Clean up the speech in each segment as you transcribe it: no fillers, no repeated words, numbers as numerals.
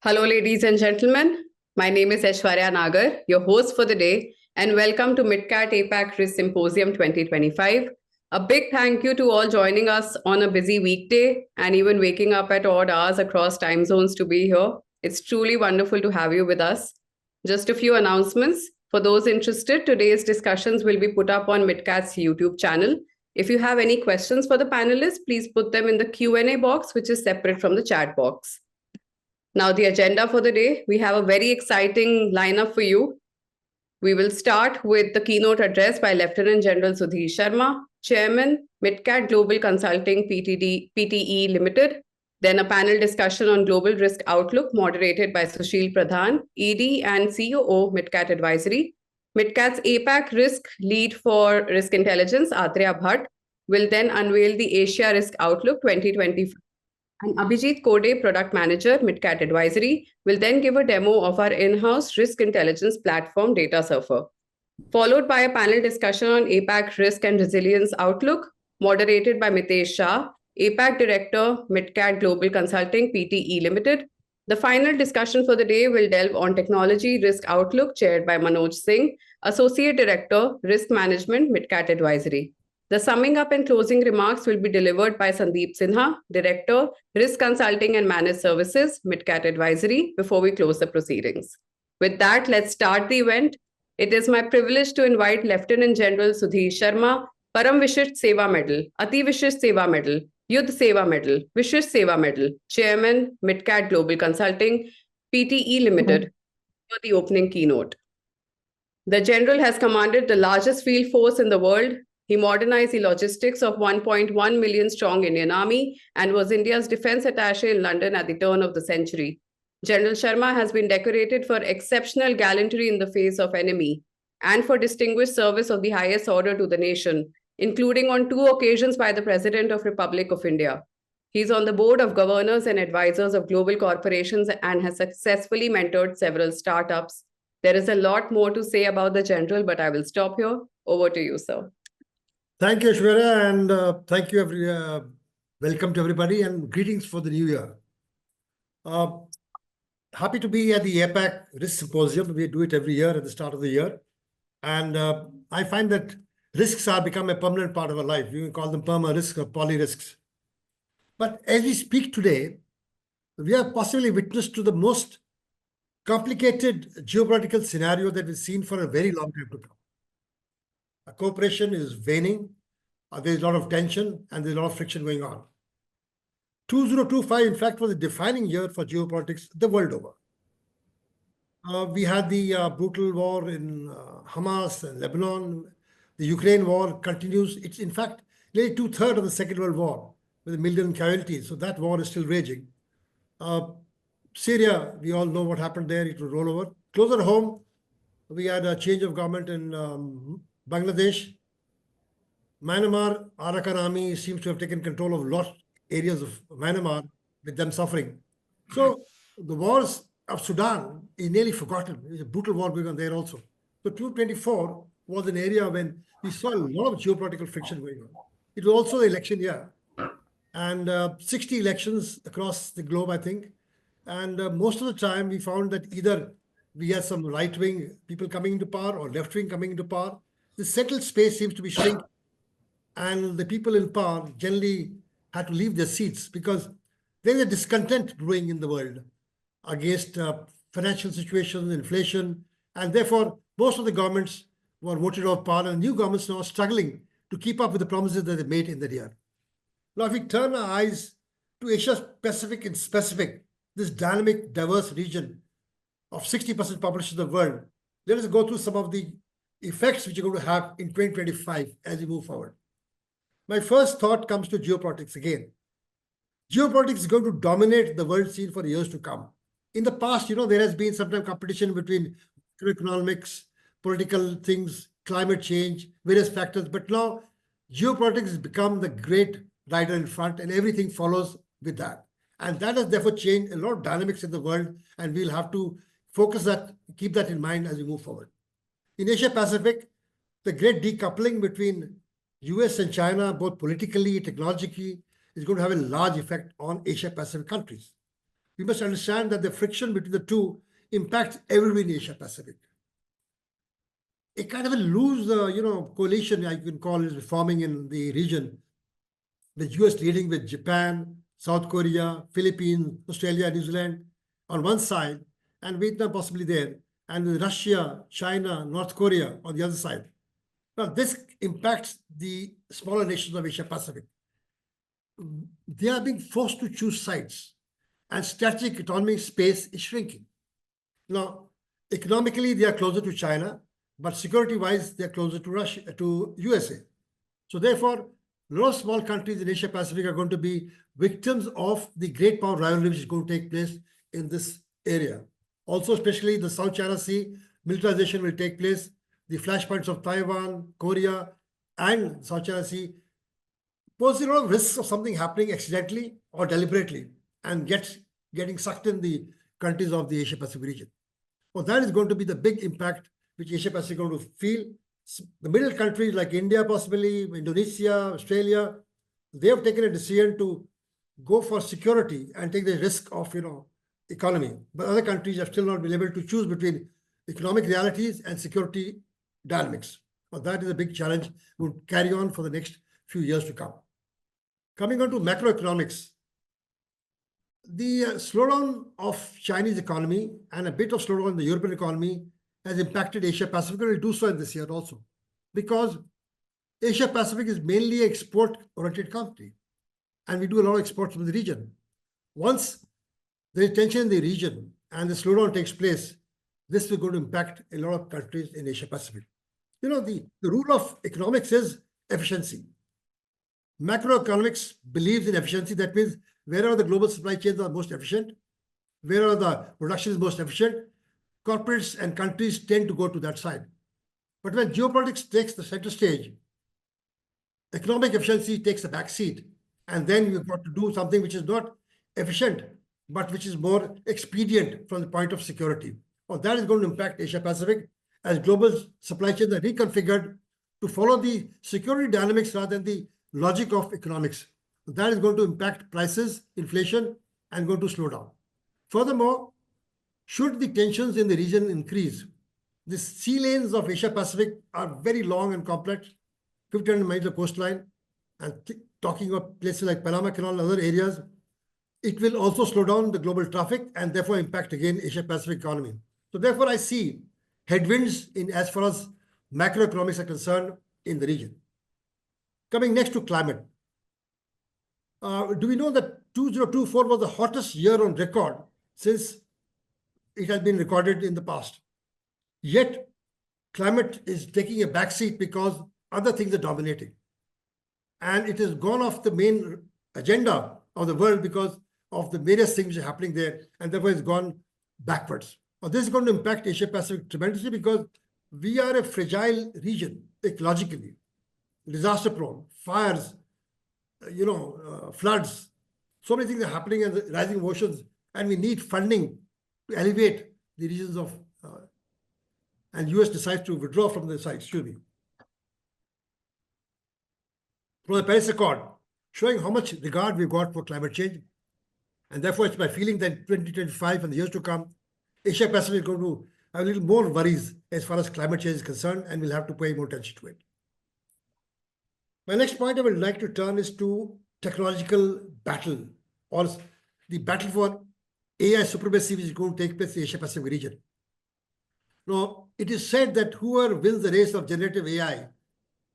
Hello, ladies and gentlemen. My name is Aishwarya Nagar, your host for the day, and welcome to MitKat APAC Risk Symposium 2025. A big thank you to all joining us on a busy weekday and even waking up at odd hours across time zones to be here. It's truly wonderful to have you with us. Just a few announcements. For those interested, today's discussions will be put up on MitKat's YouTube channel. If you have any questions for the panelists, please put them in the Q&A box, which is separate from the chat box. Now, the agenda for the day, we have a very exciting lineup for you. We will start with the keynote address by Lieutenant General Sudhir Sharma, Chairman, MitKat Global Consulting PTE Limited. Then a panel discussion on global risk outlook moderated by Sushil Pradhan, ED and COO, MitKat Advisory. MitKat's APAC risk lead for risk intelligence, Atreya Bhatt, will then unveil the Asia Risk Outlook 2025. And Abhijit Kode, Product Manager, MitKat Advisory, will then give a demo of our in-house risk intelligence platform, Data Surfer, followed by a panel discussion on APAC Risk and Resilience Outlook, moderated by Mitesh Shah, APAC Director, MitKat Global Consulting, PTE Limited. The final discussion for the day will delve on Technology Risk Outlook, chaired by Manoj Singh, Associate Director, Risk Management, MitKat Advisory. The summing up and closing remarks will be delivered by Sandeep Sinha, Director, Risk Consulting and Managed Services, MitKat Advisory, before we close the proceedings. With that, let's start the event. It is my privilege to invite Lieutenant General Sudhir Sharma, Param Vishisht Seva Medal, Ati Vishisht Seva Medal, Yudh Seva Medal, Vishisht Seva Medal, Chairman, MitKat Global Consulting, PTE Limited, for the opening keynote. The General has commanded the largest field force in the world. He modernized the logistics of 1.1 million strong Indian Army and was India's defense attaché in London at the turn of the century. General Sharma has been decorated for exceptional gallantry in the face of enemy and for distinguished service of the highest order to the nation, including on 2 occasions by the President of Republic of India. He is on the board of governors and advisors of global corporations and has successfully mentored several startups. There is a lot more to say about the General, but I will stop here. Over to you, sir. Thank you, Aishwarya, and thank you, welcome to everybody, and greetings for the new year. Happy to be at the APAC Risk Symposium. We do it every year at the start of the year. And I find that risks are become a permanent part of our life. You can call them perma risks or poly risks. But as we speak today, we are possibly witness to the most complicated geopolitical scenario that we've seen for a very long time to come. Cooperation is waning, there's a lot of tension, and there's a lot of friction going on. 2025, in fact, was a defining year for geopolitics the world over. We had the brutal war in Hamas and Lebanon. The Ukraine war continues. It's, in fact, nearly 2/3 of the Second World War, with 1 million casualties. So that war is still raging. Syria, we all know what happened there. It will roll over. Closer home, we had a change of government in Bangladesh. Myanmar, Arakan army seems to have taken control of lost areas of Myanmar, with them suffering. So the wars of Sudan is nearly forgotten. There's a brutal war going on there also. So 2024 was an area when we saw a lot of geopolitical friction going on. It was also the election year. And 60 elections across the globe, I think. And most of the time we found that either we had some right-wing people coming into power or left-wing coming into power. The settled space seems to be shrinking, and the people in power generally had to leave their seats because there is a discontent brewing in the world against financial situations, inflation, and therefore most of the governments were voted off power, and new governments now are struggling to keep up with the promises that they made in that year. Now, if we turn our eyes to Asia Pacific in specific, this dynamic, diverse region of 60% population of the world, let us go through some of the effects which are going to have in 2025 as we move forward. My first thought comes to geopolitics again. Geopolitics is going to dominate the world scene for years to come. In the past, there has been sometimes competition between economics, political things, climate change, various factors. But now geopolitics has become the great rider in front, and everything follows with that. And that has therefore changed a lot of dynamics in the world, and we'll have to focus that, keep that in mind as we move forward. In Asia Pacific, the great decoupling between US and China, both politically, technologically, is going to have a large effect on Asia Pacific countries. we must understand that the friction between the two impacts everybody in Asia Pacific. A kind of a loose, coalition, I can call it, forming in the region, with US leading with Japan, South Korea, Philippines, Australia, New Zealand on one side, and Vietnam possibly there, and with Russia, China, North Korea on the other side. Now, this impacts the smaller nations of Asia Pacific. They are being forced to choose sides, and strategic economic space is shrinking. Now, economically, they are closer to China, but security-wise, they are closer to Russia, to USA. So therefore, a lot of small countries in Asia Pacific are going to be victims of the great power rivalry which is going to take place in this area. Also, especially the South China Sea, militarization will take place. The flashpoints of Taiwan, Korea, and South China Sea pose a lot of risks of something happening accidentally or deliberately and getting sucked in the countries of the Asia Pacific region. Well, that is going to be the big impact which Asia Pacific is going to feel. The middle countries like India, possibly Indonesia, Australia, they have taken a decision to go for security and take the risk of, economy. But other countries have still not been able to choose between economic realities and security dynamics. Well, that is a big challenge we'll carry on for the next few years to come. Coming on to macroeconomics, the slowdown of Chinese economy and a bit of slowdown in the European economy has impacted Asia Pacific, and will do so in this year also, because Asia Pacific is mainly an export-oriented country, and we do a lot of exports from the region. Once there is tension in the region and the slowdown takes place, this is going to impact a lot of countries in Asia Pacific. The rule of economics is efficiency. Macroeconomics believes in efficiency. That means wherever the global supply chains are most efficient, wherever the production is most efficient, corporates and countries tend to go to that side. But when geopolitics takes the center stage, economic efficiency takes a back seat. And then you've got to do something which is not efficient, but which is more expedient from the point of security. Well, that is going to impact Asia Pacific as global supply chains are reconfigured to follow the security dynamics rather than the logic of economics. That is going to impact prices, inflation, and going to slow down. Furthermore, should the tensions in the region increase, the sea lanes of Asia Pacific are very long and complex, 1,500 miles of coastline, and talking of places like Panama Canal and other areas, it will also slow down the global traffic and therefore impact again Asia Pacific economy. So therefore, I see headwinds in as far as macroeconomics are concerned in the region. Coming next to climate. Do we know that 2024 was the hottest year on record since it has been recorded in the past? Yet, climate is taking a backseat because other things are dominating. And it has gone off the main agenda of the world because of the various things which are happening there, and therefore it's gone backwards. Now, this is going to impact Asia Pacific tremendously because we are a fragile region ecologically, disaster prone, fires, floods. So many things are happening and rising oceans, and we need funding to elevate the regions of, and US decides to withdraw from the site, from the Paris Accord, showing how much regard we've got for climate change. And therefore, it's my feeling that 2025 and the years to come, Asia Pacific is going to have a little more worries as far as climate change is concerned, and we'll have to pay more attention to it. My next point I would like to turn is to technological battle, or the battle for AI supremacy which is going to take place in the Asia Pacific region. Now, it is said that whoever wins the race of generative AI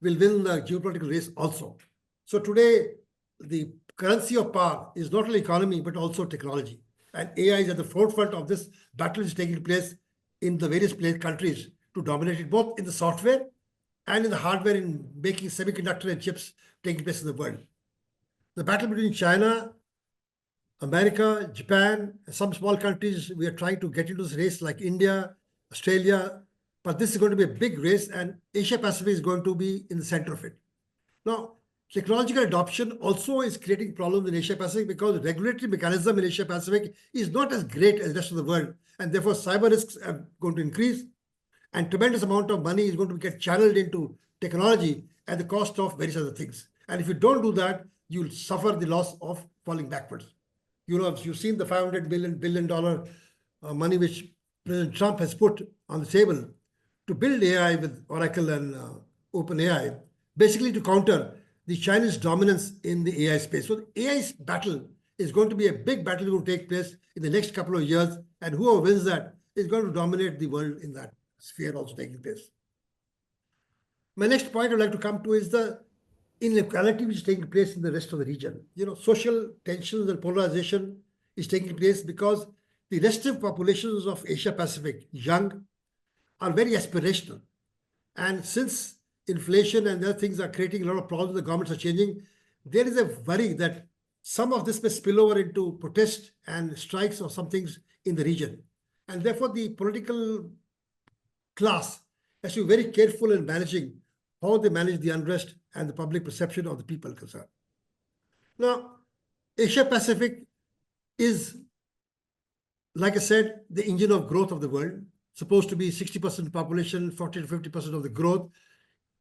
will win the geopolitical race also. So today, the currency of power is not only economy, but also technology. And AI is at the forefront of this battle which is taking place in the various countries to dominate it, both in the software and in the hardware in making semiconductor and chips taking place in the world. The battle between China, America, Japan, some small countries, we are trying to get into this race like India, Australia, but this is going to be a big race, and Asia Pacific is going to be in the center of it. Now, technological adoption also is creating problems in Asia Pacific because regulatory mechanism in Asia Pacific is not as great as the rest of the world, and therefore cyber risks are going to increase, and tremendous amount of money is going to get channeled into technology at the cost of various other things. And if you don't do that, you'll suffer the loss of falling backwards. you've seen the $500 billion money which President Trump has put on the table to build AI with Oracle and OpenAI, basically to counter the Chinese dominance in the AI space. So the AI battle is going to be a big battle that will take place in the next couple of years, and whoever wins that is going to dominate the world in that sphere also taking place. My next point I'd like to come to is the inequality which is taking place in the rest of the region. Social tensions and polarization is taking place because the restive populations of Asia Pacific, young, are very aspirational. And since inflation and other things are creating a lot of problems, the governments are changing, there is a worry that some of this may spill over into protest and strikes or some things in the region. And therefore, the political class has to be very careful in managing how they manage the unrest and the public perception of the people concerned. Now, Asia Pacific is, like I said, the engine of growth of the world, supposed to be 60% population, 40 to 50% of the growth.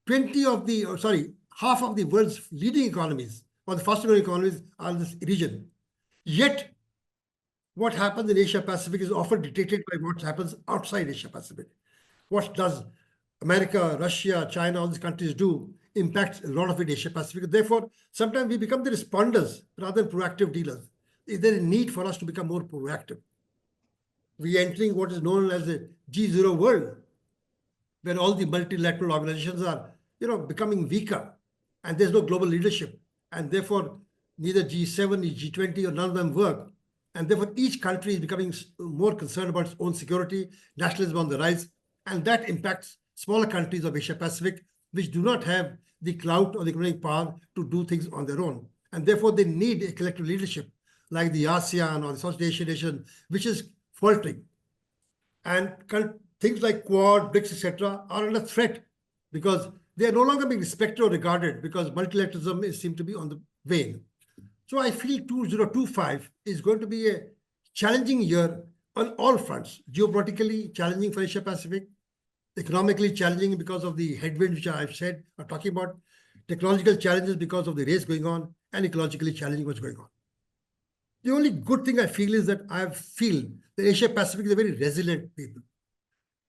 Half of the world's leading economies or the fastest growing economies are in this region. Yet, what happens in Asia Pacific is often dictated by what happens outside Asia Pacific. What does America, Russia, China, all these countries do impacts a lot of it Asia Pacific. Therefore, sometimes we become the responders rather than proactive dealers. Is there a need for us to become more proactive? We are entering what is known as the G0 world, where all the multilateral organizations are, becoming weaker, and there's no global leadership, and therefore neither G7, nor G20, or none of them work, and therefore each country is becoming more concerned about its own security, nationalism on the rise, and that impacts smaller countries of Asia Pacific, which do not have the clout or the economic power to do things on their own, and therefore they need a collective leadership like the ASEAN or the Southeast Asian nation, which is faltering. And things like Quad, BRICS, etc., are under threat because they are no longer being respected or regarded because multilateralism seems to be on the wane. So I feel 2025 is going to be a challenging year on all fronts. Geopolitically challenging for Asia Pacific, economically challenging because of the headwinds which I've said, are talking about, technological challenges because of the race going on, and ecologically challenging what's going on. The only good thing I feel is that I feel that Asia Pacific is a very resilient people.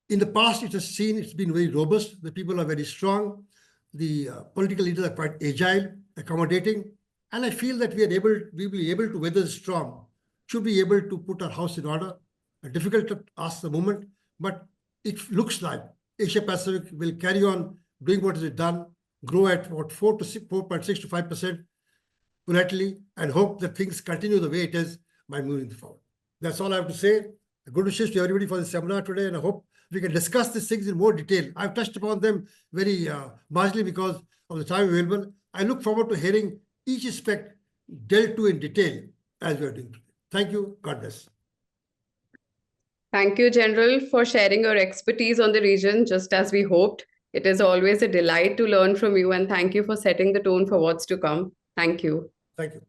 In the past, it's been very robust. The people are very strong. The political leaders are quite agile, accommodating. And I feel that we will be able to weather the storm, should be able to put our house in order. Difficult to ask the moment, but it looks like Asia Pacific will carry on doing what is done, grow at about 4.6 to 5% politely, and hope that things continue the way it is by moving forward. That's all I have to say. Good wishes to everybody for the seminar today, and I hope we can discuss these things in more detail. I've touched upon them very marginally because of the time available. I look forward to hearing each aspect dealt to in detail as we are doing today. Thank you. God bless. Thank you, General, for sharing your expertise on the region, just as we hoped. It is always a delight to learn from you, and thank you for setting the tone for what's to come. Thank you. Thank you.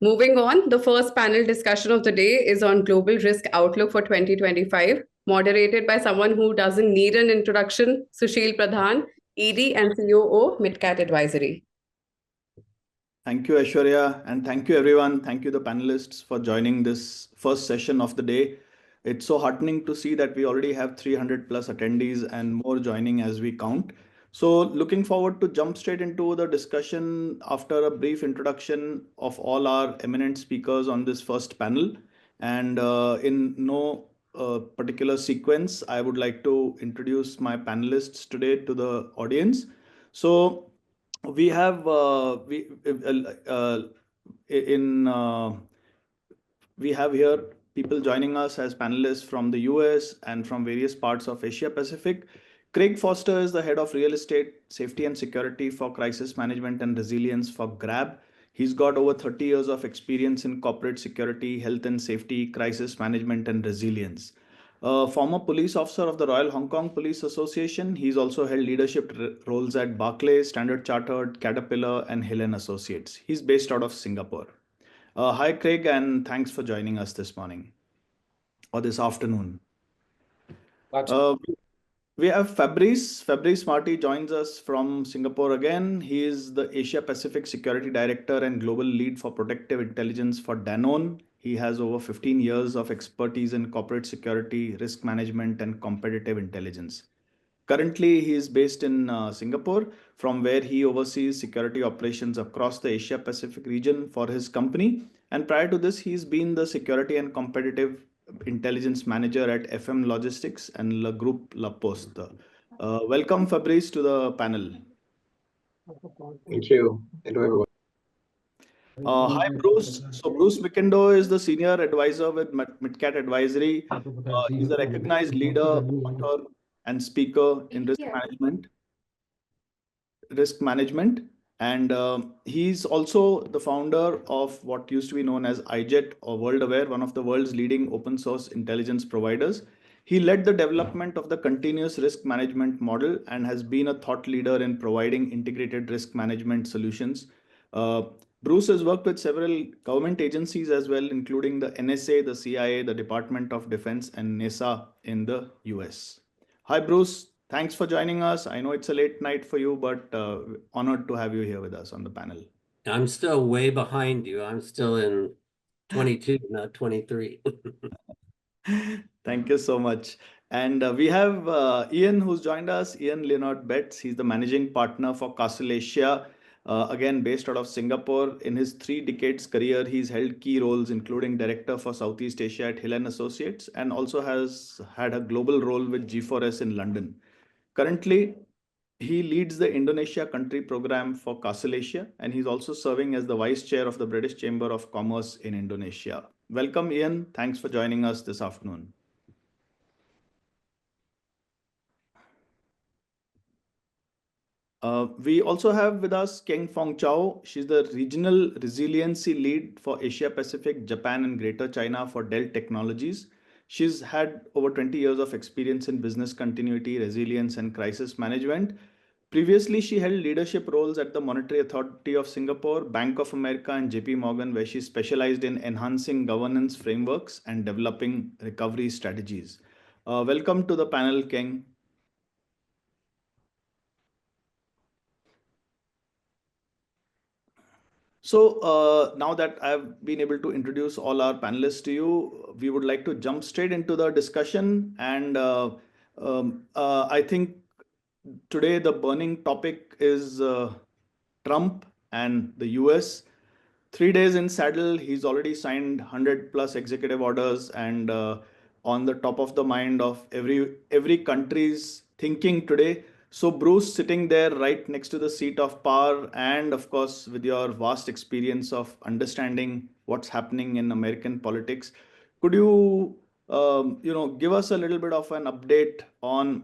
Moving on, the first panel discussion of the day is on Global Risk Outlook for 2025, moderated by someone who doesn't need an introduction, Sushil Pradhan, ED and COO, MitKat Advisory. Thank you, Aishwarya, and thank you, everyone. Thank you, the panelists, for joining this first session of the day. It's so heartening to see that we already have 300 plus attendees and more joining as we count. So looking forward to jump straight into the discussion after a brief introduction of all our eminent speakers on this first panel. And in no particular sequence, I would like to introduce my panelists today to the audience. So we have we have here people joining us as panelists from the US and from various parts of Asia Pacific. Craig Foster is the head of real estate, safety and security for crisis management and resilience for Grab. He's got over 30 years of experience in corporate security, health and safety, crisis management and resilience. Former police officer of the Royal Hong Kong Police Association, he's also held leadership roles at Barclays, Standard Chartered, Caterpillar and Hill & Associates. He's based out of Singapore. Hi, Craig, and thanks for joining us this morning or this afternoon. We have Fabrice. Fabrice Marty joins us from Singapore again. He is the Asia Pacific Security Director and Global Lead for Protective Intelligence for Danone. He has over 15 years of expertise in corporate security, risk management, and competitive intelligence. Currently, he is based in Singapore, from where he oversees security operations across the Asia Pacific region for his company. And prior to this, he's been the security and competitive intelligence manager at FM Logistics and La Groupe La Poste. Welcome, Fabrice, to the panel. Thank you. Hello, everyone. Hi, Bruce. So Bruce Mckindo is the senior advisor with MitKat Advisory. He's a recognized leader, author, and speaker in risk management, and he's also the founder of what used to be known as iJet or WorldAware, one of the world's leading open source intelligence providers. He led the development of the continuous risk management model and has been a thought leader in providing integrated risk management solutions. Bruce has worked with several government agencies as well, including the NSA, the CIA, the Department of Defense, and NASA in the US. Hi, Bruce. Thanks for joining us. I know it's a late night for you, but honored to have you here with us on the panel. I'm still way behind you. I'm still in 22, not 23. Thank you so much. And we have Ian who's joined us, Ian Leonard Betts. He's the managing partner for Castle Asia, again based out of Singapore. In his 3 decades career, he's held key roles, including director for Southeast Asia at Hill and Associates, and also has had a global role with G4S in London. Currently, he leads the Indonesia country program for Castle Asia, and he's also serving as the vice chair of the British Chamber of Commerce in Indonesia. Welcome, Ian. Thanks for joining us this afternoon. We also have with us Keng Fong Chow. She's the regional resiliency lead for Asia Pacific, Japan, and Greater China for Dell Technologies. She's had over 20 years of experience in business continuity, resilience, and crisis management. Previously, she held leadership roles at the Monetary Authority of Singapore, Bank of America, and JP Morgan, where she specialized in enhancing governance frameworks and developing recovery strategies. Welcome to the panel, Keng. So now that I've been able to introduce all our panelists to you, we would like to jump straight into the discussion. And I think today the burning topic is Trump and the US. 3 days in saddle, he's already signed 100 plus executive orders, and on the top of the mind of every country's thinking today. So Bruce, sitting there right next to the seat of power, and of course with your vast experience of understanding what's happening in American politics, could you give us a little bit of an update on,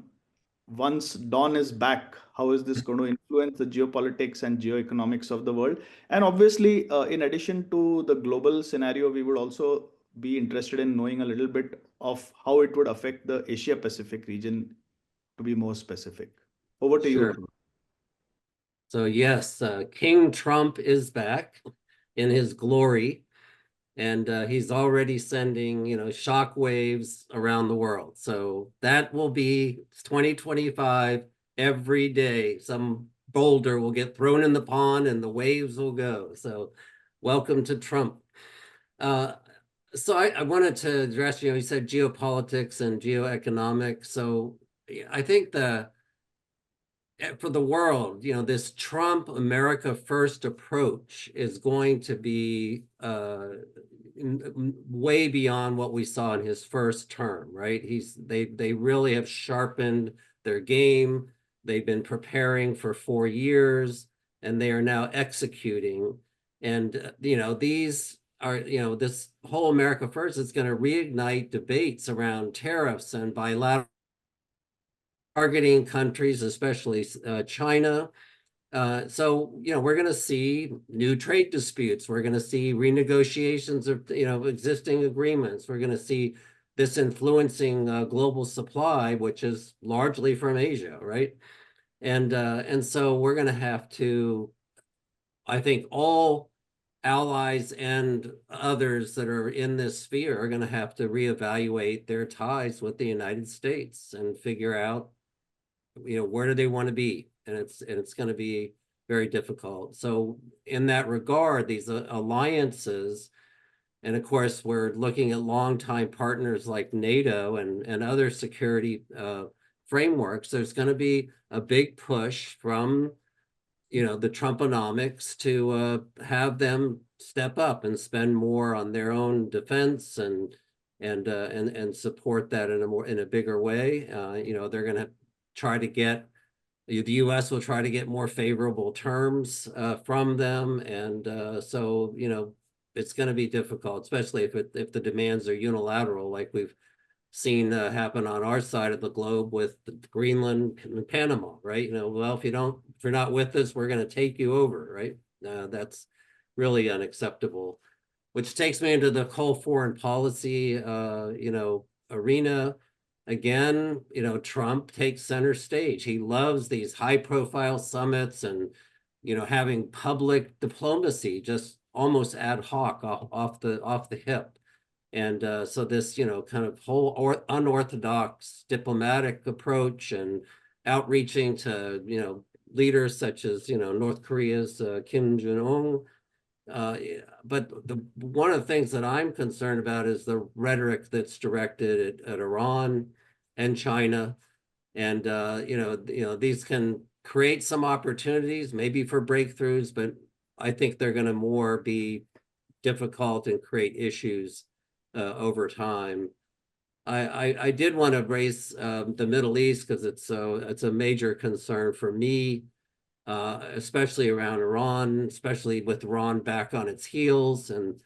once dawn is back, how is this going to influence the geopolitics and geoeconomics of the world? And obviously, in addition to the global scenario, we would also be interested in knowing a little bit of how it would affect the Asia Pacific region, to be more specific. Over to Sure. you. So yes, King Trump is back in his glory, and he's already sending, shock waves around the world. So that will be 2025 every day. Some boulder will get thrown in the pond and the waves will go. So welcome to Trump. So I wanted to address, you said geopolitics and geoeconomics. So I think for the world, this Trump America First approach is going to be way beyond what we saw in his first term, right? They really have sharpened their game. They've been preparing for 4 years, and they are now executing. And these are, this whole America First is going to reignite debates around tariffs and bilateral targeting countries, especially China. So, we're going to see new trade disputes. We're going to see renegotiations of, existing agreements. We're going to see this influencing global supply, which is largely from Asia, right? And so we're going to have to, I think all allies and others that are in this sphere are going to have to reevaluate their ties with the United States and figure out where do they want to be? And it's going to be very difficult. So in that regard, these alliances, and of course, we're looking at longtime partners like NATO and other security frameworks. There's going to be a big push from the Trumponomics to have them step up and spend more on their own defense and support that in a bigger way. They're going to try to get the U.S. will try to get more favorable terms from them, and so it's going to be difficult, especially if the demands are unilateral, like we've seen happen on our side of the globe with Greenland and Panama, right? Well, if you're not with us, we're going to take you over, right? That's really unacceptable. Which takes me into the whole foreign policy, arena. Again, Trump takes center stage. He loves these high-profile summits and, having public diplomacy just almost ad hoc off the hip. And so this, kind of whole unorthodox diplomatic approach and outreaching to, leaders such as, North Korea's Kim Jong-un. But one of the things that I'm concerned about is the rhetoric that's directed at Iran and China. And, these can create some opportunities, maybe for breakthroughs, but I think they're going to more be difficult and create issues over time. I did want to raise the Middle East because it's a major concern for me, especially around Iran, especially with Iran back on its heels. And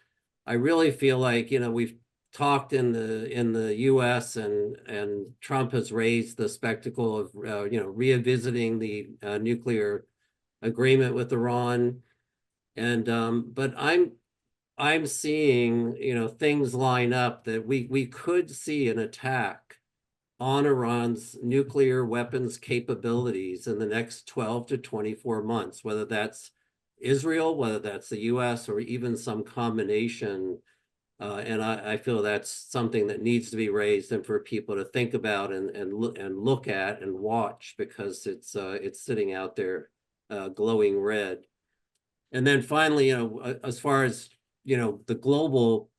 I really feel like we've talked in the U.S. and Trump has raised the spectacle of revisiting the nuclear agreement with Iran, and but I'm seeing, things line up that we could see an attack on Iran's nuclear weapons capabilities in the next 12 to 24 months, whether that's Israel, whether that's the US, or even some combination. And I feel that's something that needs to be raised and for people to think about and look at and watch, because it's sitting out there glowing red. And then finally, as far as the global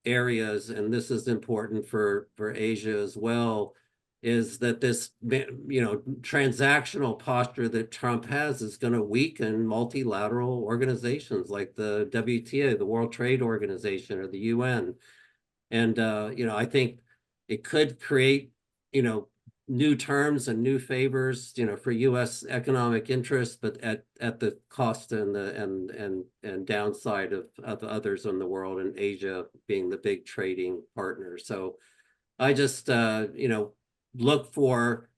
areas, and this is important for Asia as well, is that this transactional posture that Trump has is going to weaken multilateral organizations like the WTO, the World Trade Organization, or the UN. And I think it could create new terms and new favors for U.S. economic interests, but at the cost and downside of others in the world, and Asia being the big trading partner. So I just look for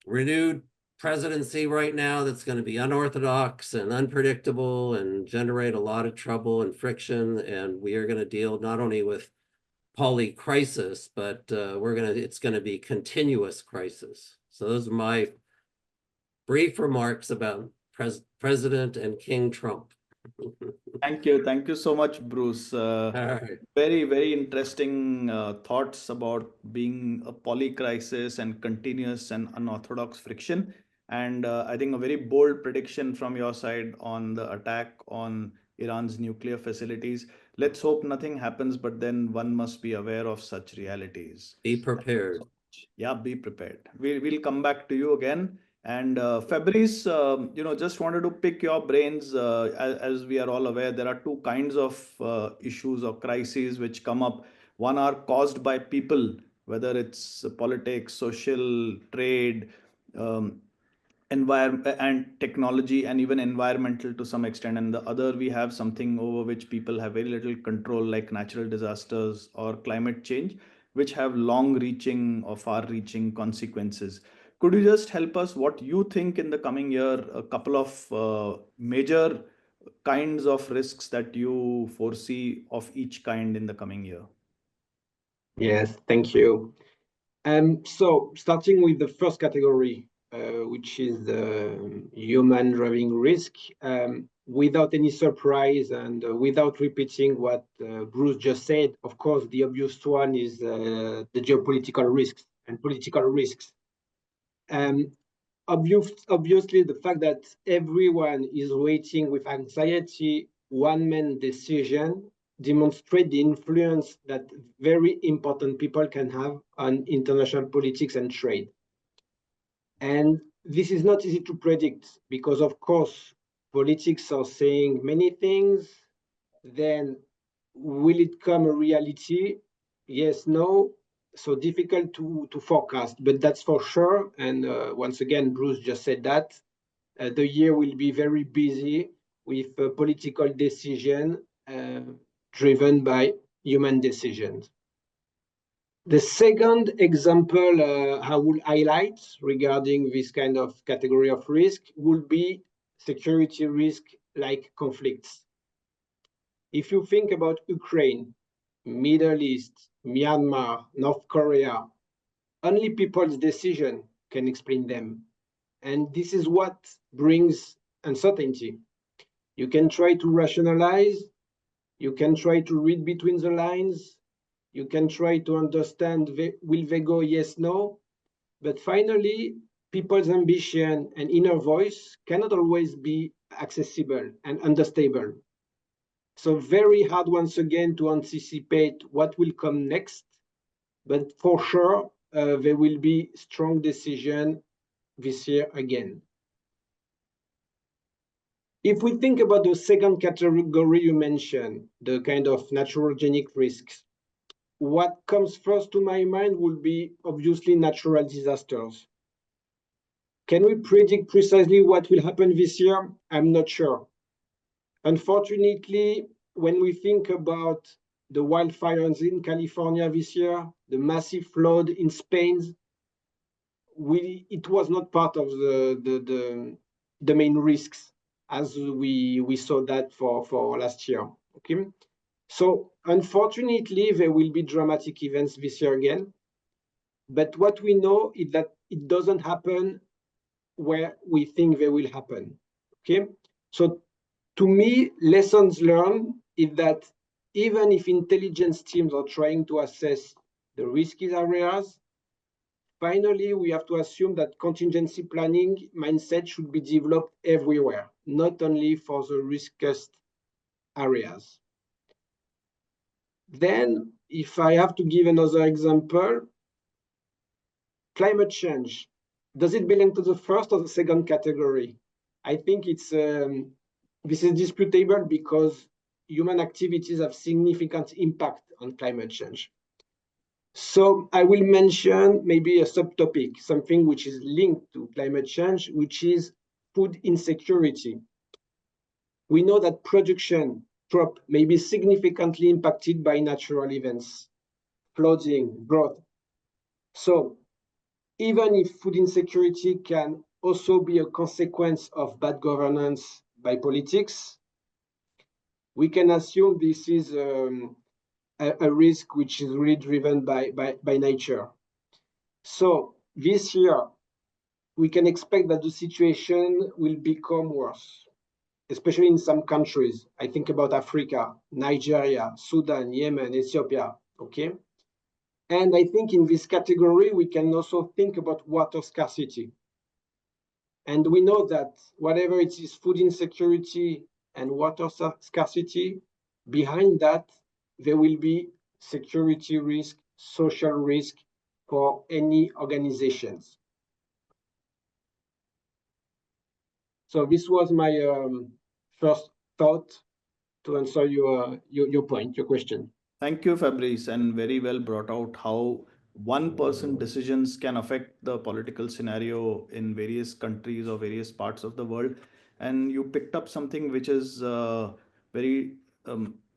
renewed presidency right now that's going to be unorthodox and unpredictable and generate a lot of trouble and friction, and we are going to deal not only with poly-crisis, but it's going to be continuous crisis. So those are my brief remarks about President and King Trump. Thank you so much, Bruce. Right. Very, very interesting thoughts about being a poly-crisis and continuous and unorthodox friction. And I think a very bold prediction from your side on the attack on Iran's nuclear facilities. Let's hope nothing happens, but then one must be aware of such realities. Be prepared. Yeah, be prepared. We'll come back to you again. And Fabrice, just wanted to pick your brains. As we are all aware, there are two kinds of issues or crises which come up. One are caused by people, whether it's politics, social, trade, environment and technology, and even environmental to some extent. And the other, we have something over which people have very little control, like natural disasters or climate change, which have long reaching or far reaching consequences. Could you just help us what you think in the coming year, a couple of major kinds of risks that you foresee of each kind in the coming year? Yes, thank you. So starting with the first category, which is the human driving risk, without any surprise and without repeating what Bruce just said, of course, the obvious one is the geopolitical risks and political risks. obviously, the fact that everyone is waiting with anxiety one-man decision demonstrate the influence that very important people can have on international politics and trade. And this is not easy to predict because, of course, politics are saying many things. Then will it come a reality? Yes, no. So difficult to forecast, but that's for sure. And once again, Bruce just said that the year will be very busy with political decision driven by human decisions. The second example I will highlight regarding this kind of category of risk will be security risk like conflicts. If you think about Ukraine, Middle East, Myanmar, North Korea, only people's decision can explain them. And this is what brings uncertainty. You can try to rationalize, you can try to read between the lines, you can try to understand, will they go yes, no? But finally, people's ambition and inner voice cannot always be accessible and understandable. So very hard once again to anticipate what will come next, but for sure, there will be strong decision this year again. If we think about the second category you mentioned, the kind of naturogenic risks, what comes first to my mind will be obviously natural disasters. Can we predict precisely what will happen this year? I'm not sure. Unfortunately, when we think about the wildfires in California this year, the massive flood in Spain, it was not part of the main risks as we saw that for last year. Okay, so unfortunately there will be dramatic events this year again, but what we know is that it doesn't happen where we think they will happen. Okay, so to me, lessons learned is that even if intelligence teams are trying to assess the risky areas, finally, we have to assume that contingency planning mindset should be developed everywhere, not only for the riskiest areas. Then, if I have to give another example, climate change. Does it belong to the first or the second category? I think this is disputable because human activities have significant impact on climate change. So I will mention maybe a subtopic, something which is linked to climate change, which is food insecurity. We know that production crop may be significantly impacted by natural events, flooding, drought. So even if food insecurity can also be a consequence of bad governance by politics, we can assume this is a risk which is really driven by nature. So this year, we can expect that the situation will become worse, especially in some countries. I think about Africa, Nigeria, Sudan, Yemen, Ethiopia, okay? And I think in this category, we can also think about water scarcity. And we know that whatever it is, food insecurity and water scarcity, behind that, there will be security risk, social risk for any organizations. So this was my first thought to answer your point, your question. Thank you, Fabrice, and very well brought out how one person decisions can affect the political scenario in various countries or various parts of the world. And you picked up something which is very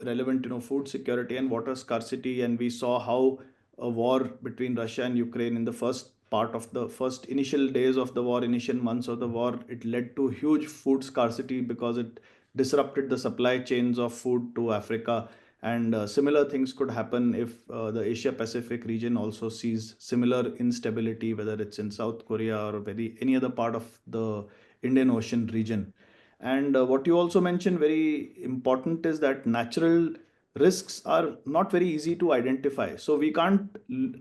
relevant, food security and water scarcity. And we saw how a war between Russia and Ukraine in the first part of the first initial days of the war, initial months of the war, it led to huge food scarcity because it disrupted the supply chains of food to Africa. And similar things could happen if the Asia Pacific region also sees similar instability, whether it's in South Korea or any other part of the Indian Ocean region. And what you also mentioned very important is that natural risks are not very easy to identify. So we can't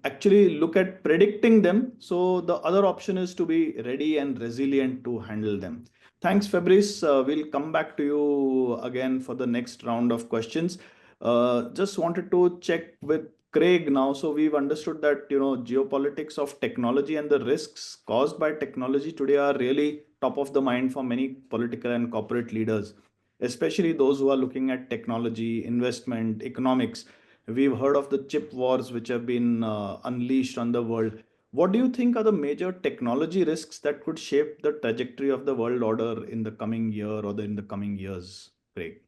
actually look at predicting them. So the other option is to be ready and resilient to handle them. Thanks, Fabrice. We'll come back to you again for the next round of questions. Just wanted to check with Craig now. So we've understood that, geopolitics of technology and the risks caused by technology today are really top of the mind for many political and corporate leaders, especially those who are looking at technology, investment, economics. We've heard of the chip wars which have been unleashed on the world. What do you think are the major technology risks that could shape the trajectory of the world order in the coming year or in the coming years, Craig?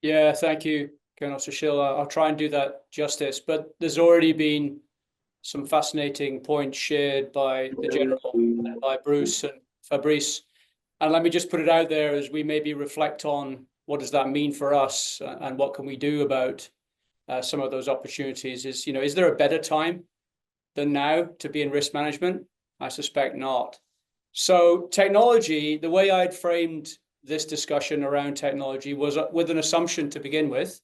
Yeah, thank you, Colonel Sushil. I'll try and do that justice, but there's already been some fascinating points shared by the General, and by Bruce and Fabrice. And let me just put it out there as we maybe reflect on what does that mean for us and what can we do about some of those opportunities. Is there a better time than now to be in risk management? I suspect not. So technology, the way I'd framed this discussion around technology was with an assumption to begin with,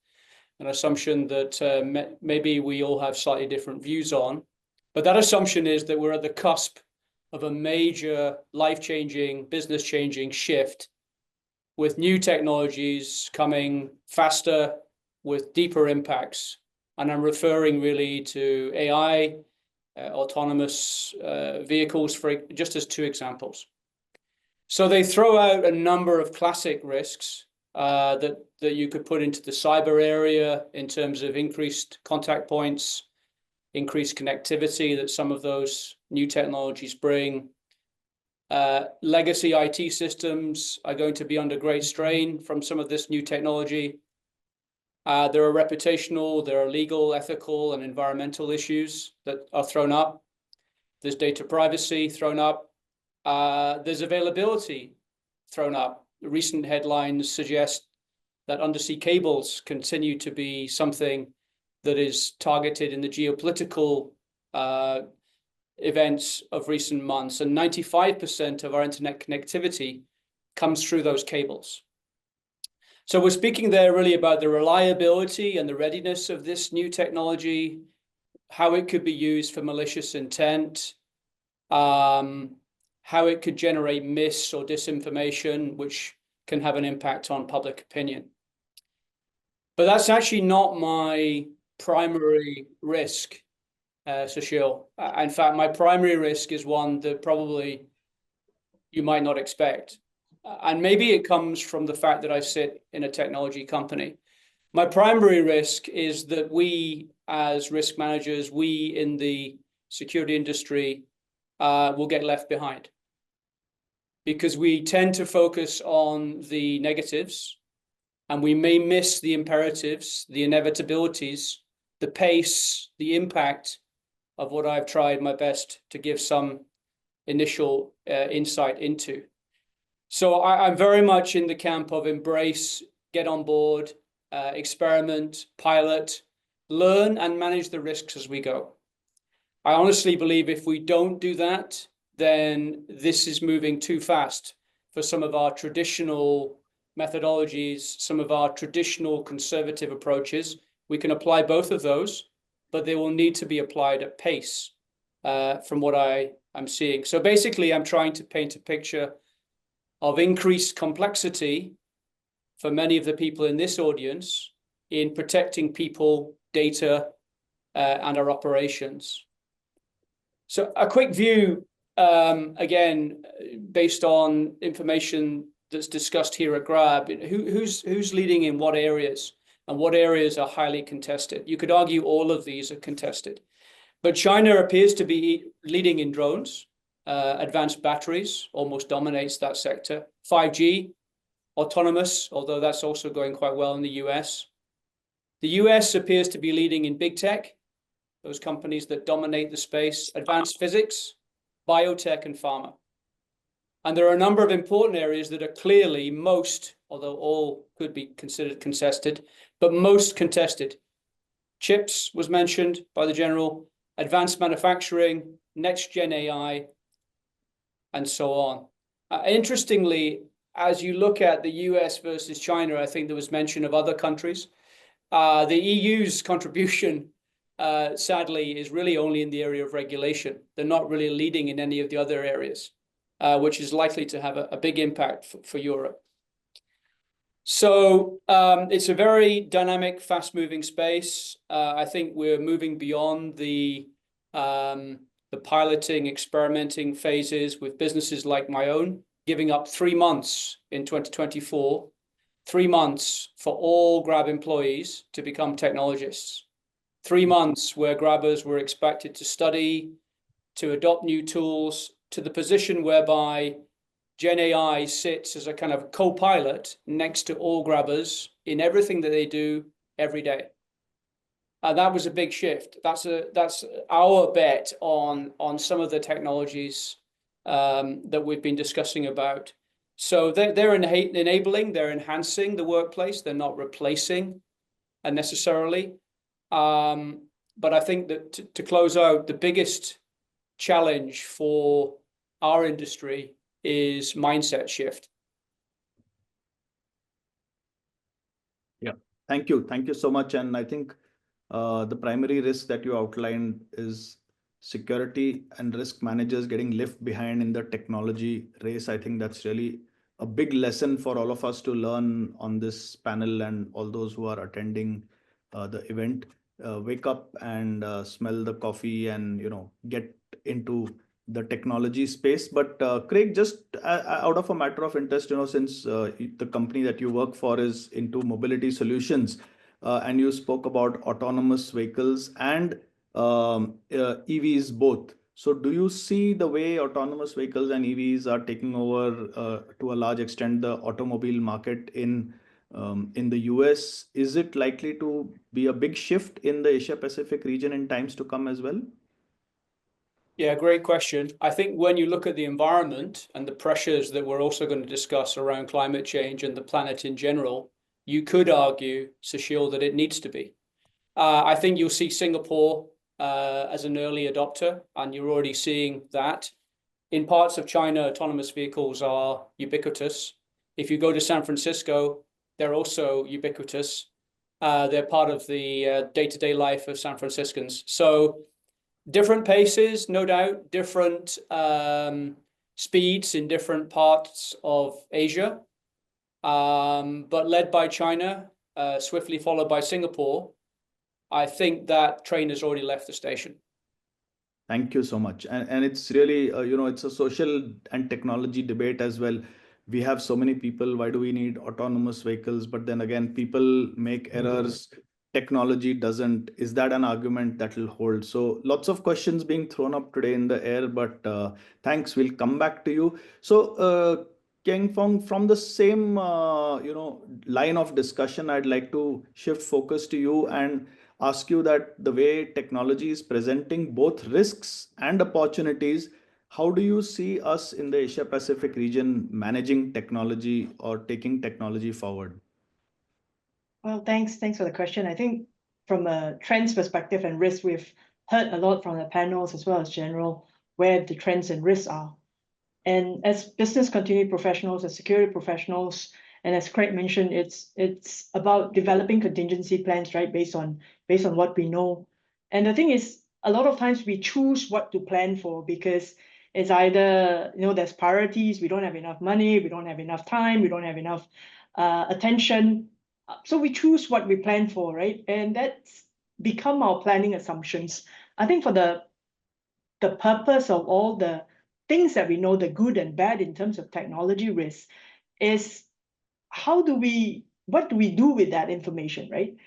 an assumption that maybe we all have slightly different views on. But that assumption is that we're at the cusp of a major life-changing, business-changing shift with new technologies coming faster with deeper impacts. And I'm referring really to AI, autonomous vehicles, just as two examples. So they throw out a number of classic risks that you could put into the cyber area in terms of increased contact points, increased connectivity that some of those new technologies bring. Legacy IT systems are going to be under great strain from some of this new technology. There are reputational, there are legal, ethical, and environmental issues that are thrown up. There's data privacy thrown up. There's availability thrown up. Recent headlines suggest that undersea cables continue to be something that is targeted in the geopolitical events of recent months. And 95% of our internet connectivity comes through those cables. So we're speaking there really about the reliability and the readiness of this new technology, how it could be used for malicious intent, how it could generate mis or disinformation, which can have an impact on public opinion. But that's actually not my primary risk, Sushil. In fact, my primary risk is one that probably you might not expect. And maybe it comes from the fact that I sit in a technology company. My primary risk is that we, as risk managers, we in the security industry will get left behind. Because we tend to focus on the negatives, and we may miss the imperatives, the inevitabilities, the pace, the impact of what I've tried my best to give some initial insight into. So I'm very much in the camp of embrace, get on board, experiment, pilot, learn and manage the risks as we go. I honestly believe if we don't do that, then this is moving too fast for some of our traditional methodologies, some of our traditional conservative approaches. We can apply both of those, but they will need to be applied at pace from what I'm seeing. So basically, I'm trying to paint a picture of increased complexity for many of the people in this audience in protecting people, data, and our operations. So a quick view, again, based on information that's discussed here at GRAB, who's leading in what areas, and what areas are highly contested. You could argue all of these are contested. But China appears to be leading in drones. Advanced batteries almost dominates that sector. 5G, autonomous, although that's also going quite well in the US. The US appears to be leading in big tech, those companies that dominate the space, advanced physics, biotech, and pharma. And there are a number of important areas that are clearly most, although all could be considered contested, but most contested. Chips was mentioned by the General, advanced manufacturing, next-gen AI, and so on. Interestingly, as you look at the US versus China, I think there was mention of other countries. The EU's contribution, sadly, is really only in the area of regulation. They're not really leading in any of the other areas, which is likely to have a big impact for Europe. So it's a very dynamic, fast-moving space. I think we're moving beyond the piloting, experimenting phases with businesses like my own, giving up 3 months in 2024, 3 months for all Grab employees to become technologists. 3 months where Grabbers were expected to study, to adopt new tools, to the position whereby Gen AI sits as a kind of co-pilot next to all Grabbers in everything that they do every day. That was a big shift. That's our bet on some of the technologies that we've been discussing about. So they're enabling, they're enhancing the workplace. They're not replacing necessarily. But I think that to close out, the biggest challenge for our industry is mindset shift. Yeah, thank you so much. And I think the primary risk that you outlined is security and risk managers getting left behind in the technology race. I think that's really a big lesson for all of us to learn on this panel, and all those who are attending the event. Wake up and smell the coffee, and get into the technology space. But Craig, just out of a matter of interest, since the company that you work for is into mobility solutions, and you spoke about autonomous vehicles and EVs both. So do you see the way autonomous vehicles and EVs are taking over to a large extent the automobile market in the US? Is it likely to be a big shift in the Asia Pacific region in times to come as well? Yeah, great question. I think when you look at the environment and the pressures that we're also going to discuss around climate change and the planet in general, you could argue, Sushil, that it needs to be. I think you'll see Singapore as an early adopter, and you're already seeing that. In parts of China, autonomous vehicles are ubiquitous. If you go to San Francisco, they're also ubiquitous. They're part of the day-to-day life of San Franciscans. So different paces, no doubt, different speeds in different parts of Asia, but led by China, swiftly followed by Singapore. I think that train has already left the station. Thank you so much. And it's really, it's a social and technology debate as well. We have so many people, why do we need autonomous vehicles? But then again, people make errors. Technology doesn't. Is that an argument that will hold? So lots of questions being thrown up today in the air, but thanks. We'll come back to you. So Keng Fong, from the same line of discussion, I'd like to shift focus to you and ask you that the way technology is presenting both risks and opportunities, how do you see us in the Asia Pacific region managing technology or taking technology forward? Well, thanks for the question. I think from a trends perspective and risk, we've heard a lot from the panels as well as general where the trends and risks are. And as business continuity professionals, as security professionals, and as Craig mentioned, it's about developing contingency plans, right, based on what we know. And the thing is, a lot of times we choose what to plan for because it's either, there's priorities, we don't have enough money, we don't have enough time, we don't have enough attention. So we choose what we plan for, right? And that's become our planning assumptions. I think for the purpose of all the things that we know, the good and bad in terms of technology risk, is what do we do with that information, right?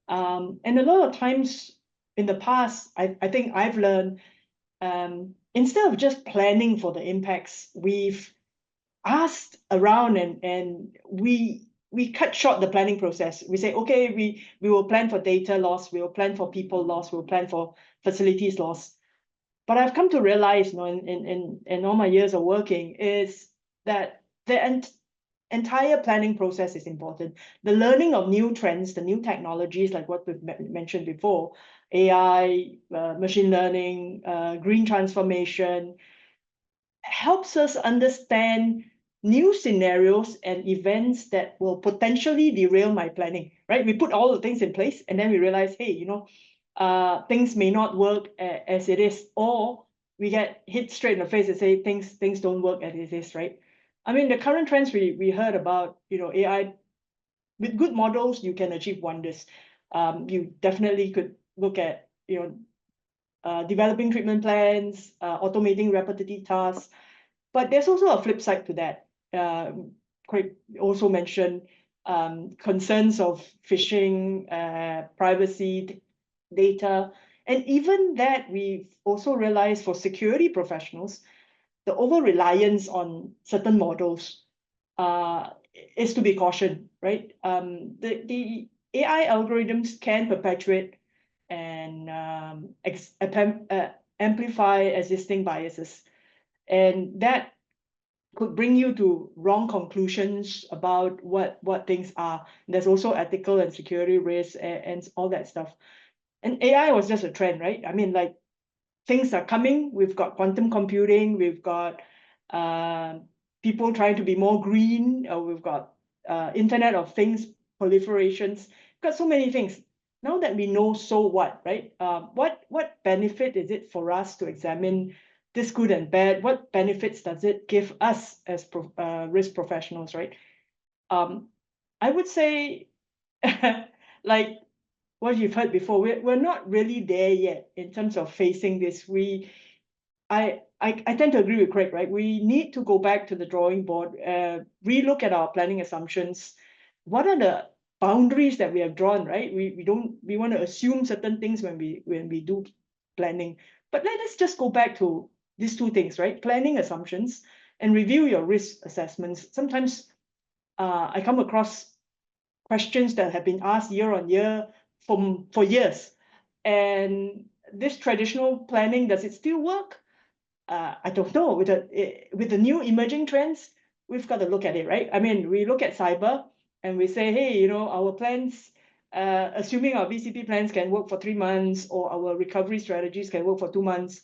And a lot of times in the past, I think I've learned, instead of just planning for the impacts, we've asked around and we cut short the planning process. We say, okay, we will plan for data loss, we will plan for people loss, we'll plan for facilities loss. But I've come to realize, in all my years of working, is that the entire planning process is important. The learning of new trends, the new technologies, like what we've mentioned before, AI, machine learning, green transformation, helps us understand new scenarios and events that will potentially derail my planning, right? We put all the things in place and then we realize, hey, things may not work as it is, or we get hit straight in the face and say things don't work as it is, right? I mean, the current trends we heard about, AI, with good models, you can achieve wonders. You definitely could look at, developing treatment plans, automating repetitive tasks. But there's also a flip side to that. Craig also mentioned concerns of phishing, privacy, data, and even that we've also realized for security professionals, the over-reliance on certain models is to be cautioned, right? The AI algorithms can perpetuate and amplify existing biases. And that could bring you to wrong conclusions about what things are. There's also ethical and security risks and all that stuff. And AI was just a trend, right? I mean, like, things are coming. We've got quantum computing. We've got people trying to be more green. We've got Internet of Things proliferations. We've got so many things. Now that we know, so what, right? What benefit is it for us to examine this good and bad? What benefits does it give us as risk professionals, right? I would say, like what you've heard before, we're not really there yet in terms of facing this. I tend to agree with Craig, right? We need to go back to the drawing board, relook at our planning assumptions. What are the boundaries that we have drawn, right? We want to assume certain things when we do planning. But let's just go back to these two things, right? Planning assumptions and review your risk assessments. Sometimes I come across questions that have been asked year on year for years. And this traditional planning, does it still work? I don't know. With the new emerging trends, we've got to look at it, right? I mean, we look at cyber and we say, hey, our plans, assuming our BCP plans can work for 3 months, or our recovery strategies can work for 2 months.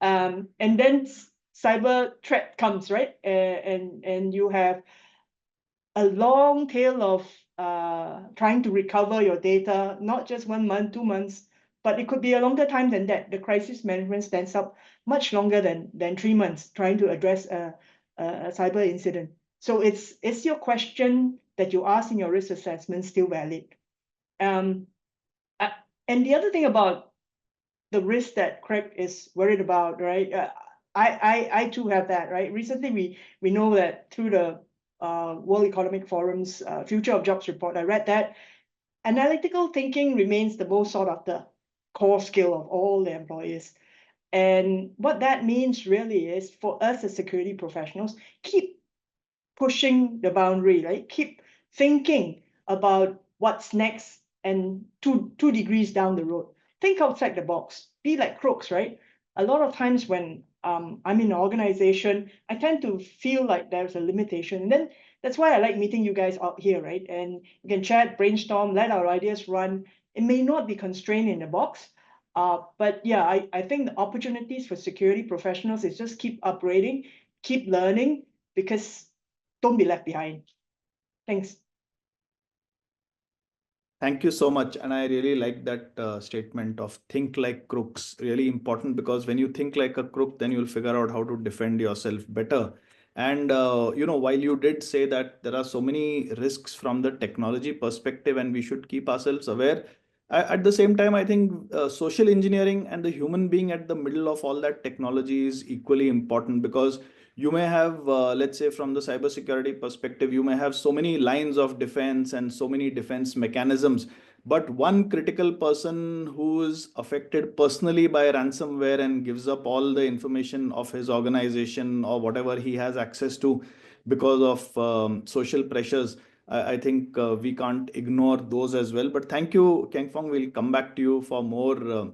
And then cyber threat comes, right? And you have a long tail of trying to recover your data, not just 1 month, 2 months, but it could be a longer time than that. The crisis management stands up much longer than 3 months trying to address a cyber incident. So is your question that you ask in your risk assessment still valid? And the other thing about the risk that Craig is worried about, right? I too have that, right? Recently, we know that through the World Economic Forum's Future of Jobs report, I read that analytical thinking remains the most sought after core skill of all the employees. And what that means really is, for us as security professionals, keep pushing the boundary, right? Keep thinking about what's next and two degrees down the road. Think outside the box. Be like crooks, right? A lot of times when I'm in an organization, I tend to feel like there's a limitation. And then that's why I like meeting you guys out here, right? And we can chat, brainstorm, let our ideas run. It may not be constrained in the box, but yeah, I think the opportunities for security professionals is just keep upgrading, keep learning, because don't be left behind. Thanks. Thank you so much. And I really like that statement of think like crooks. Really important, because when you think like a crook, then you'll figure out how to defend yourself better. And, while you did say that there are so many risks from the technology perspective and we should keep ourselves aware, at the same time, I think social engineering and the human being at the middle of all that technology is equally important, because you may have, let's say, from the cybersecurity perspective, you may have so many lines of defense and so many defense mechanisms, but one critical person who is affected personally by ransomware and gives up all the information of his organization or whatever he has access to because of social pressures, I think we can't ignore those as well. But thank you, Keng Fong. We'll come back to you for more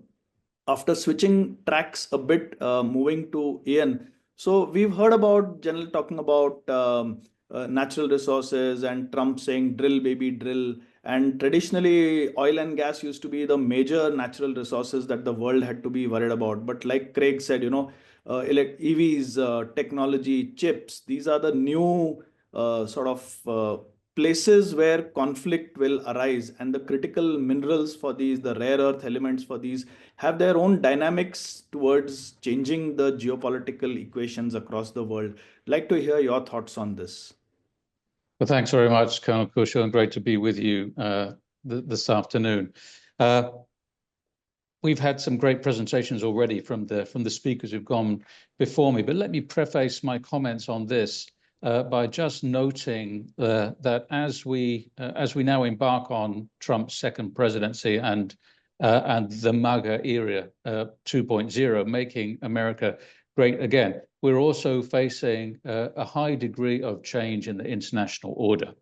after switching tracks a bit, moving to Ian. So we've heard about General talking about natural resources and Trump saying drill, baby, drill. And traditionally, oil and gas used to be the major natural resources that the world had to be worried about. But like Craig said, EVs, technology, chips. These are the new places where conflict will arise, and the critical minerals for these, the rare earth elements for these, have their own dynamics towards changing the geopolitical equations across the world. I'd like to hear your thoughts on this. Well, thanks very much, Colonel Kushal, and great to be with you this afternoon. We've had some great presentations already from the speakers who've gone before me, but let me preface my comments on this by just noting that as we now embark on Trump's second presidency and the MAGA era 2.0, making America great again, we're also facing a high degree of change in the international order.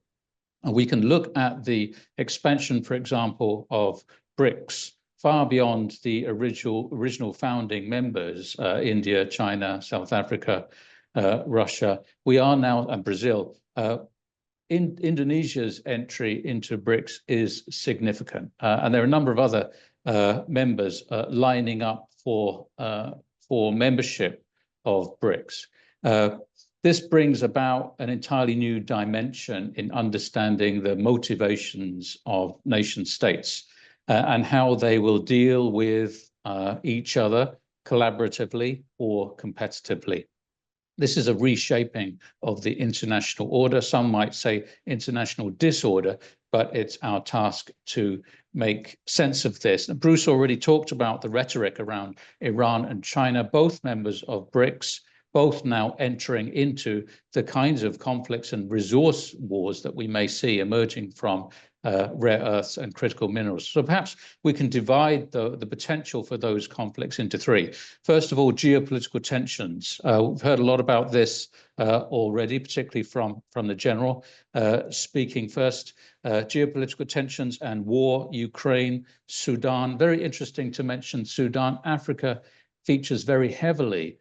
And we can look at the expansion, for example, of BRICS, far beyond the original founding members, India, China, South Africa, Russia. We are now, and Brazil. Indonesia's entry into BRICS is significant. And there are a number of other members lining up for membership of BRICS. This brings about an entirely new dimension in understanding the motivations of nation states and how they will deal with each other collaboratively or competitively. This is a reshaping of the international order. Some might say international disorder, but it's our task to make sense of this. And Bruce already talked about the rhetoric around Iran and China, both members of BRICS, both now entering into the kinds of conflicts and resource wars that we may see emerging from rare earths and critical minerals. So perhaps we can divide the potential for those conflicts into three. First of all, geopolitical tensions. We've heard a lot about this already, particularly from the general. Speaking first, geopolitical tensions and war, Ukraine, Sudan. Very interesting to mention Sudan. Africa features very heavily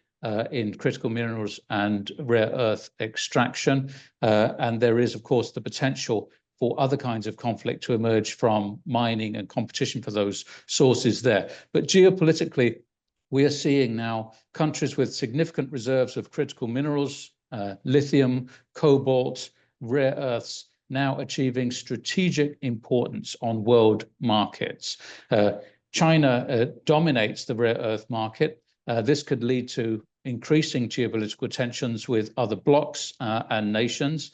in critical minerals and rare earth extraction. And there is, of course, the potential for other kinds of conflict to emerge from mining and competition for those sources there. But geopolitically, we are seeing now countries with significant reserves of critical minerals, lithium, cobalt, rare earths, now achieving strategic importance on world markets. China dominates the rare earth market. This could lead to increasing geopolitical tensions with other blocs and nations,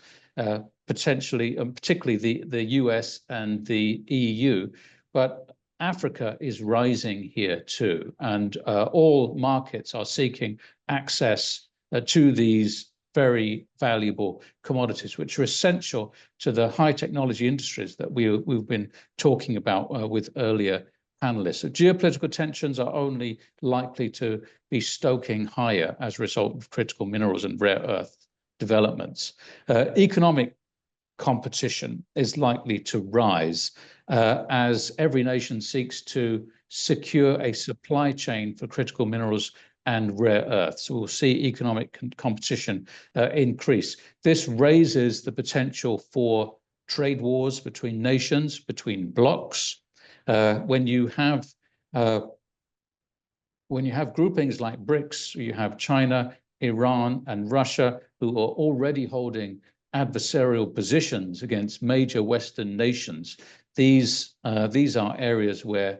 potentially, particularly the US and the EU, but Africa is rising here too, and all markets are seeking access to these very valuable commodities, which are essential to the high technology industries that we've been talking about with earlier panelists. So geopolitical tensions are only likely to be stoking higher as a result of critical minerals and rare earth developments. Economic competition is likely to rise as every nation seeks to secure a supply chain for critical minerals and rare earths. So we'll see economic competition increase. This raises the potential for trade wars between nations, between blocs. When you have groupings like BRICS, you have China, Iran, and Russia, who are already holding adversarial positions against major Western nations. These are areas where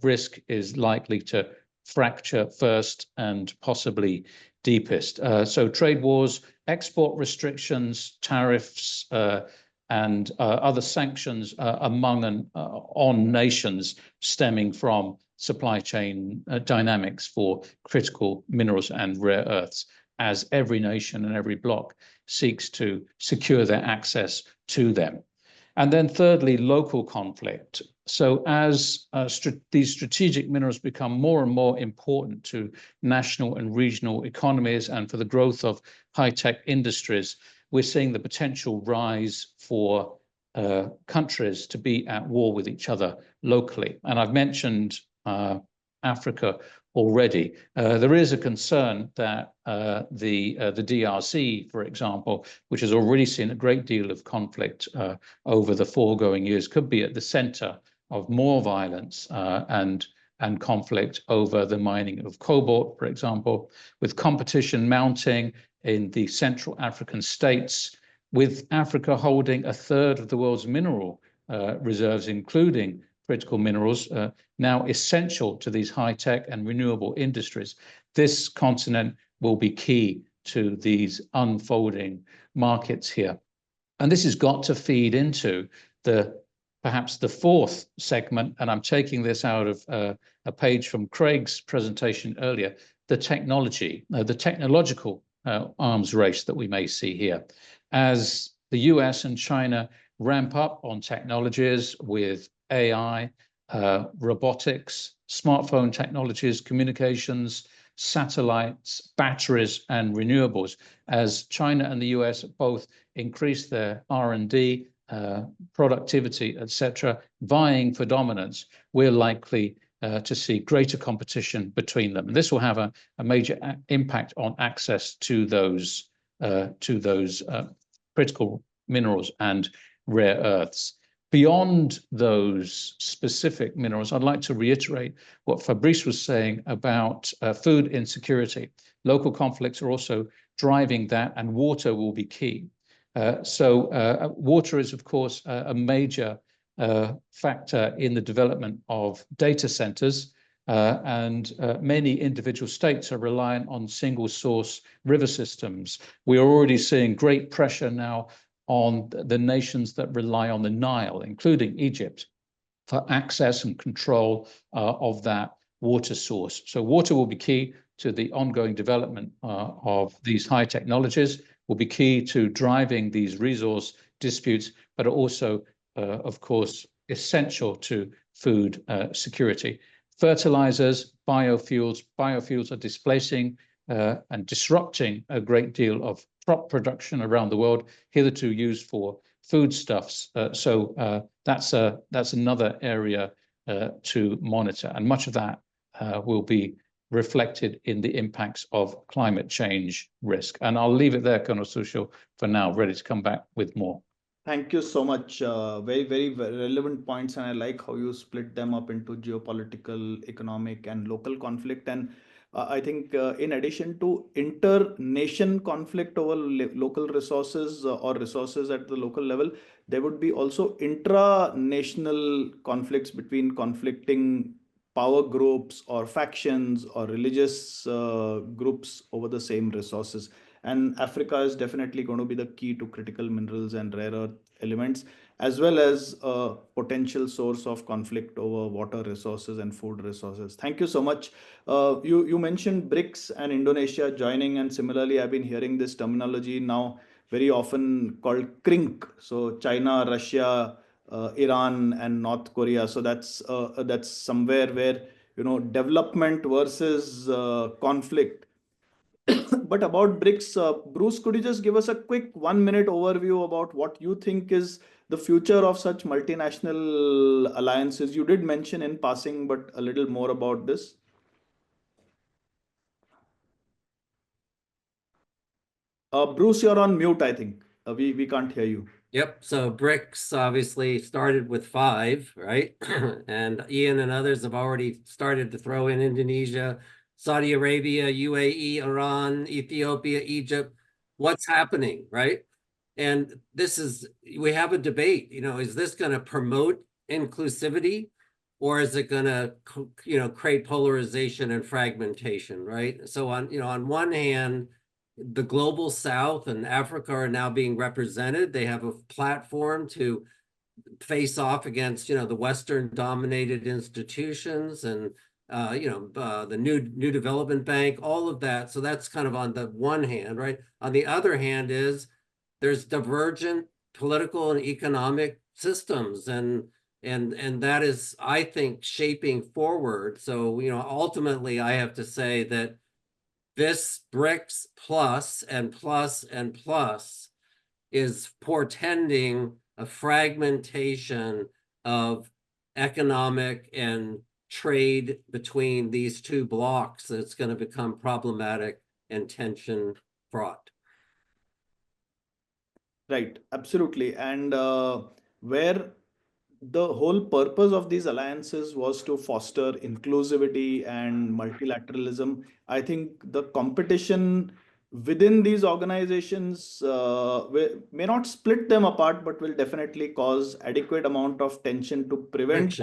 risk is likely to fracture first and possibly deepest. So trade wars, export restrictions, tariffs, and other sanctions among and on nations stemming from supply chain dynamics for critical minerals and rare earths, as every nation and every bloc seeks to secure their access to them. And then thirdly, local conflict. So as these strategic minerals become more and more important to national and regional economies and for the growth of high-tech industries, we're seeing the potential rise for countries to be at war with each other locally. And I've mentioned Africa already. There is a concern that the DRC, for example, which has already seen a great deal of conflict over the foregoing years, could be at the center of more violence and and conflict over the mining of cobalt, for example, with competition mounting in the Central African states, with Africa holding a third of the world's mineral reserves, including critical minerals, now essential to these high-tech and renewable industries. This continent will be key to these unfolding markets here. And this has got to feed into perhaps the fourth segment, and I'm taking this out of a page from Craig's presentation earlier, the technological arms race that we may see here. As the US and China ramp up on technologies with AI, robotics, smartphone technologies, communications, satellites, batteries, and renewables, as China and the US both increase their R&D, productivity, etc., vying for dominance, we're likely to see greater competition between them. And this will have a major impact on access to those critical minerals and rare earths. Beyond those specific minerals, I'd like to reiterate what Fabrice was saying about food insecurity. Local conflicts are also driving that, and water will be key. Water is, of course, a major factor in the development of data centers, and many individual states are reliant on single source river systems. We are already seeing great pressure now on the nations that rely on the Nile, including Egypt, for access and control of that water source. So water will be key to the ongoing development of these high technologies, will be key to driving these resource disputes, but also, of course, essential to food security. Fertilizers, biofuels are displacing and disrupting a great deal of crop production around the world, hitherto used for foodstuffs. That's another area to monitor, and much of that will be reflected in the impacts of climate change risk. And I'll leave it there, Colonel Sushil, for now, ready to come back with more. Thank you so much. Very, very relevant points. And I like how you split them up into geopolitical, economic, and local conflict. And I think in addition to inter-nation conflict over local resources or resources at the local level, there would be also intra-national conflicts between conflicting power groups or factions or religious groups over the same resources. And Africa is definitely going to be the key to critical minerals and rare earth elements, as well as a potential source of conflict over water resources and food resources. Thank you so much. You mentioned BRICS and Indonesia joining, and similarly, I've been hearing this terminology now very often called CRINC. So China, Russia, Iran, and North Korea. So that's somewhere where, you know, development versus conflict. But about BRICS, Bruce, could you just give us a quick 1-minute overview about what you think is the future of such multinational alliances? You did mention in passing, but a little more about this. Bruce, you're on mute, I think. We can't hear you. Yep. So BRICS obviously started with 5, right? And Ian and others have already started to throw in Indonesia, Saudi Arabia, UAE, Iran, Ethiopia, Egypt. What's happening, right? And we have a debate, you know, is this going to promote inclusivity, or is it going to, you know, create polarization and fragmentation, right? So on one hand, the global South and Africa are now being represented. They have a platform to face off against, you know, the Western dominated institutions and the new development bank, all of that. So that's kind of on the one hand, right? On the other hand there's divergent political and economic systems, and that is, I think, shaping forward. So, you know, ultimately I have to say that this BRICS plus and plus and plus is portending a fragmentation of economic and trade between these two blocks that's going to become problematic and tension fraught. Right, absolutely. And where the whole purpose of these alliances was to foster inclusivity and multilateralism. I think the competition within these organizations may not split them apart, but will definitely cause adequate amount of tension to prevent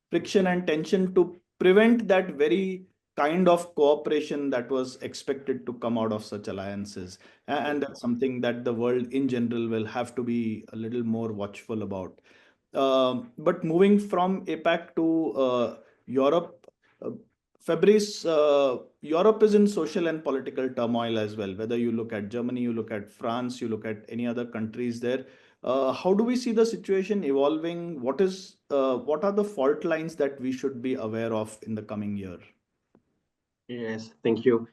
friction and tension to prevent that very kind of cooperation that was expected to come out of such alliances. And that's something that the world in general will have to be a little more watchful about. But moving from APAC to Europe, uh, Fabrice, Europe is in social and political turmoil as well. Whether you look at Germany, you look at France, you look at any other countries there. How do we see the situation evolving? What are the fault lines that we should be aware of in the coming year? Yes, thank you.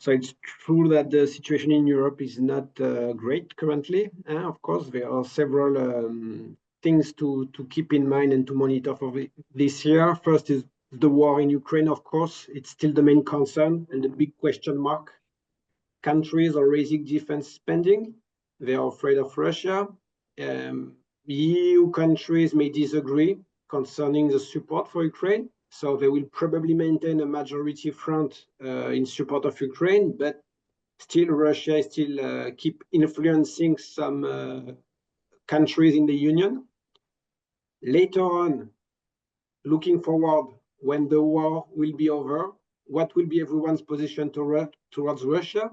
So it's true that the situation in Europe is not great currently. Of course, there are several things to keep in mind and to monitor for this year. First is the war in Ukraine, of course. It's still the main concern and the big question mark. Countries are raising defense spending. They are afraid of Russia. EU countries may disagree concerning the support for Ukraine. So they will probably maintain a majority front in support of Ukraine, but still Russia is still keep influencing some countries in the Union. Later on, looking forward, when the war will be over, what will be everyone's position towards Russia,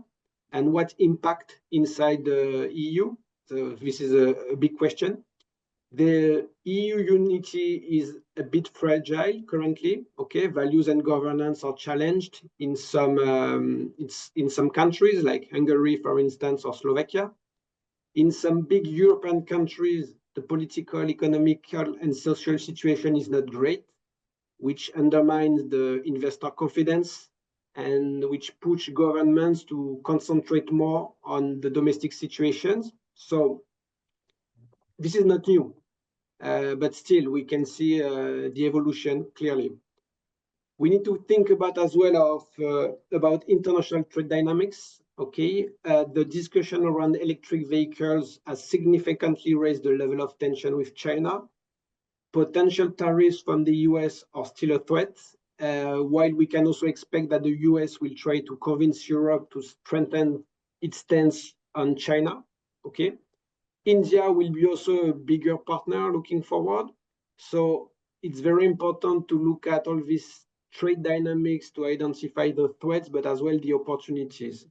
and what impact inside the EU? So this is a big question. The EU unity is a bit fragile currently. Okay, values and governance are challenged in some countries like Hungary, for instance, or Slovakia. In some big European countries, the political, economical, and social situation is not great, which undermines the investor confidence and which push governments to concentrate more on the domestic situations. So this is not new. But still, we can see the evolution clearly. We need to think about as well about international trade dynamics. Okay, the discussion around electric vehicles has significantly raised the level of tension with China. Potential tariffs from the US are still a threat, while we can also expect that the US will try to convince Europe to strengthen its stance on China. Okay. India will be also a bigger partner looking forward. So it's very important to look at all these trade dynamics to identify the threats, but as well the opportunities.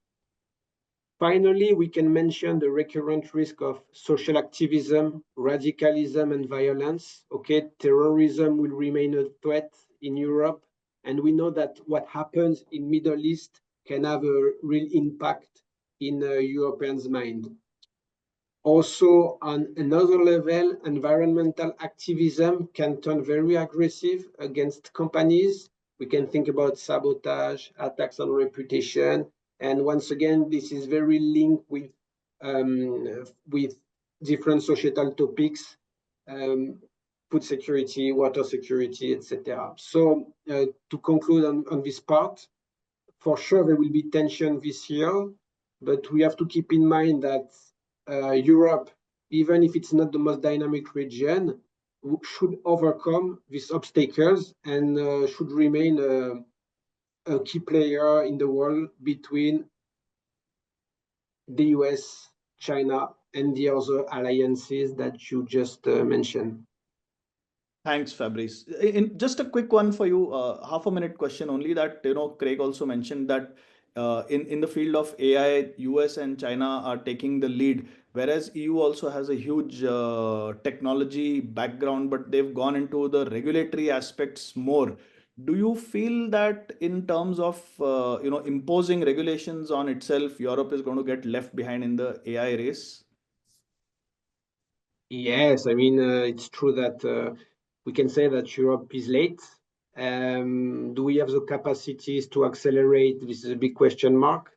Finally, we can mention the recurrent risk of social activism, radicalism, and violence. Okay, terrorism will remain a threat in Europe, and we know that what happens in Middle East can have a real impact in Europeans' mind. Also, on another level, environmental activism can turn very aggressive against companies. We can think about sabotage, attacks on reputation, and once again, this is very linked with different societal topics, food security, water security, etc. So, to conclude on this part, for sure there will be tension this year, but we have to keep in mind that Europe, even if it's not the most dynamic region, should overcome these obstacles and should remain a key player in the world between the US, China, and the other alliances that you just mentioned. Thanks, Fabrice. Just a quick one for you, half a minute question only that, Craig also mentioned that in the field of AI, US and China are taking the lead, whereas EU also has a huge technology background, but they've gone into the regulatory aspects more. Do you feel that in terms of imposing regulations on itself, Europe is going to get left behind in the AI race? Yes, I mean, it's true that we can say that Europe is late. Do we have the capacities to accelerate? This is a big question mark.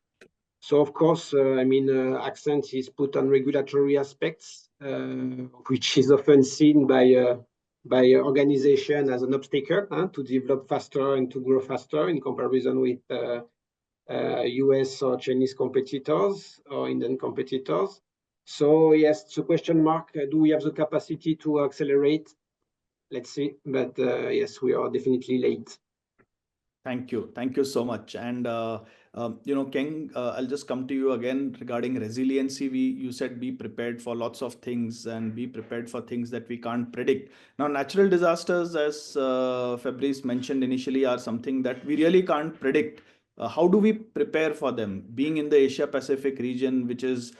So, of course, accent is put on regulatory aspects, which is often seen by organization as an obstacle to develop faster and to grow faster in comparison with US or Chinese competitors or Indian competitors. So yes, it's a question mark. Do we have the capacity to accelerate? let's see. But yes, we are definitely late. Thank you. Thank you so much. And Ken, I'll just come to you again regarding resiliency. You said be prepared for lots of things and be prepared for things that we can't predict. Now, natural disasters, as Fabrice mentioned initially, are something that we really can't predict. How do we prepare for them? Being in the Asia Pacific region, which is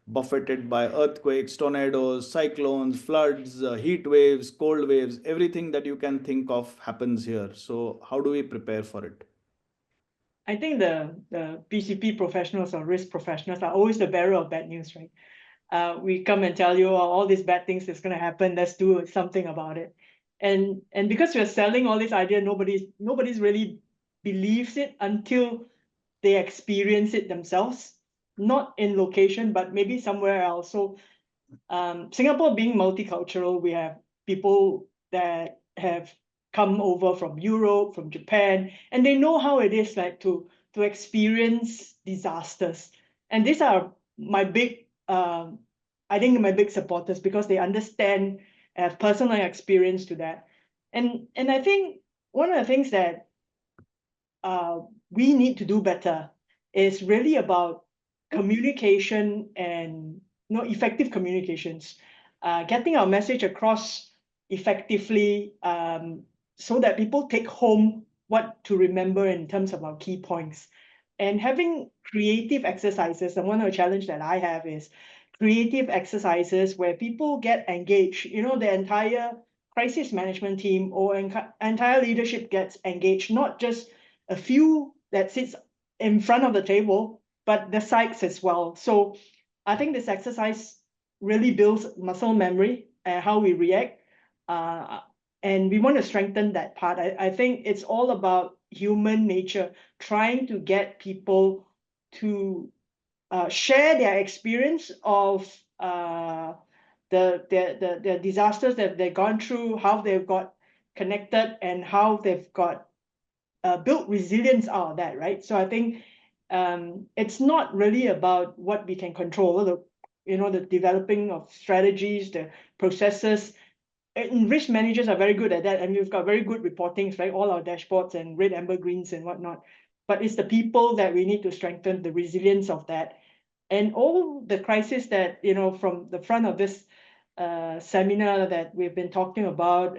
buffeted by earthquakes, tornadoes, cyclones, floods, heat waves, cold waves, everything that you can think of happens here. So how do we prepare for it? I think the PCP professionals or risk professionals are always the bearer of bad news, right? We come and tell you, all these bad things is going to happen. Let's do something about it. And because we're selling all this idea, nobody's really believes it until they experience it themselves, not in location, but maybe somewhere else. So Singapore being multicultural, we have people that have come over from Europe, from Japan, and they know how it is like to experience disasters. And these are my big, I think my big supporters, because they understand, have personal experience to that. And I think one of the things that we need to do better is really about communication and effective communications, getting our message across effectively, so that people take home what to remember in terms of our key points, and having creative exercises. And one of the challenges that I have is creative exercises where people get engaged. The entire crisis management team or entire leadership gets engaged, not just a few that sits in front of the table, but the sides as well. So I think this exercise really builds muscle memory and how we react. And we want to strengthen that part. I think it's all about human nature, trying to get people to share their experience of the disasters that they've gone through, how they've got connected, and how they've got built resilience out of that, right? So I think it's not really about what we can control, the developing of strategies, the processes. And risk managers are very good at that, and we've got very good reportings, right? All our dashboards and red, amber, greens and whatnot. But it's the people that we need to strengthen the resilience of that. And all the crises that, from the front of this seminar that we've been talking about,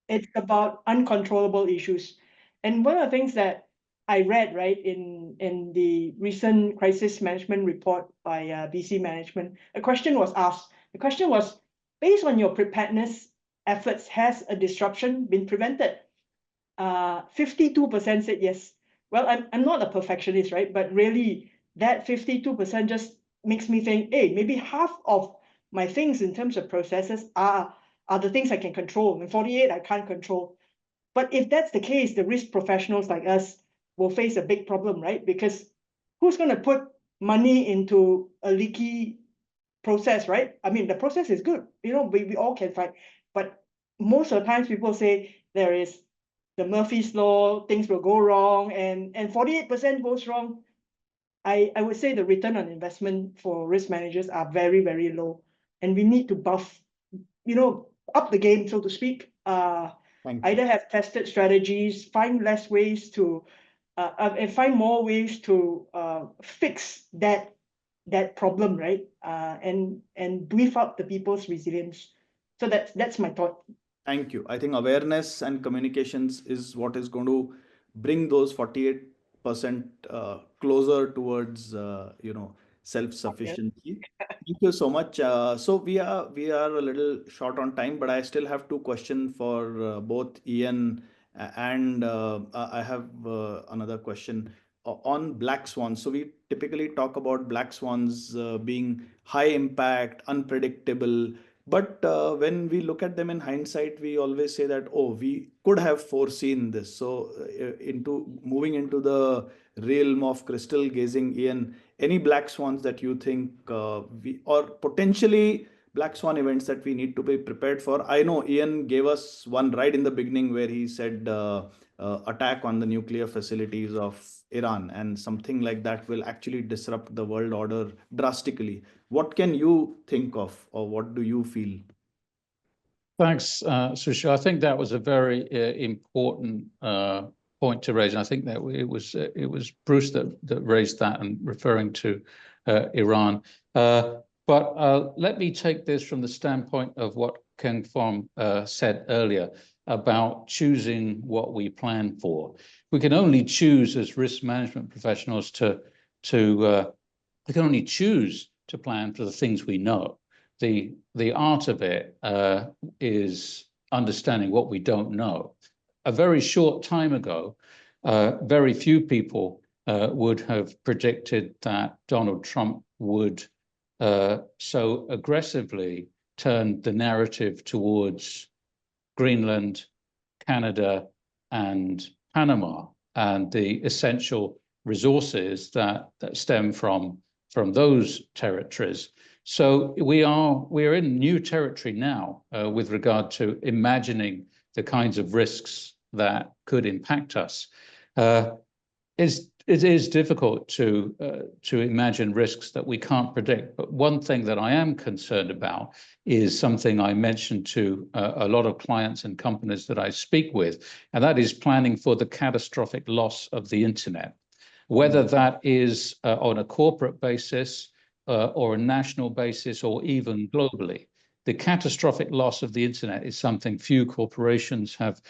it's about uncontrollable issues. And one of the things that I read, right, in the recent crisis management report by BC Management, a question was asked. The question was, based on your preparedness efforts, has a disruption been prevented? 52% said yes. Well, I'm not a perfectionist, right? But really, that 52% just makes me think, hey, maybe half of my things in terms of processes are the things I can control, and 48 I can't control. But if that's the case, the risk professionals like us will face a big problem, right? Because who's going to put money into a leaky process, right? I mean, the process is good, we all can fight. But most of the times people say there is the Murphy's Law, things will go wrong, and 48% goes wrong. I would say the return on investment for risk managers are very, very low. And we need to buff, up the game, so to speak. Either have tested strategies, find less ways to, and find more ways to fix that problem, right? And beef up the people's resilience. So that's my thought. Thank you. I think awareness and communications is what is going to bring those 48% closer towards self-sufficiency. Thank you so much. So we are a little short on time, but I still have two questions for both Ian and I have another question on black swans. So we typically talk about black swans being high impact, unpredictable. But when we look at them in hindsight, we always say that, oh, we could have foreseen this. So moving into the realm of crystal gazing, Ian, any black swans that you think or potentially black swan events that we need to be prepared for? I know Ian gave us one right in the beginning where he said attack on the nuclear facilities of Iran, and something like that will actually disrupt the world order drastically. What can you think of, or what do you feel? Thanks, Sushil. I think that was a very important point to raise. And I think that it was Bruce that raised that and referring to Iran. But let me take this from the standpoint of what Ken Fong said earlier about choosing what we plan for. We can only choose as risk management professionals we can only choose to plan for the things we know. The art of it is understanding what we don't know. A very short time ago, very few people would have predicted that Donald Trump would so aggressively turn the narrative towards Greenland, Canada, and Panama, and the essential resources that stem from those territories. So we are in new territory now with regard to imagining the kinds of risks that could impact us. It is difficult to imagine risks that we can't predict. But one thing that I am concerned about is something I mentioned to a lot of clients and companies that I speak with, and that is planning for the catastrophic loss of the internet, whether that is on a corporate basis or a national basis or even globally. The catastrophic loss of the internet is something few corporations have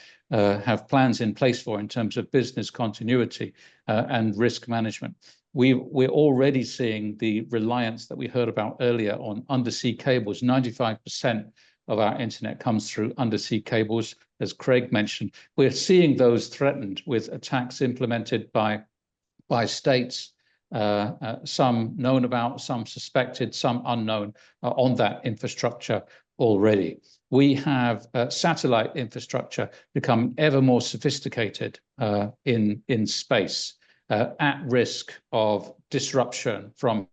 plans in place for in terms of business continuity and risk management. We're already seeing the reliance that we heard about earlier on undersea cables. 95% of our internet comes through undersea cables, as Craig mentioned. We're seeing those threatened with attacks implemented by states, some known about, some suspected, some unknown, on that infrastructure already. We have satellite infrastructure become ever more sophisticated in space, at risk of disruption from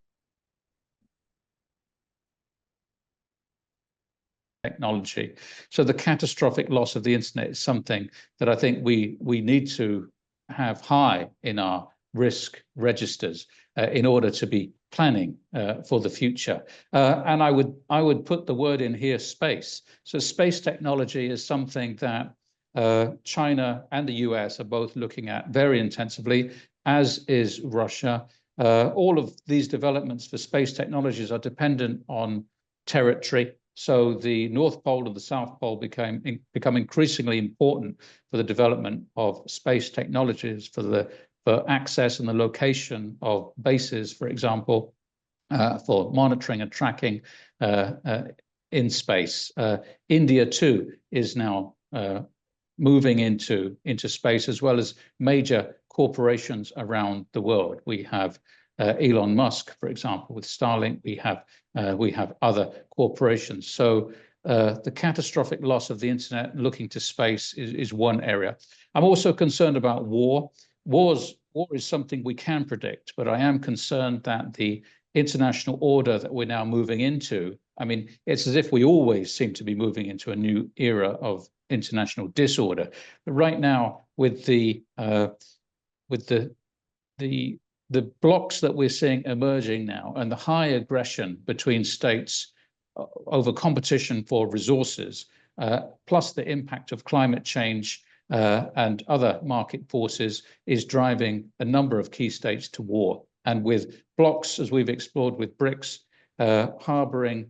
technology. So the catastrophic loss of the internet is something that I think we need to have high in our risk registers in order to be planning for the future. And I would put the word in here, space. So space technology is something that China and the US are both looking at very intensively, as is Russia. All of these developments for space technologies are dependent on territory. So the North Pole and the South Pole become increasingly important for the development of space technologies, for access and the location of bases, for example, for monitoring and tracking in space. India too is now moving into space, as well as major corporations around the world. We have Elon Musk, for example, with Starlink. We have other corporations. So the catastrophic loss of the internet, looking to space, is one area. I'm also concerned about war. War is something we can predict, but I am concerned that the international order that we're now moving into, I mean, it's as if we always seem to be moving into a new era of international disorder. But right now, with the blocks that we're seeing emerging now, and the high aggression between states over competition for resources, plus the impact of climate change and other market forces, is driving a number of key states to war. And with blocks, as we've explored with BRICS, harboring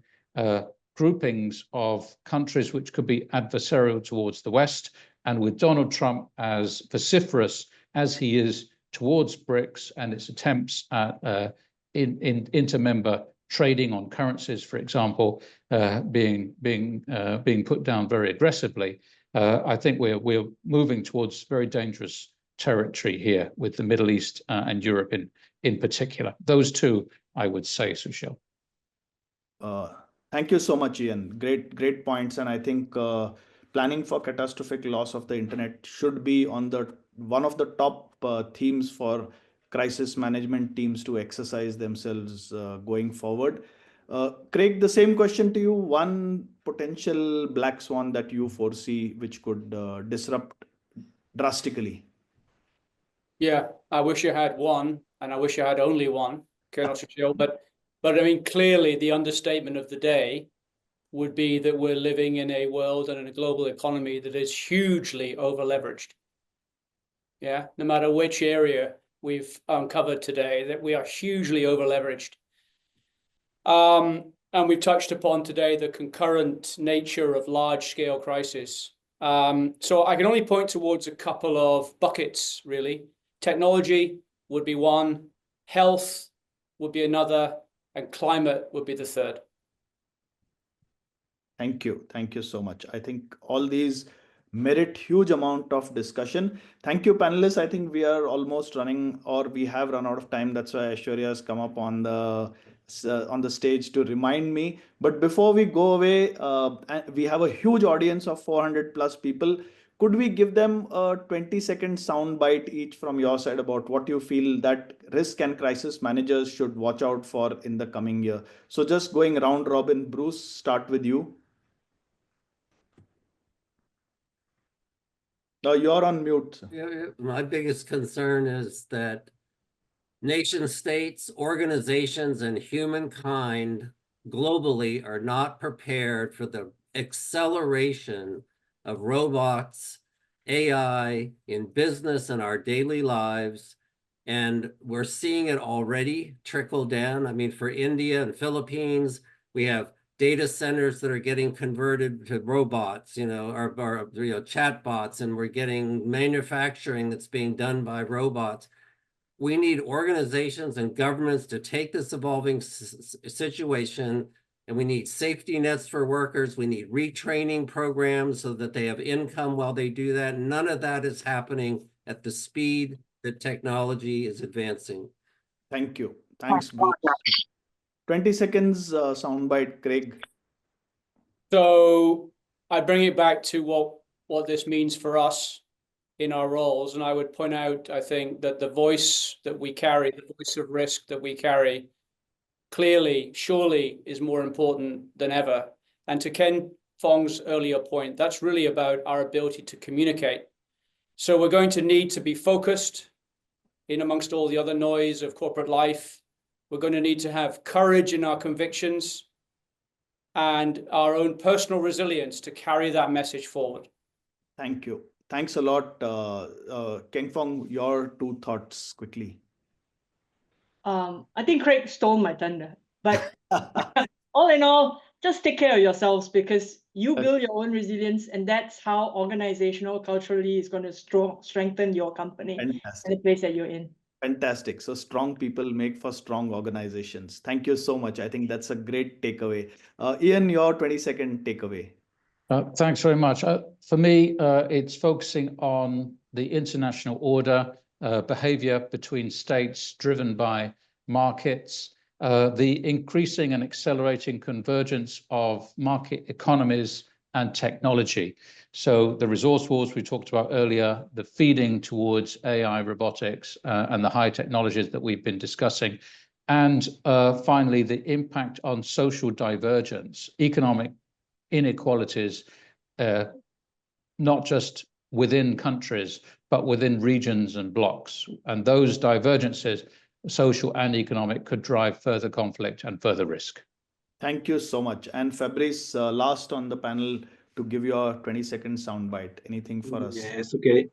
groupings of countries which could be adversarial towards the West, and with Donald Trump as vociferous as he is towards BRICS and its attempts at inter-member trading on currencies, for example, being put down very aggressively. I think we're moving towards very dangerous territory here with the Middle East and Europe in particular. Those two, I would say, Sushil. Thank you so much, Ian. Great points. And I think planning for catastrophic loss of the internet should be on one of the top themes for crisis management teams to exercise themselves going forward. Craig, the same question to you. One potential black swan that you foresee which could disrupt drastically? Yeah, I wish I had one, and I wish I had only one, Colonel Sushil. But I mean, clearly the understatement of the day would be that we're living in a world and in a global economy that is hugely over-leveraged. Yeah, no matter which area we've uncovered today, that we are hugely over-leveraged. And we've touched upon today the concurrent nature of large-scale crisis. So I can only point towards a couple of buckets, really. Technology would be one, health would be another, and climate would be the third. Thank you. Thank you so much. I think all these merit huge amount of discussion. Thank you, panelists. I think we are almost running, or we have run out of time. That's why Aishwarya has come up on the stage to remind me. But before we go away, we have a huge audience of 400 plus people. Could we give them a 20-second sound bite each from your side about what you feel that risk and crisis managers should watch out for in the coming year? So just going round robin, Bruce, start with you. You're on mute. My biggest concern is that nation states, organizations, and humankind globally are not prepared for the acceleration of robots, AI in business and our daily lives. And we're seeing it already trickle down. I mean, for India and Philippines, we have data centers that are getting converted to robots, or chatbots, and we're getting manufacturing that's being done by robots. We need organizations and governments to take this evolving situation, and we need safety nets for workers. We need retraining programs so that they have income while they do that. None of that is happening at the speed that technology is advancing. Thank you. Thanks, Bruce. 20 seconds soundbite, Craig. So I bring it back to what this means for us in our roles. And I would point out, I think, that the voice that we carry, the voice of risk that we carry, clearly, surely is more important than ever. And to Ken Fong's earlier point, that's really about our ability to communicate. So we're going to need to be focused in amongst all the other noise of corporate life. We're going to need to have courage in our convictions and our own personal resilience to carry that message forward. Thank you. Thanks a lot. Keng Fong, your 2 thoughts quickly. I think Craig stole my thunder, but all in all, just take care of yourselves, because you build your own resilience, and that's how organizational culturally is going to strengthen your company and the place that you're in. Fantastic. So strong people make for strong organizations. Thank you so much. I think that's a great takeaway. Ian, your 20-second takeaway. Thanks very much. For me, it's focusing on the international order, behavior between states driven by markets, the increasing and accelerating convergence of market economies and technology. So the resource wars we talked about earlier, the feeding towards AI, robotics, and the high technologies that we've been discussing. And finally, the impact on social divergence, economic inequalities, not just within countries, but within regions and blocks. And those divergences, social and economic, could drive further conflict and further risk. Thank you so much. And Fabrice, last on the panel to give your 20-second soundbite. Anything for us? Yes, okay.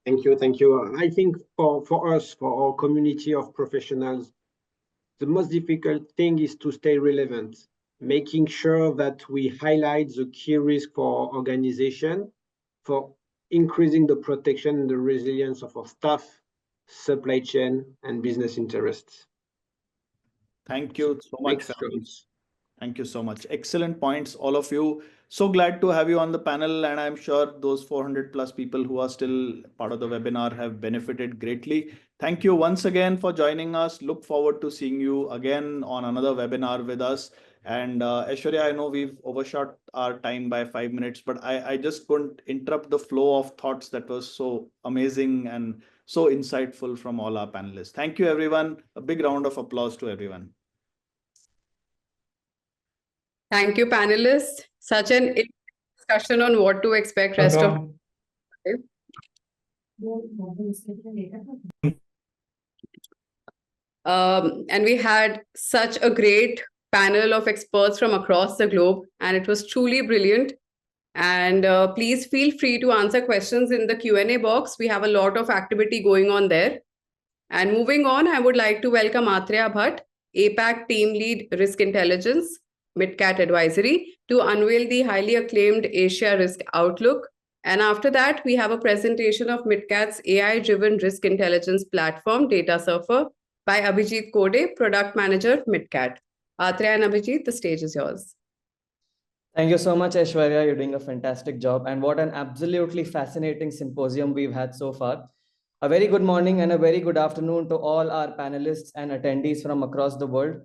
Thank you, thank you. I think for us, for our community of professionals, the most difficult thing is to stay relevant, making sure that we highlight the key risk for our organization, for increasing the protection and the resilience of our staff, supply chain, and business interests. Thank you so much. Fabrice. Thank you so much. Excellent points, all of you. So glad to have you on the panel, and I'm sure those 400 plus people who are still part of the webinar have benefited greatly. Thank you once again for joining us. Look forward to seeing you again on another webinar with us. And Aishwarya, I know we've overshot our time by 5 minutes, but I just couldn't interrupt the flow of thoughts that was so amazing and so insightful from all our panelists. Thank you, everyone. A big round of applause to everyone. Thank you, panelists. Such an discussion on what to expect rest of. And we had such a great panel of experts from across the globe, and it was truly brilliant. And please feel free to answer questions in the Q&A box. We have a lot of activity going on there. And moving on, I would like to welcome Atreya Bhatt, APAC Team Lead Risk Intelligence, MitKat Advisory, to unveil the highly acclaimed Asia Risk Outlook. And after that, we have a presentation of MitKat's AI-driven risk intelligence platform, Data Surfer, by Abhijit Kode, Product Manager, MitKat. Atreya and Abhijit, the stage is yours. Thank you so much, Aishwarya. You're doing a fantastic job. And what an absolutely fascinating symposium we've had so far. A very good morning and a very good afternoon to all our panelists and attendees from across the world.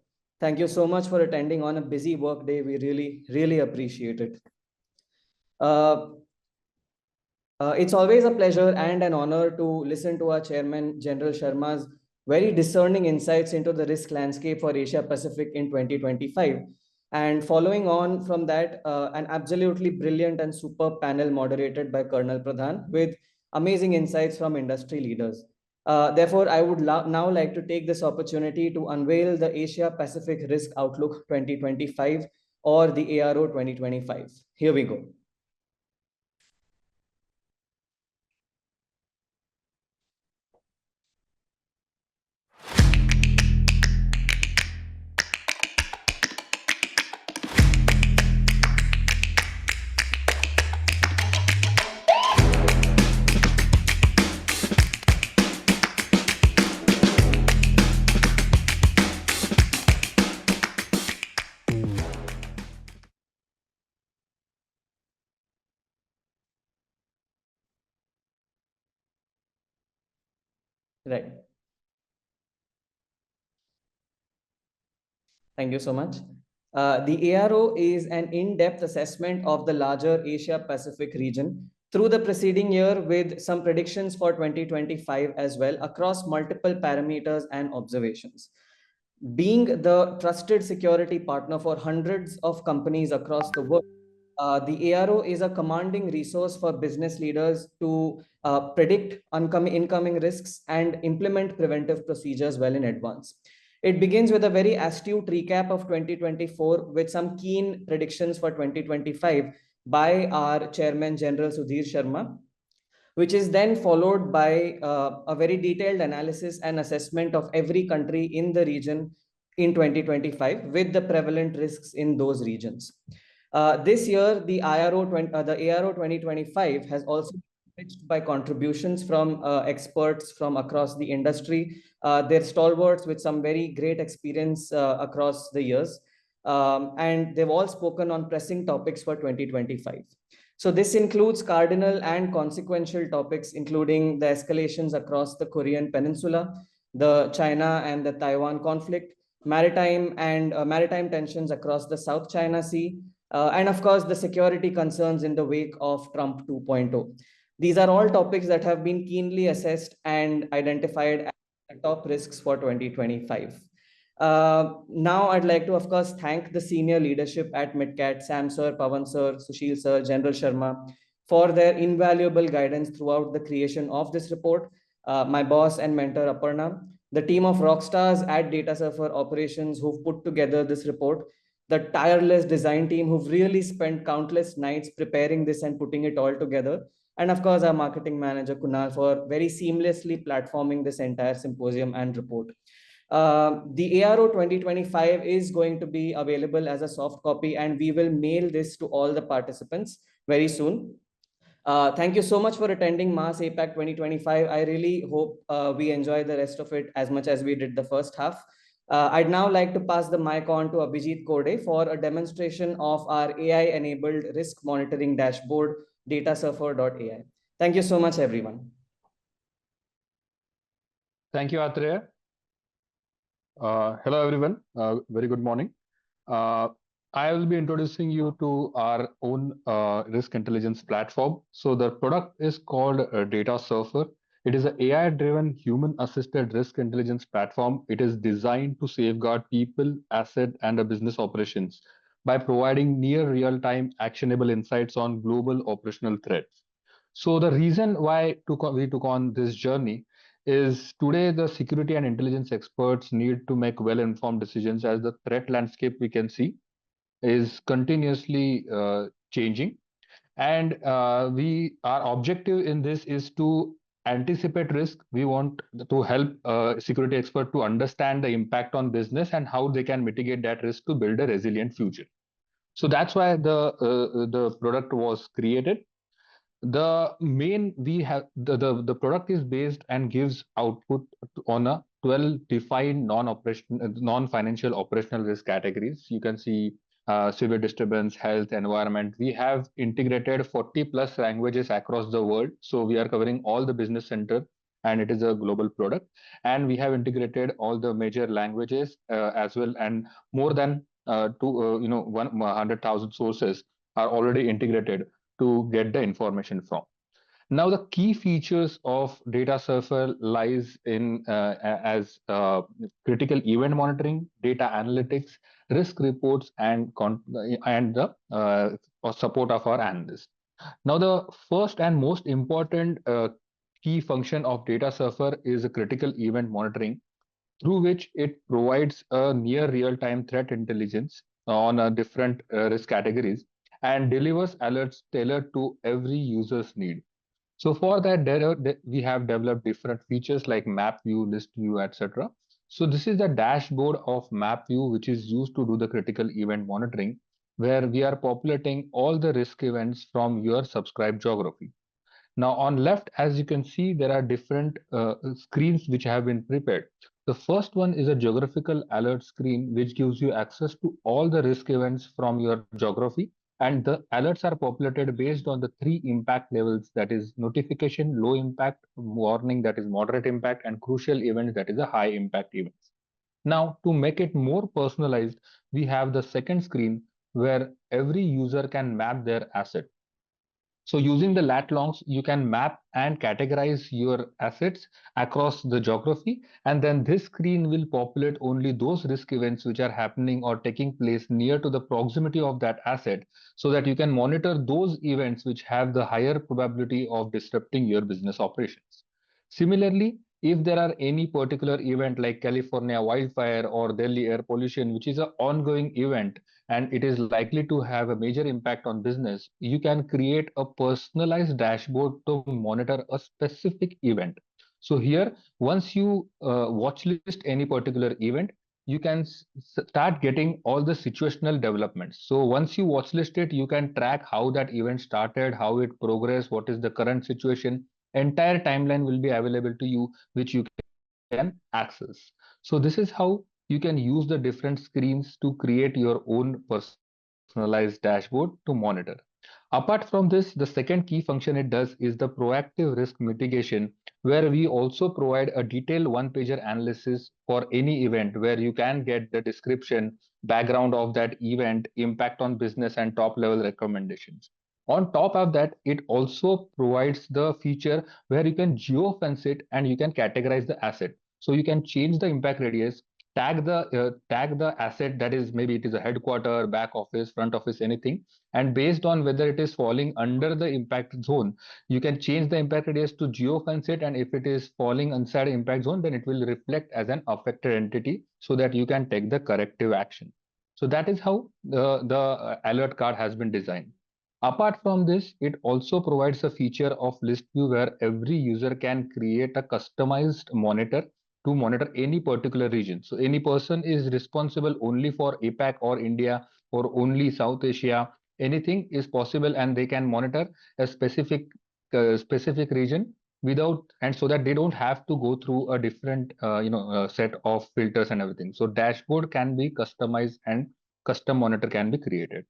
Thank you so much for attending on a busy work day. We really, really appreciate it. It's always a pleasure and an honor to listen to our chairman, General Sharma's very discerning insights into the risk landscape for Asia Pacific in 2025. And following on from that, an absolutely brilliant and superb panel moderated by Colonel Pradhan with amazing insights from industry leaders. Therefore, I would now like to take this opportunity to unveil the Asia Pacific Risk Outlook 2025 or the ARO 2025. Here we go. Right. Thank you so much. The ARO is an in-depth assessment of the larger Asia Pacific region through the preceding year with some predictions for 2025 as well across multiple parameters and observations. Being the trusted security partner for hundreds of companies across the world, the ARO is a commanding resource for business leaders to predict incoming risks and implement preventive procedures well in advance. It begins with a very astute recap of 2024 with some keen predictions for 2025 by our Chairman General Sudhir Sharma, which is then followed by a very detailed analysis and assessment of every country in the region in 2025 with the prevalent risks in those regions. This year, the ARO 2025 has also been enriched by contributions from experts from across the industry. They're stalwarts with some very great experience across the years. And they've all spoken on pressing topics for 2025. So this includes cardinal and consequential topics, including the escalations across the Korean Peninsula, the China and the Taiwan conflict, maritime tensions across the South China Sea, and of course, the security concerns in the wake of Trump 2.0. These are all topics that have been keenly assessed and identified as the top risks for 2025. Now I'd like to, of course, thank the senior leadership at MitKat, Sam Sir, Pawan Sir, Sushil Sir, General Sharma, for their invaluable guidance throughout the creation of this report. My boss and mentor, Aparna, the team of rock stars at Data Surfer Operations who've put together this report, the tireless design team who've really spent countless nights preparing this and putting it all together. And of course, our marketing manager, Kunal, for very seamlessly platforming this entire symposium and report. The ARO 2025 is going to be available as a soft copy, and we will mail this to all the participants very soon. Thank you so much for attending MAS APAC 2025. I really hope we enjoy the rest of it as much as we did the first half. I'd now like to pass the mic on to Abhijit Kode for a demonstration of our AI-enabled risk monitoring dashboard, datasurfer.ai. Thank you so much, everyone. Thank you, Atreya. Hello, everyone. Very good morning. I will be introducing you to our own risk intelligence platform. So the product is called Data Surfer. It is an AI-driven, human-assisted risk intelligence platform. It is designed to safeguard people, asset, and business operations by providing near real-time actionable insights on global operational threats. So the reason why we took on this journey is today the security and intelligence experts need to make well-informed decisions, as the threat landscape we can see is continuously changing. And our objective in this is to anticipate risk. We want to help security expert to understand the impact on business and how they can mitigate that risk to build a resilient future. So that's why the product was created. The main we have the product is based and gives output on a 12 defined non-financial operational risk categories. You can see severe disturbance, health, environment. We have integrated 40 plus languages across the world, so we are covering all the business center, and it is a global product. And we have integrated all the major languages as well, and more than 100,000 sources are already integrated to get the information from. Now, the key features of Data Surfer lies in as critical event monitoring, data analytics, risk reports, and the support of our analysts. Now, the first and most important key function of Data Surfer is a critical event monitoring, through which it provides a near real-time threat intelligence on different risk categories and delivers alerts tailored to every user's need. So for that, we have developed different features like map view, list view, etc. So this is the dashboard of map view, which is used to do the critical event monitoring, where we are populating all the risk events from your subscribed geography. Now on left, as you can see, there are different screens which have been prepared. The first one is a geographical alert screen, which gives you access to all the risk events from your geography. And the alerts are populated based on the 3 impact levels, that is notification, low impact, warning, that is moderate impact, and crucial event, that is a high impact events. Now, to make it more personalized, we have the second screen where every user can map their asset. So using the lat longs, you can map and categorize your assets across the geography. And then this screen will populate only those risk events which are happening or taking place near to the proximity of that asset, so that you can monitor those events which have the higher probability of disrupting your business operations. Similarly, if there are any particular event like California wildfire or Delhi air pollution, which is an ongoing event, and it is likely to have a major impact on business, you can create a personalized dashboard to monitor a specific event. So here, once you watch list any particular event, you can start getting all the situational developments. So once you watch list it, you can track how that event started, how it progressed, what is the current situation. Entire timeline will be available to you, which you can access. So this is how you can use the different screens to create your own personalized dashboard to monitor. Apart from this, the second key function it does is the proactive risk mitigation, where we also provide a detailed one-pager analysis for any event, where you can get the description, background of that event, impact on business, and top-level recommendations. On top of that, it also provides the feature where you can geofence it and you can categorize the asset. So you can change the impact radius, tag the asset, that is maybe it is a headquarter, back office, front office, anything, and based on whether it is falling under the impact zone, you can change the impact radius to geofence it, and if it is falling inside impact zone, then it will reflect as an affected entity so that you can take the corrective action. So that is how the alert card has been designed. Apart from this, it also provides a feature of list view where every user can create a customized monitor to monitor any particular region. So any person is responsible only for APAC or India or only South Asia. Anything is possible, and they can monitor a specific region without, and so that they don't have to go through a different set of filters and everything. So dashboard can be customized and custom monitor can be created.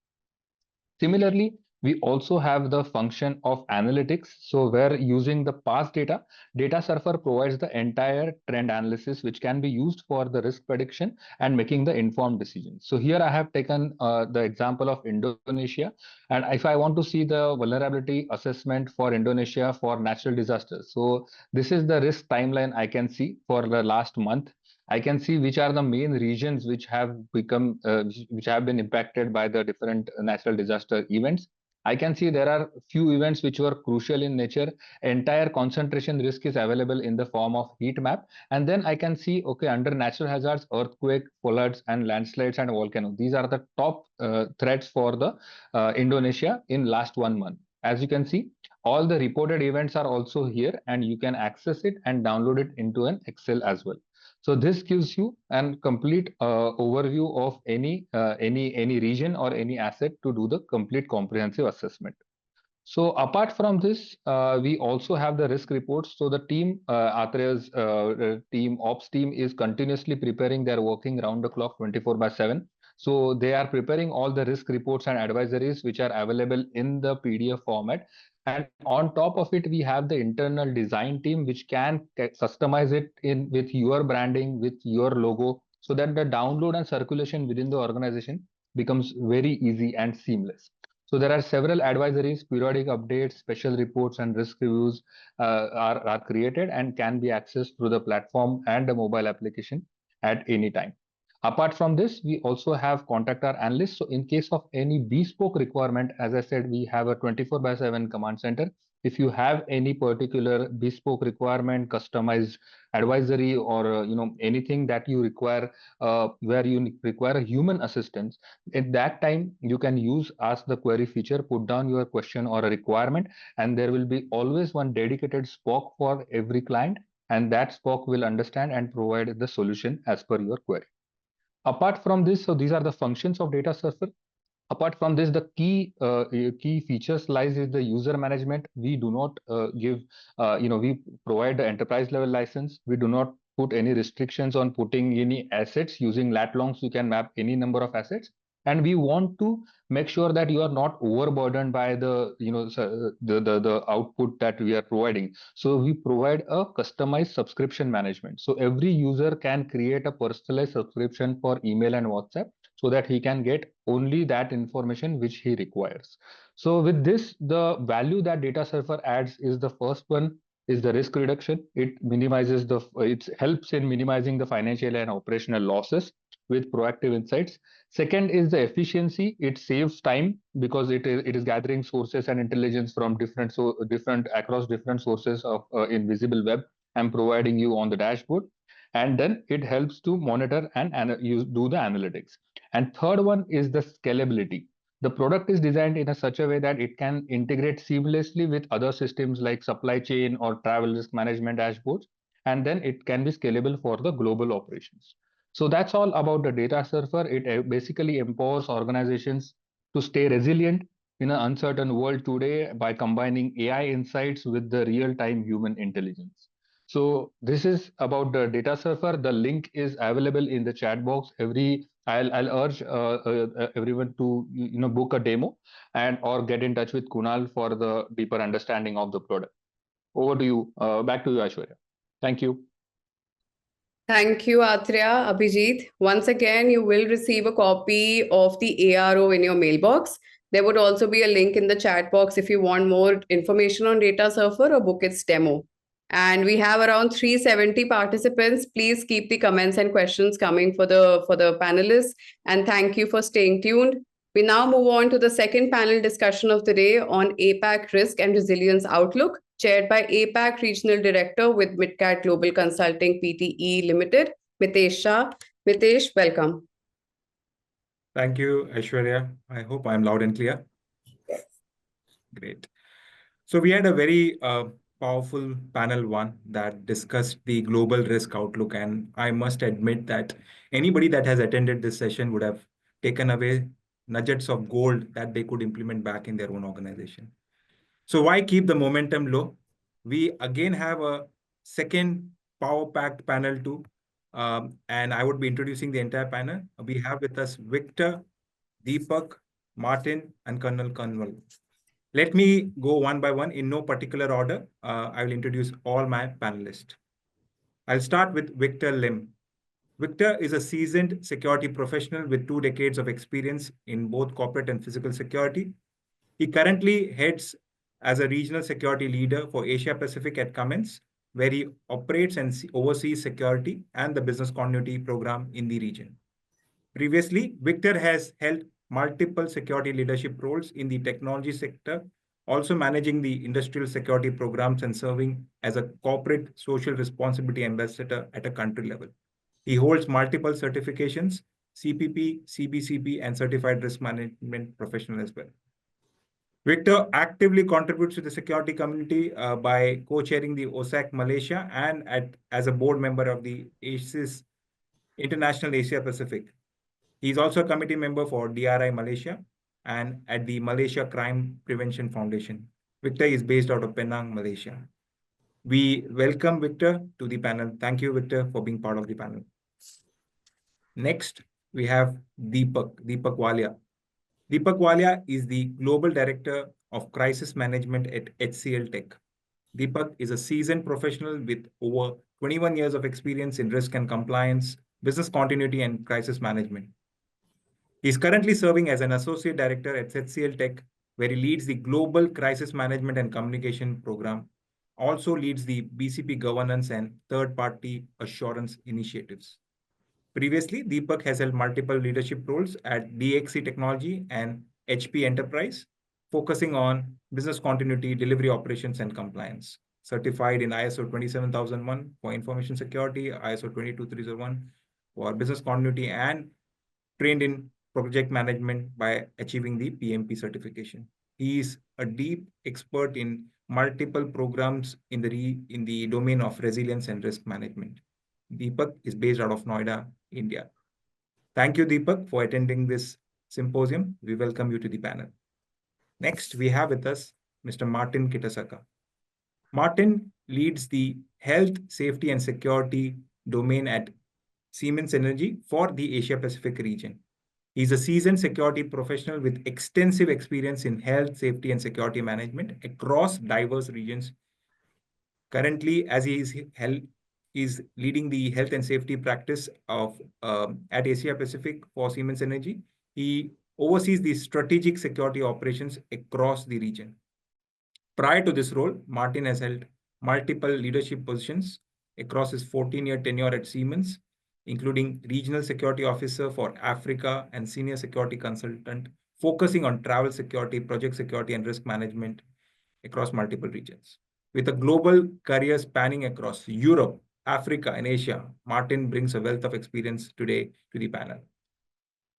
Similarly, we also have the function of analytics. So where using the past data, Data Surfer provides the entire trend analysis, which can be used for the risk prediction and making the informed decisions. So here I have taken the example of Indonesia. And if I want to see the vulnerability assessment for Indonesia for natural disasters, so this is the risk timeline I can see for the last month. I can see which are the main regions which have become which have been impacted by the different natural disaster events. I can see there are few events which were crucial in nature. Entire concentration risk is available in the form of heat map. And then I can see, okay, under natural hazards, earthquake, floods, and landslides and volcano. These are the top threats for the Indonesia in last 1 month. As you can see, all the reported events are also here, and you can access it and download it into an Excel as well. So this gives you a complete overview of any region or any asset to do the complete comprehensive assessment. So apart from this, we also have the risk reports. So the team, Athrea's team, ops team is continuously preparing their working round the clock 24/7. So they are preparing all the risk reports and advisories which are available in the PDF format. And on top of it, we have the internal design team which can customize it in with your branding, with your logo, so that the download and circulation within the organization becomes very easy and seamless. So there are several advisories, periodic updates, special reports, and risk reviews are created and can be accessed through the platform and the mobile application at any time. Apart from this, we also have contact our analysts. So in case of any bespoke requirement, as I said, we have a 24/7 command center. If you have any particular bespoke requirement, customized advisory, or anything that you require where you require a human assistance, at that time you can use ask the query feature, put down your question or a requirement, and there will be always one dedicated spoke for every client, and that spoke will understand and provide the solution as per your query. Apart from this, so these are the functions of data surfer. Apart from this, the key features lies is the user management. We do not we provide the enterprise level license. We do not put any restrictions on putting any assets. Using lat longs, you can map any number of assets. And we want to make sure that you are not overburdened by the the output that we are providing. So we provide a customized subscription management. So every user can create a personalized subscription for email and WhatsApp, so that he can get only that information which he requires. So with this, the value that Data Surfer adds is the first one is the risk reduction. It helps in minimizing the financial and operational losses with proactive insights. Second is the efficiency. It saves time because it is gathering sources and intelligence from different across different sources of invisible web and providing you on the dashboard. And then it helps to monitor and you do the analytics. And third one is the scalability. The product is designed in such a way that it can integrate seamlessly with other systems like supply chain or travel risk management dashboards, and then it can be scalable for the global operations. So that's all about the data surfer. It basically empowers organizations to stay resilient in an uncertain world today by combining AI insights with the real-time human intelligence. So this is about the data surfer. The link is available in the chat box. I'll urge everyone to book a demo and or get in touch with Kunal for the deeper understanding of the product. Over to you. Back to you, Aishwarya. Thank you. Thank you, Athreya. Abhijit. Once again, you will receive a copy of the ARO in your mailbox. There would also be a link in the chat box if you want more information on Data Surfer or book its demo. And we have around 370 participants. Please keep the comments and questions coming for the panelists. And thank you for staying tuned. We now move on to the second panel discussion of the day on APAC Risk and Resilience Outlook, chaired by APAC Regional Director with MitKat Global Consulting Pte. Limited, Mitesh Shah. Mitesh, welcome. Thank you, Aishwarya. I hope I'm loud and clear. Yes. Great. So we had a very powerful panel one that discussed the global risk outlook. And I must admit that anybody that has attended this session would have taken away nuggets of gold that they could implement back in their own organization. So why keep the momentum low? We again have a second power-packed panel too. And I would be introducing the entire panel. We have with us Victor, Deepak, Martin, and Colonel Kanwal. Let me go one by one in no particular order. I will introduce all my panelists. I'll start with Victor Lim. Victor is a seasoned security professional with 2 decades of experience in both corporate and physical security. He currently heads as a regional security leader for Asia Pacific at Cummins, where he operates and oversees security and the business continuity program in the region. Previously, Victor has held multiple security leadership roles in the technology sector, also managing the industrial security programs and serving as a corporate social responsibility ambassador at a country level. He holds multiple certifications, CPP, CBCP, and certified risk management professional as well. Victor actively contributes to the security community by co-chairing the OSAC Malaysia and as a board member of the ACES International Asia Pacific. He is also a committee member for DRI Malaysia and at the Malaysia Crime Prevention Foundation. Victor is based out of Penang, Malaysia. We welcome Victor to the panel. Thank you, Victor, for being part of the panel. Next, we have Deepak Walia. Deepak Walia is the Global Director of Crisis Management at HCL Tech. Deepak is a seasoned professional with over 21 years of experience in risk and compliance, business continuity, and crisis management. He is currently serving as an Associate Director at HCL Tech, where he leads the Global Crisis Management and Communication Program, also leads the BCP governance and third-party assurance initiatives. Previously, Deepak has held multiple leadership roles at DXC Technology and HP Enterprise, focusing on business continuity, delivery operations, and compliance. Certified in ISO 27001 for information security, ISO 22301 for business continuity, and trained in project management by achieving the PMP certification. He is a deep expert in multiple programs in the domain of resilience and risk management. Deepak is based out of Noida, India. Thank you, Deepak, for attending this symposium. We welcome you to the panel. Next, we have with us Mr. Martin Kitasaka. Martin leads the health, safety, and security domain at Siemens Energy for the Asia Pacific region. He's a seasoned security professional with extensive experience in health, safety, and security management across diverse regions. Currently, as he is leading the health and safety practice of at Asia Pacific for Siemens Energy. He oversees the strategic security operations across the region. Prior to this role, Martin has held multiple leadership positions across his 14-year tenure at Siemens, including Regional Security Officer for Africa and Senior Security Consultant, focusing on travel security, project security, and risk management across multiple regions. With a global career spanning across Europe, Africa, and Asia, Martin brings a wealth of experience today to the panel.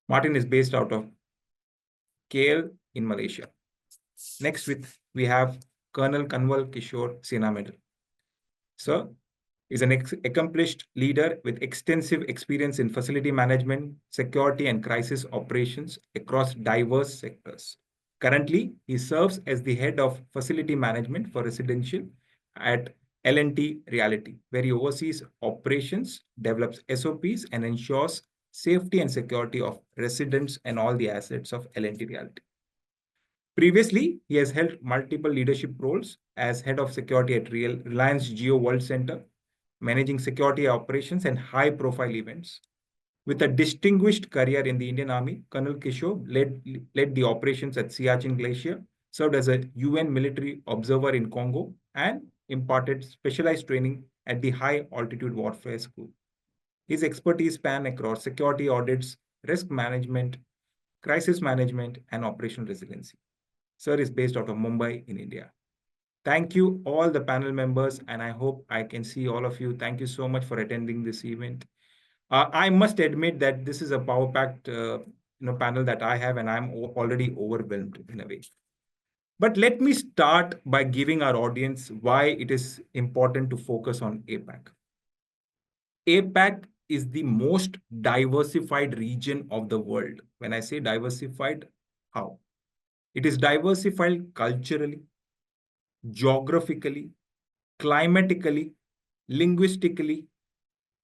Martin is based out of KL in Malaysia. Next, we have Colonel Kanwal Kishore Sena Medal. Sir is an accomplished leader with extensive experience in facility management, security, and crisis operations across diverse sectors. Currently, he serves as the head of facility management for residential at L&T Realty, where he oversees operations, develops SOPs, and ensures safety and security of residents and all the assets of L&T Realty. Previously, he has held multiple leadership roles as head of security at Reliance Jio World Center, managing security operations and high-profile events. With a distinguished career in the Indian Army, Colonel Kishore led the operations at Siachen Glacier, served as a UN military observer in Congo, and imparted specialized training at the High Altitude Warfare School. His expertise span across security audits, risk management, crisis management, and operational resiliency. Sir is based out of Mumbai in India. Thank you all the panel members, and I hope I can see all of you. Thank you so much for attending this event. I must admit that this is a power-packed panel that I have, and I'm already overwhelmed in a way. But let me start by giving our audience why it is important to focus on APAC. APAC is the most diversified region of the world. When I say diversified, how? It is diversified culturally, geographically, climatically, linguistically.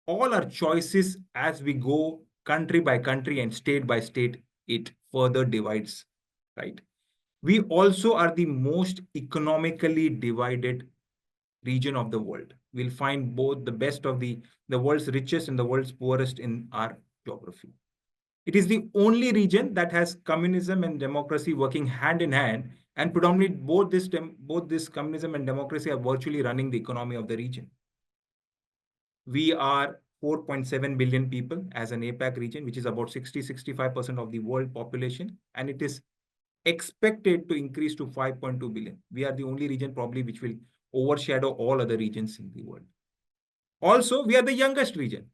All our choices as we go country by country and state by state, it further divides, right? We also are the most economically divided region of the world. We'll find both the best of the world's richest and the world's poorest in our geography. It is the only region that has communism and democracy working hand in hand, and predominantly both this communism and democracy are virtually running the economy of the region. We are 4.7 billion people as an APAC region, which is about 65% of the world population. And it is expected to increase to 5.2 billion. We are the only region probably which will overshadow all other regions in the world. Also, we are the youngest region.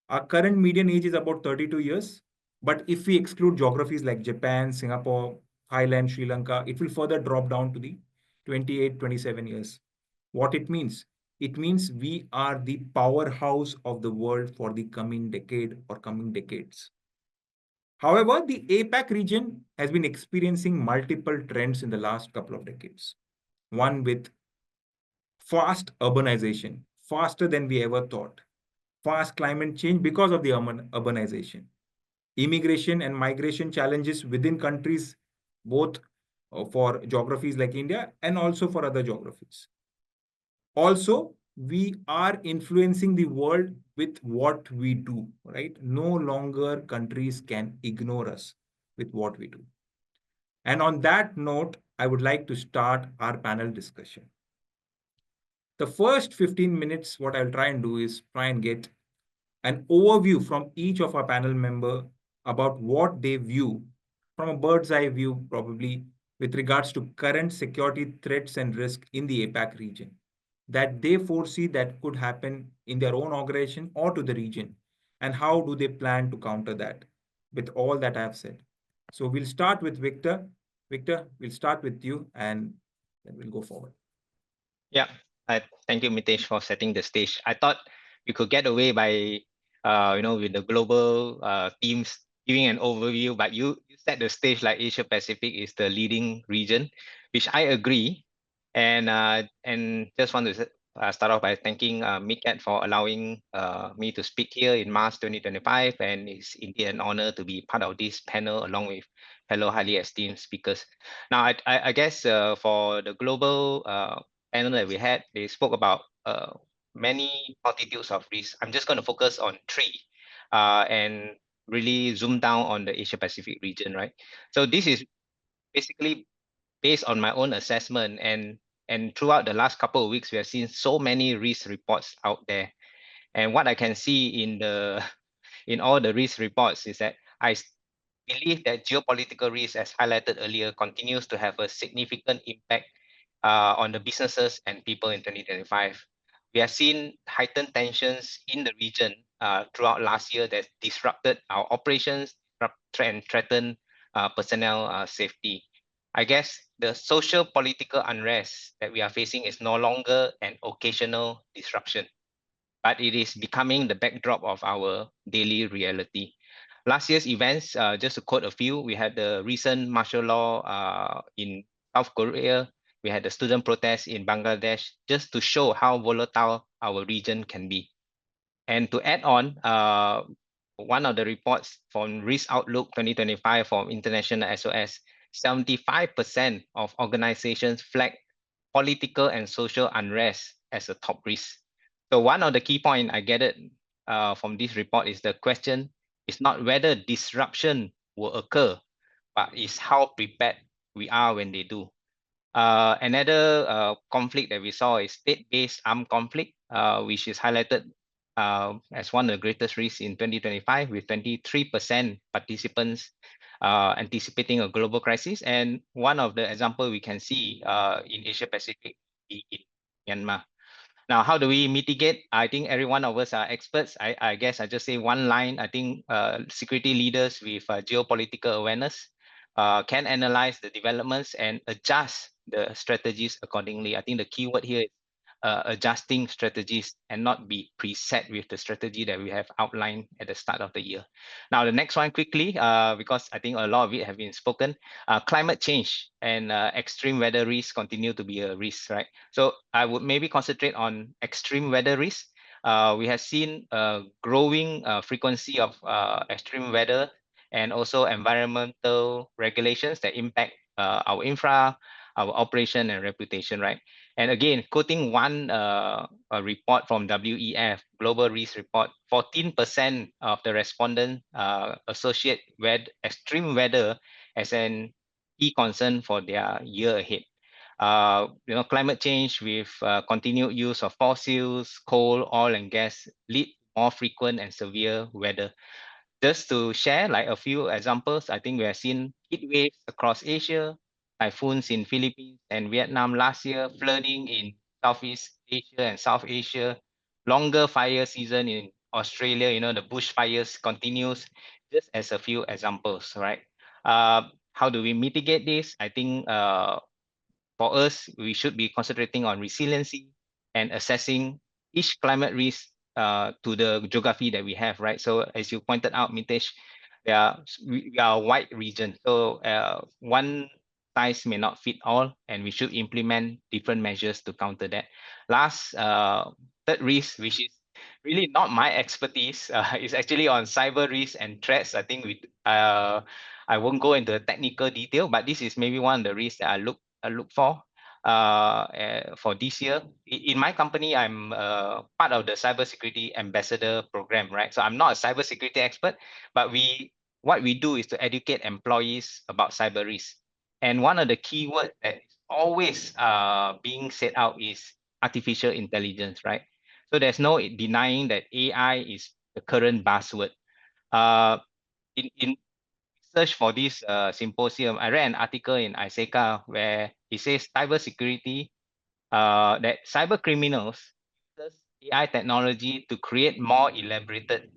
Our current median age is about 32 years. But if we exclude geographies like Japan, Singapore, Thailand, Sri Lanka, it will further drop down to the 28, 27 years. What it means? It means we are the powerhouse of the world for the coming decade or coming decades. However, the APAC region has been experiencing multiple trends in the last couple of decades. One with fast urbanization, faster than we ever thought. Fast climate change because of the urbanization. Immigration and migration challenges within countries, both for geographies like India and also for other geographies. Also, we are influencing the world with what we do, right? No longer countries can ignore us with what we do. And on that note, I would like to start our panel discussion. The first 15 minutes, what I'll try and do is try and get an overview from each of our panel member about what they view from a bird's eye view, probably with regards to current security threats and risk in the APAC region that they foresee that could happen in their own organization or to the region, and how do they plan to counter that with all that I have said. So we'll start with Victor. Victor, we'll start with you and then we'll go forward. Yeah, thank you, Mitesh, for setting the stage. I thought we could get away by, with the global teams giving an overview, but you set the stage like Asia Pacific is the leading region, which I agree. And just want to start off by thanking MitKat for allowing me to speak here in March 2025, and it's indeed an honor to be part of this panel along with fellow highly esteemed speakers. Now, I guess for the global panel that we had, they spoke about many multitudes of risks. I'm just going to focus on three and really zoom down on the Asia Pacific region, right? So this is basically based on my own assessment, and throughout the last couple of weeks, we have seen so many risk reports out there. And what I can see in all the risk reports is that I believe that geopolitical risk, as highlighted earlier, continues to have a significant impact on the businesses and people in 2025. We have seen heightened tensions in the region throughout last year that disrupted our operations and threatened personnel safety. I guess the social political unrest that we are facing is no longer an occasional disruption, but it is becoming the backdrop of our daily reality. Last year's events, just to quote a few, we had the recent martial law in South Korea. We had the student protests in Bangladesh, just to show how volatile our region can be. And to add on, one of the reports from Risk Outlook 2025 from International SOS, 75% of organizations flag political and social unrest as a top risk. So one of the key points I get it from this report is the question is not whether disruption will occur, but is how prepared we are when they do. Another conflict that we saw is state-based armed conflict, which is highlighted as one of the greatest risks in 2025, with 23% participants anticipating a global crisis. And one of the examples we can see in Asia Pacific in Myanmar. Now, how do we mitigate? I think every one of us are experts. I guess I just say one line. I think security leaders with geopolitical awareness can analyze the developments and adjust the strategies accordingly. I think the key word here is adjusting strategies and not be preset with the strategy that we have outlined at the start of the year. Now, the next one quickly, because I think a lot of it have been spoken, climate change and extreme weather risks continue to be a risk, right? So I would maybe concentrate on extreme weather risk. We have seen a growing frequency of extreme weather and also environmental regulations that impact our infra, our operation and reputation, right? And again, quoting one a report from WEF, Global Risk Report, 14% of the respondents associate extreme weather as an key concern for their year ahead. Climate change with continued use of fossils, coal, oil, and gas lead more frequent and severe weather. Just to share like a few examples, I think we have seen heat waves across Asia, typhoons in Philippines and Vietnam last year, flooding in Southeast Asia and South Asia, longer fire season in Australia, the bushfires continues, just as a few examples, right? How do we mitigate this? I think for us, we should be concentrating on resiliency and assessing each climate risk to the geography that we have, right? So as you pointed out, Mitesh, we are a wide region. So one size may not fit all, and we should implement different measures to counter that. Last, third risk, which is really not my expertise, is actually on cyber risk and threats. I think I won't go into the technical detail, but this is maybe one of the risks that I look for this year. In my company, I'm part of the cybersecurity ambassador program, right? So I'm not a cybersecurity expert, but what we do is to educate employees about cyber risk. And one of the keywords that is always being said out is artificial intelligence, right? So there's no denying that AI is the current buzzword. In search for this symposium, I read an article in ISECA where it says cybersecurity, that cyber criminals use AI technology to create more elaborated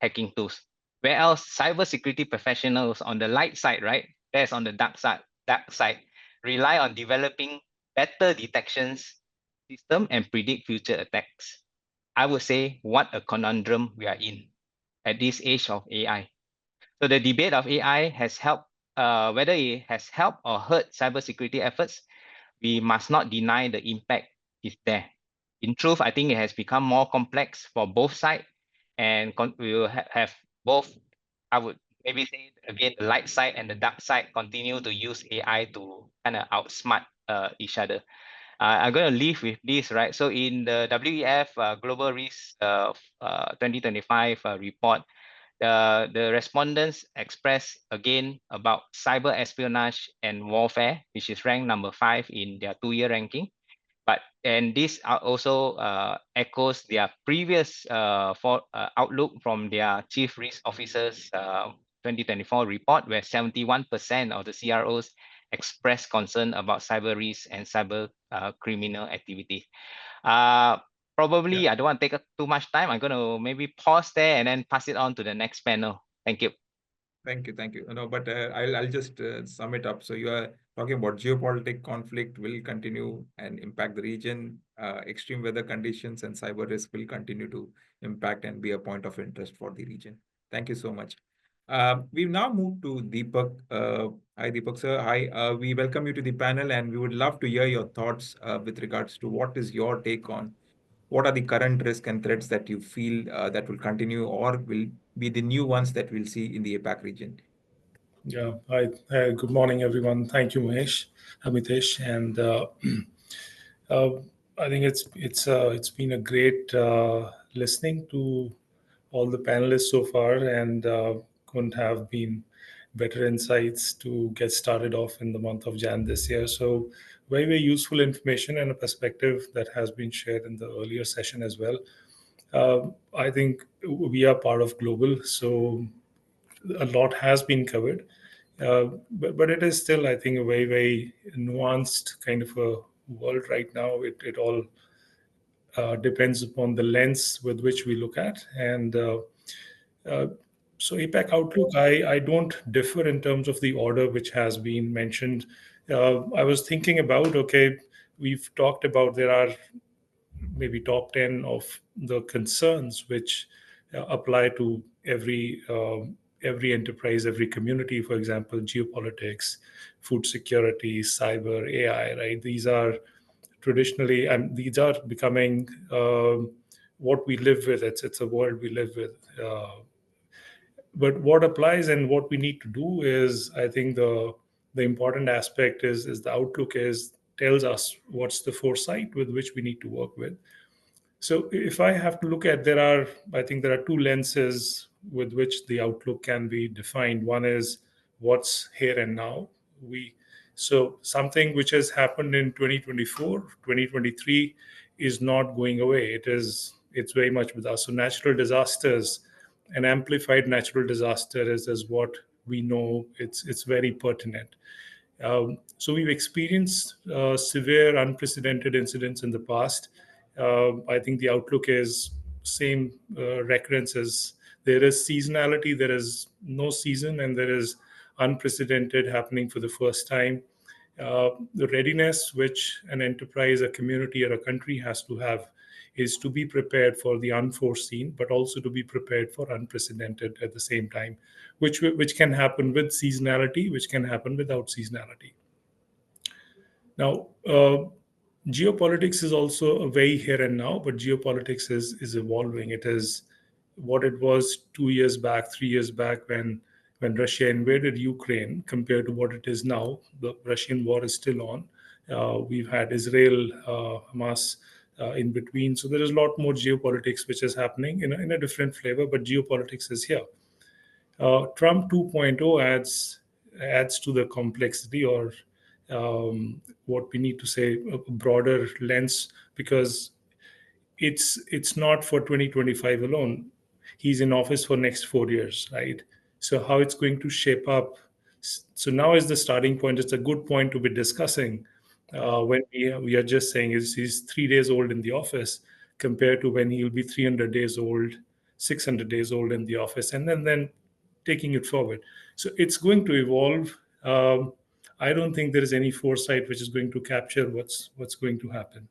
hacking tools. Whereas cybersecurity professionals on the light side, right, that's on the dark side, rely on developing better detections system and predict future attacks. I would say what a conundrum we are in at this age of AI. So the debate of AI has helped, whether it has helped or hurt cybersecurity efforts, we must not deny the impact is there. In truth, I think it has become more complex for both sides, and we will have both, I would maybe say again, the light side and the dark side continue to use AI to kind of outsmart each other. I'm going to leave with this, right? So in the WEF Global Risk 2025 report, the respondents expressed again about cyber espionage and warfare, which is ranked number 5 in their 2-year ranking. And this also echoes their previous outlook from their chief risk officers 2024 report, where 71% of the CROs expressed concern about cyber risk and cyber criminal activity. Probably, I don't want to take too much time. I'm going to maybe pause there and then pass it on to the next panel. Thank you. Thank you. No, but I'll just sum it up. So you are talking about geopolitical conflict will continue and impact the region. Extreme weather conditions and cyber risk will continue to impact and be a point of interest for the region. Thank you so much. We've now moved to Deepak. Hi, Deepak sir. Hi. We welcome you to the panel, and we would love to hear your thoughts with regards to what is your take on what are the current risks and threats that you feel that will continue or will be the new ones that we'll see in the APAC region? Yeah. Hi. Good morning, everyone. Thank you, Mitesh, and I think it's been a great listening to all the panelists so far, and couldn't have been better insights to get started off in the month of Jan this year. So very useful information and a perspective that has been shared in the earlier session as well. I think we are part of global, so a lot has been covered. But it is still, I think, a very nuanced kind of a world right now. It all depends upon the lens with which we look at. And so APAC outlook, I don't differ in terms of the order which has been mentioned. I was thinking about, okay, we've talked about there are maybe top 10 of the concerns which apply to every enterprise, every community. For example, geopolitics, food security, cyber, AI, right? These are traditionally, and these are becoming what we live with. It's a world we live with. But what applies and what we need to do is, I think the important aspect is the outlook tells us what's the foresight with which we need to work with. So if I have to look at, I think there are two lenses with which the outlook can be defined. One is what's here and now. So something which has happened in 2024, 2023 is not going away. it's very much with us. So natural disasters, an amplified natural disaster is what we know. It's very pertinent. So we've experienced severe, unprecedented incidents in the past. I think the outlook is same recurrence as there is seasonality, there is no season, and there is unprecedented happening for the first time. The readiness which an enterprise, a community, or a country has to have is to be prepared for the unforeseen, but also to be prepared for unprecedented at the same time, which can happen with seasonality, which can happen without seasonality. Now, geopolitics is also a very here and now, but geopolitics is evolving. It is what it was 2 years back, 3 years back when Russia invaded Ukraine compared to what it is now. The Russian war is still on. We've had Israel, Hamas in between. So there is a lot more geopolitics which is happening in a different flavor, but geopolitics is here. Trump 2.0 adds to the complexity, or what we need to say, a broader lens, because it's not for 2025 alone. He's in office for next 4 years, right? So how it's going to shape up. So now is the starting point. It's a good point to be discussing when we are just saying he's 3 days old in the office compared to when he'll be 300 days old, 600 days old in the office, and then taking it forward. So it's going to evolve. I don't think there is any foresight which is going to capture what's going to happen.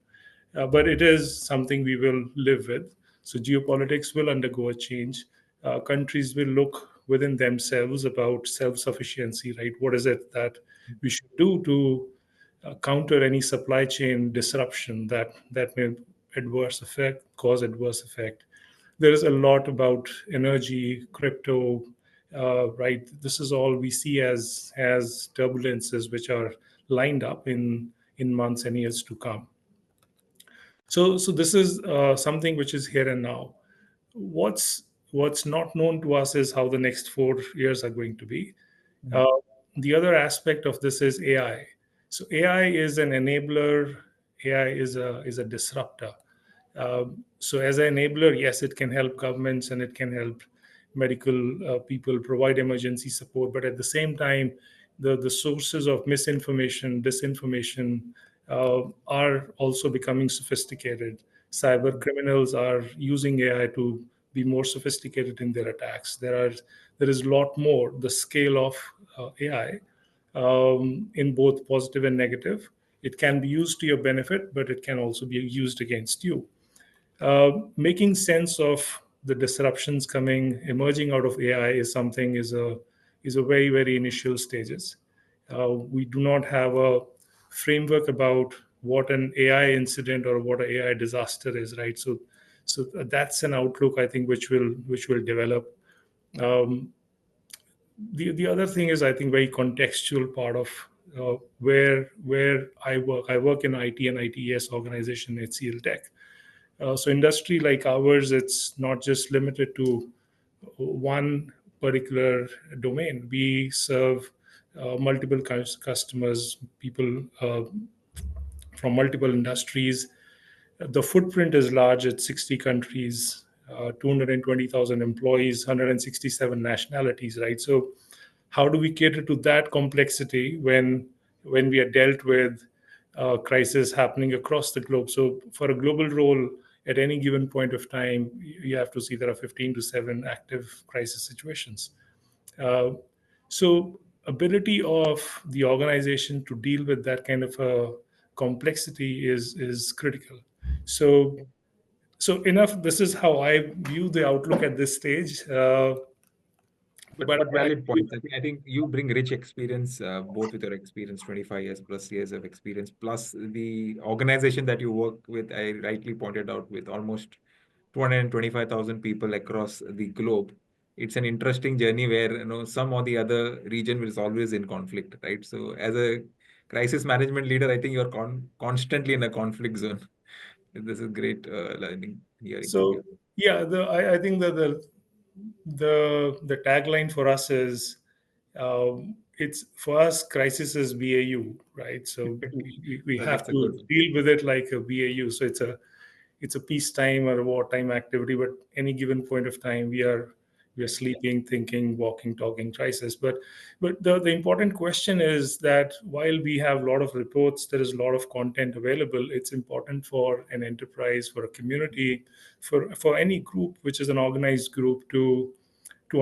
But it is something we will live with. So geopolitics will undergo a change. Countries will look within themselves about self-sufficiency, right? What is it that we should do to counter any supply chain disruption that may cause adverse effect? There is a lot about energy, crypto, right? This is all we see as turbulences which are lined up in months and years to come. So this is something which is here and now. What's not known to us is how the next 4 years are going to be. The other aspect of this is AI. So AI is an enabler. AI is a disruptor. So as an enabler, yes, it can help governments and it can help medical people provide emergency support. But at the same time, the sources of misinformation, disinformation are also becoming sophisticated. Cyber criminals are using AI to be more sophisticated in their attacks. There is a lot more. The scale of AI in both positive and negative. It can be used to your benefit, but it can also be used against you. Making sense of the disruptions emerging out of AI is a very, very initial stages. We do not have a framework about what an AI incident or what an AI disaster is, right? So that's an outlook, I think, which will develop. The other thing is, I think, very contextual part of where I work. I work in IT and ITES organization at HCL Tech. So industry like ours, it's not just limited to one particular domain. We serve multiple customers, people from multiple industries. The footprint is large at 60 countries, 220,000 employees, 167 nationalities, right? So how do we cater to that complexity when we are dealt with crisis happening across the globe? So for a global role, at any given point of time, you have to see there are 15 to 7 active crisis situations. So ability of the organization to deal with that kind of a complexity is critical. So enough. This is how I view the outlook at this stage. But valid points. I think you bring rich experience, both with your experience, 25 years plus years of experience, plus the organization that you work with. I rightly pointed out, with almost 225,000 people across the globe. It's an interesting journey where some or the other region is always in conflict, right? So as a crisis management leader, I think you're constantly in a conflict zone. This is great learning, hearing from you. Yeah, I think that the tagline for us is it's for us, crisis is BAU, right? So we have to deal with it like a BAU. So it's a peacetime or a wartime activity, but any given point of time, we are sleeping, thinking, walking, talking crisis. But the important question is that while we have a lot of reports, there is a lot of content available. It's important for an enterprise, for a community, for any group, which is an organized group, to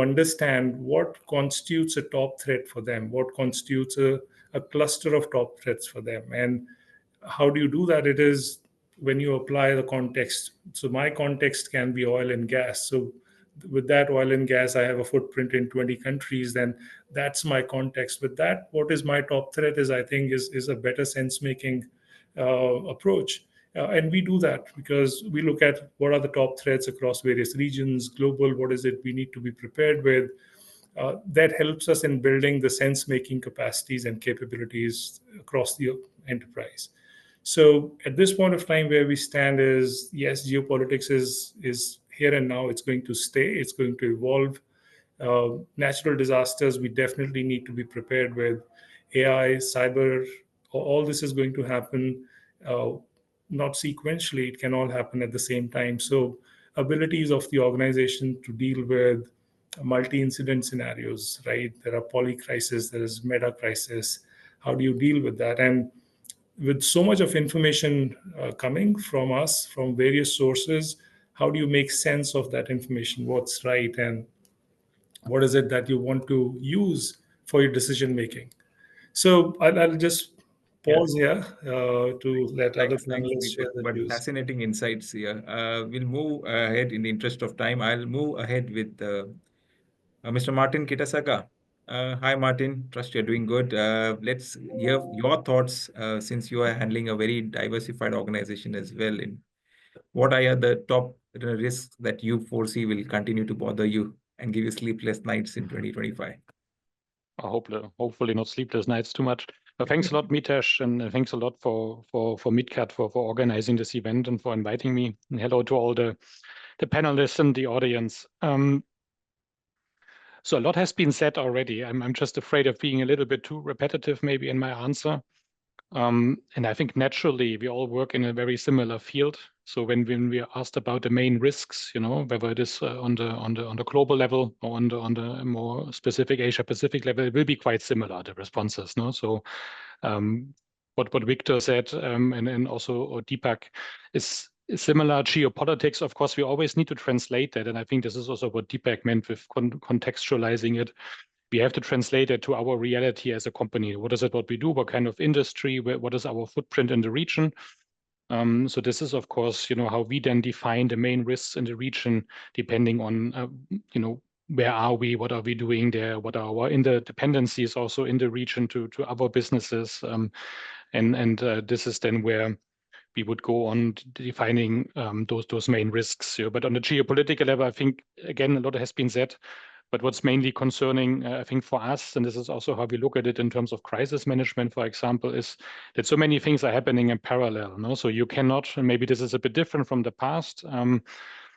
understand what constitutes a top threat for them, what constitutes a cluster of top threats for them. And how do you do that? It is when you apply the context. So my context can be oil and gas. So with that oil and gas, I have a footprint in 20 countries, then that's my context. With that, what is my top threat is, I think, is a better sense-making approach. And we do that because we look at what are the top threats across various regions, global, what is it we need to be prepared with. That helps us in building the sense-making capacities and capabilities across the enterprise. So at this point of time, where we stand is, yes, geopolitics is here and now. It's going to stay. It's going to evolve. Natural disasters, we definitely need to be prepared with. AI, cyber, all this is going to happen, not sequentially. It can all happen at the same time. So abilities of the organization to deal with multi-incident scenarios, right? There are poly crisis, there is meta crisis. How do you deal with that? And with so much of information coming from us, from various sources, how do you make sense of that information? What's right and what is it that you want to use for your decision making? So I'll just pause here to let other panelists share their views. Fascinating insights here. We'll move ahead in the interest of time. I'll move ahead with Mr. Martin Kitasaka. Hi, Martin. Trust you're doing good. Let's hear your thoughts since you are handling a very diversified organization as well. In what are the top risks that you foresee will continue to bother you and give you sleepless nights in 2025? Hopefully not sleepless nights too much. Thanks a lot, Mitesh, and thanks a lot for MitKat for organizing this event and for inviting me. And hello to all the panelists and the audience. So a lot has been said already. I'm just afraid of being a little bit too repetitive maybe in my answer. And I think naturally we all work in a very similar field. So when we are asked about the main risks, whether it is on the global level or on the more specific Asia Pacific level, it will be quite similar, the responses. No, so what Victor said and also Deepak is similar. Geopolitics, of course, we always need to translate that, and I think this is also what Deepak meant with contextualizing it. We have to translate it to our reality as a company. What is it what we do? What kind of industry? What is our footprint in the region? So this is, of course, how we then define the main risks in the region, depending on, where are we? What are we doing there? What are our interdependencies also in the region to other businesses? And this is then where we would go on defining those main risks. But on the geopolitical level, I think, again, a lot has been said. But what's mainly concerning, I think, for us, and this is also how we look at it in terms of crisis management, for example, is that so many things are happening in parallel. No? So you cannot, and maybe this is a bit different from the past,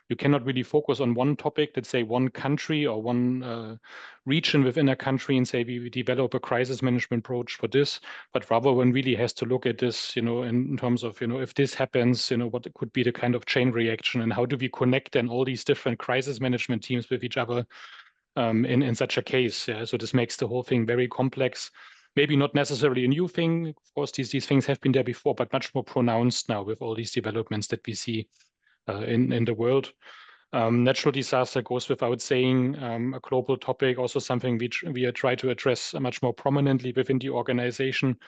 you cannot really focus on one topic, let's say one country or one region within a country and say we develop a crisis management approach for this, but rather one really has to look at this, in terms of, if this happens, what could be the kind of chain reaction and how do we connect then all these different crisis management teams with each other in such a case. Yeah? So this makes the whole thing very complex. Maybe not necessarily a new thing. Of course, these things have been there before, but much more pronounced now with all these developments that we see in the world. Natural disaster goes without saying, a global topic, also something which we try to address much more prominently within the organization,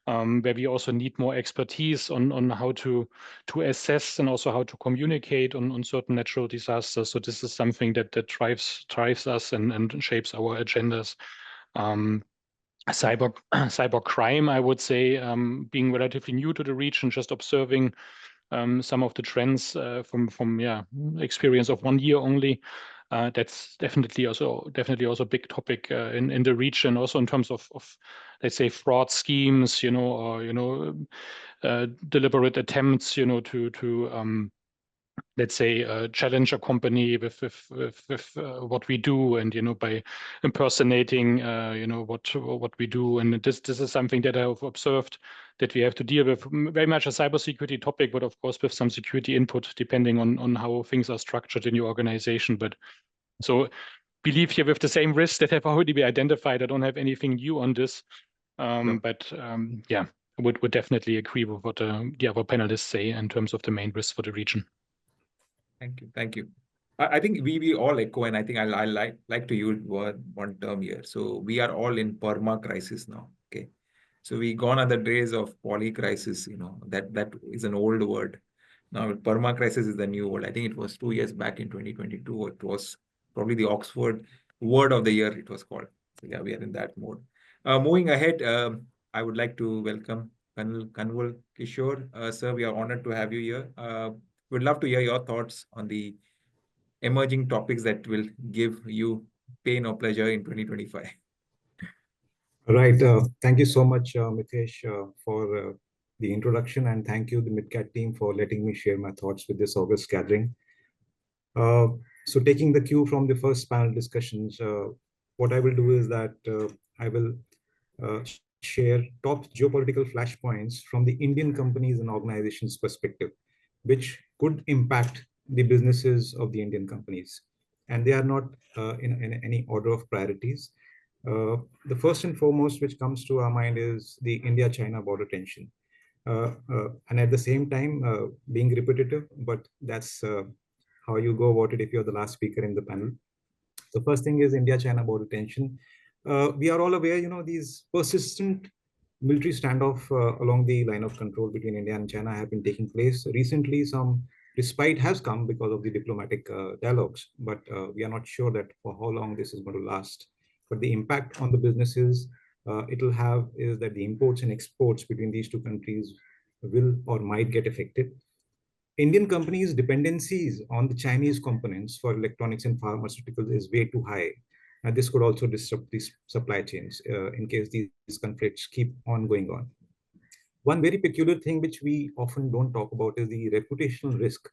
where we also need more expertise on how to assess and also how to communicate on certain natural disasters. So this is something that drives us and shapes our agendas. Cyber crime, I would say, being relatively new to the region, just observing some of the trends from experience of 1 year only. That's definitely also a big topic in the region, also in terms of let's say fraud schemes, or deliberate attempts, to let's say, challenge a company with what we do, and by impersonating what we do. And this is something that I have observed that we have to deal with, very much a cybersecurity topic, but of course with some security input depending on how things are structured in your organization. But so we leave here with the same risks that have already been identified. I don't have anything new on this, but yeah, I would definitely agree with what the other panelists say in terms of the main risks for the region. Thank you. Thank you. I think we all echo, and I think I like to use one term here. So we are all in perma crisis now. Okay. So we gone are the days of poly crisis, that is an old word. Now perma crisis is the new word. I think it was 2 years back in 2022. It was probably the Oxford word of the year it was called. So yeah, we are in that mode. Moving ahead, I would like to welcome Kanwal Kishore. Sir, we are honored to have you here. We'd love to hear your thoughts on the emerging topics that will give you pain or pleasure in 2025. Right. Thank you so much, Mitesh, for the introduction, and thank you, the MitKat team, for letting me share my thoughts with this August gathering. So taking the cue from the first panel discussions, what I will do is that I will share top geopolitical flashpoints from the Indian companies and organizations perspective, which could impact the businesses of the Indian companies. And they are not in any order of priorities. The first and foremost which comes to our mind is the India-China border tension. And at the same time, being repetitive, but that's how you go about it if you're the last speaker in the panel. The first thing is India-China border tension. We are all aware, these persistent military standoff along the line of control between India and China have been taking place. Recently, some respite has come because of the diplomatic dialogues, but we are not sure that for how long this is going to last. But the impact on the businesses it will have is that the imports and exports between these two countries will or might get affected. Indian companies' dependencies on the Chinese components for electronics and pharmaceuticals is way too high. And this could also disrupt these supply chains in case these conflicts keep on going on. One very peculiar thing which we often don't talk about is the reputational risk.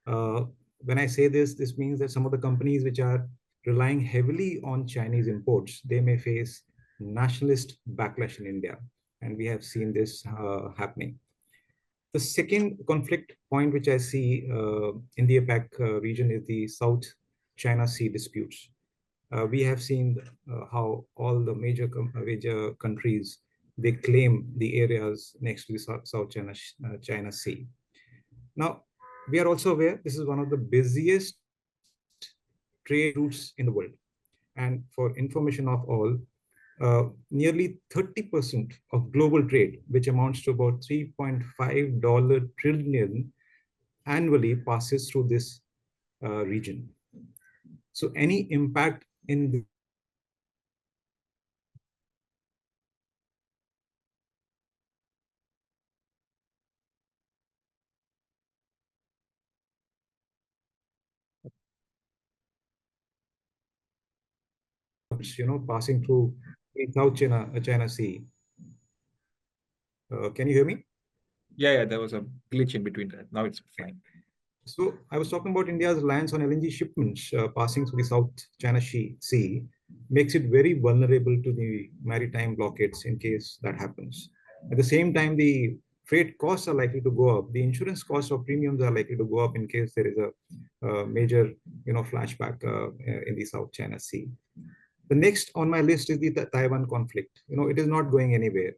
When I say this, this means that some of the companies which are relying heavily on Chinese imports, they may face nationalist backlash in India. And we have seen this happening. The second conflict point which I see in the APAC region is the South China Sea disputes. We have seen how all the major countries, they claim the areas next to the South China Sea. Now, we are also aware this is one of the busiest trade routes in the world. And for information of all, nearly 30% of global trade, which amounts to about $3.5 trillion annually, passes through this region. So any impact in the passing through the South China Sea. Can you hear me? Yeah, there was a glitch in between that. Now it's fine. So I was talking about India's reliance on LNG shipments passing through the South China Sea makes it very vulnerable to the maritime blockades in case that happens. At the same time, the freight costs are likely to go up. The insurance costs or premiums are likely to go up in case there is a major, flashback in the South China Sea. The next on my list is the Taiwan conflict. It is not going anywhere.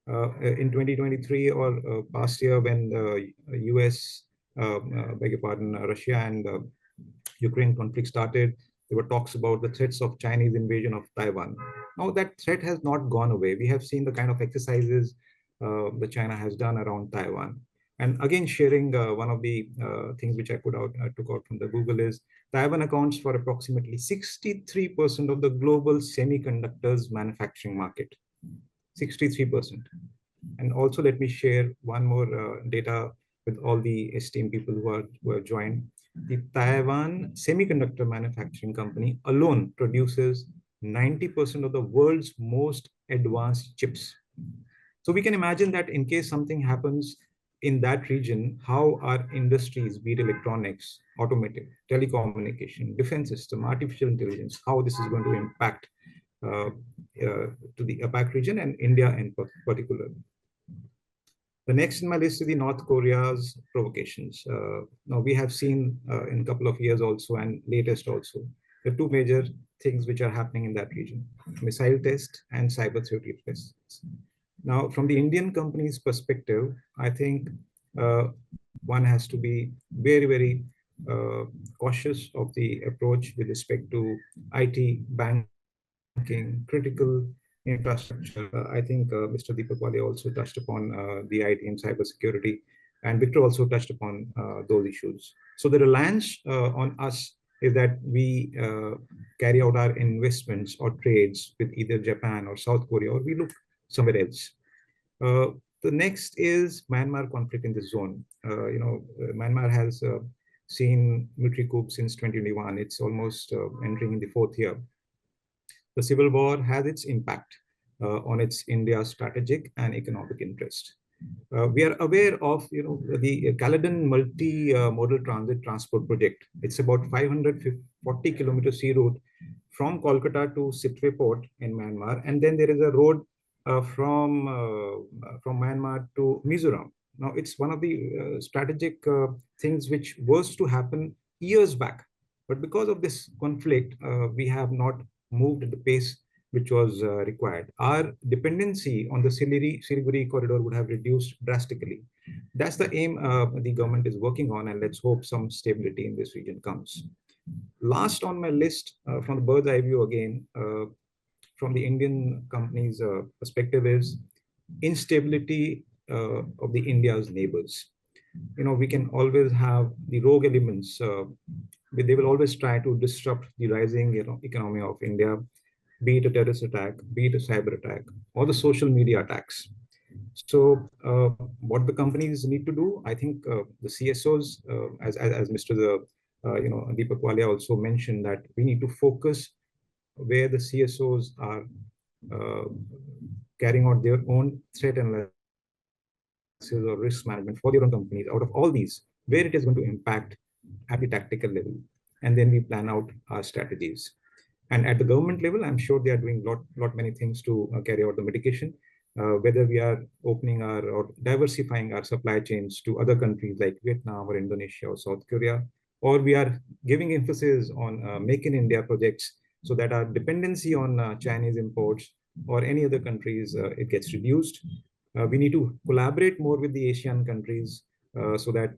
In 2023 or past year, when the US, beg your pardon, Russia and Ukraine conflict started, there were talks about the threats of Chinese invasion of Taiwan. Now that threat has not gone away. We have seen the kind of exercises that China has done around Taiwan. And again, sharing one of the things which I took out from the Google is Taiwan accounts for approximately 63% of the global semiconductors manufacturing market. 63%. And also let me share one more data with all the esteemed people who are joined. The Taiwan Semiconductor Manufacturing Company alone produces 90% of the world's most advanced chips. So we can imagine that in case something happens in that region, how our industries, be it electronics, automotive, telecommunication, defense system, artificial intelligence, how this is going to impact to the APAC region and India in particular. The next in my list is the North Korea's provocations. Now we have seen in a couple of years also and latest also, the two major things which are happening in that region: missile test and cyber security tests. Now, from the Indian company's perspective, I think one has to be very, very cautious of the approach with respect to IT, banking, critical infrastructure. I think Mr. Deepak Wale also touched upon the IT and cybersecurity, and Victor also touched upon those issues. So the reliance on us is that we carry out our investments or trades with either Japan or South Korea, or we look somewhere else. The next is Myanmar conflict in the zone. Myanmar has seen military coup since 2021. It's almost entering in the fourth year. The civil war has its impact on its India's strategic and economic interest. We are aware of the Caledon multi-modal transit transport project. It's about 540 kilometer sea route from Kolkata to Sitwe port in Myanmar, and then there is a road from Myanmar to Mizoram. Now it's one of the strategic things which was to happen years back, but because of this conflict, we have not moved at the pace which was required. Our dependency on the Siliguri corridor would have reduced drastically. That's the aim the government is working on, and let's hope some stability in this region comes. Last on my list, from the bird's eye view again, from the Indian company's perspective, is instability of the India's neighbors. We can always have the rogue elements. They will always try to disrupt the rising economy of India, be it a terrorist attack, be it a cyber attack, or the social media attacks. So what the companies need to do, I think the CSOs, as Mr. Deepak Wale also mentioned, that we need to focus where the CSOs are carrying out their own threat analysis or risk management for their own companies. Out of all these, where it is going to impact at the tactical level, and then we plan out our strategies. And at the government level, I'm sure they are doing many things to carry out the mitigation, whether we are opening or diversifying our supply chains to other countries like Vietnam or Indonesia or South Korea, or we are giving emphasis on Make in India projects so that our dependency on Chinese imports or any other countries, it gets reduced. We need to collaborate more with the Asian countries so that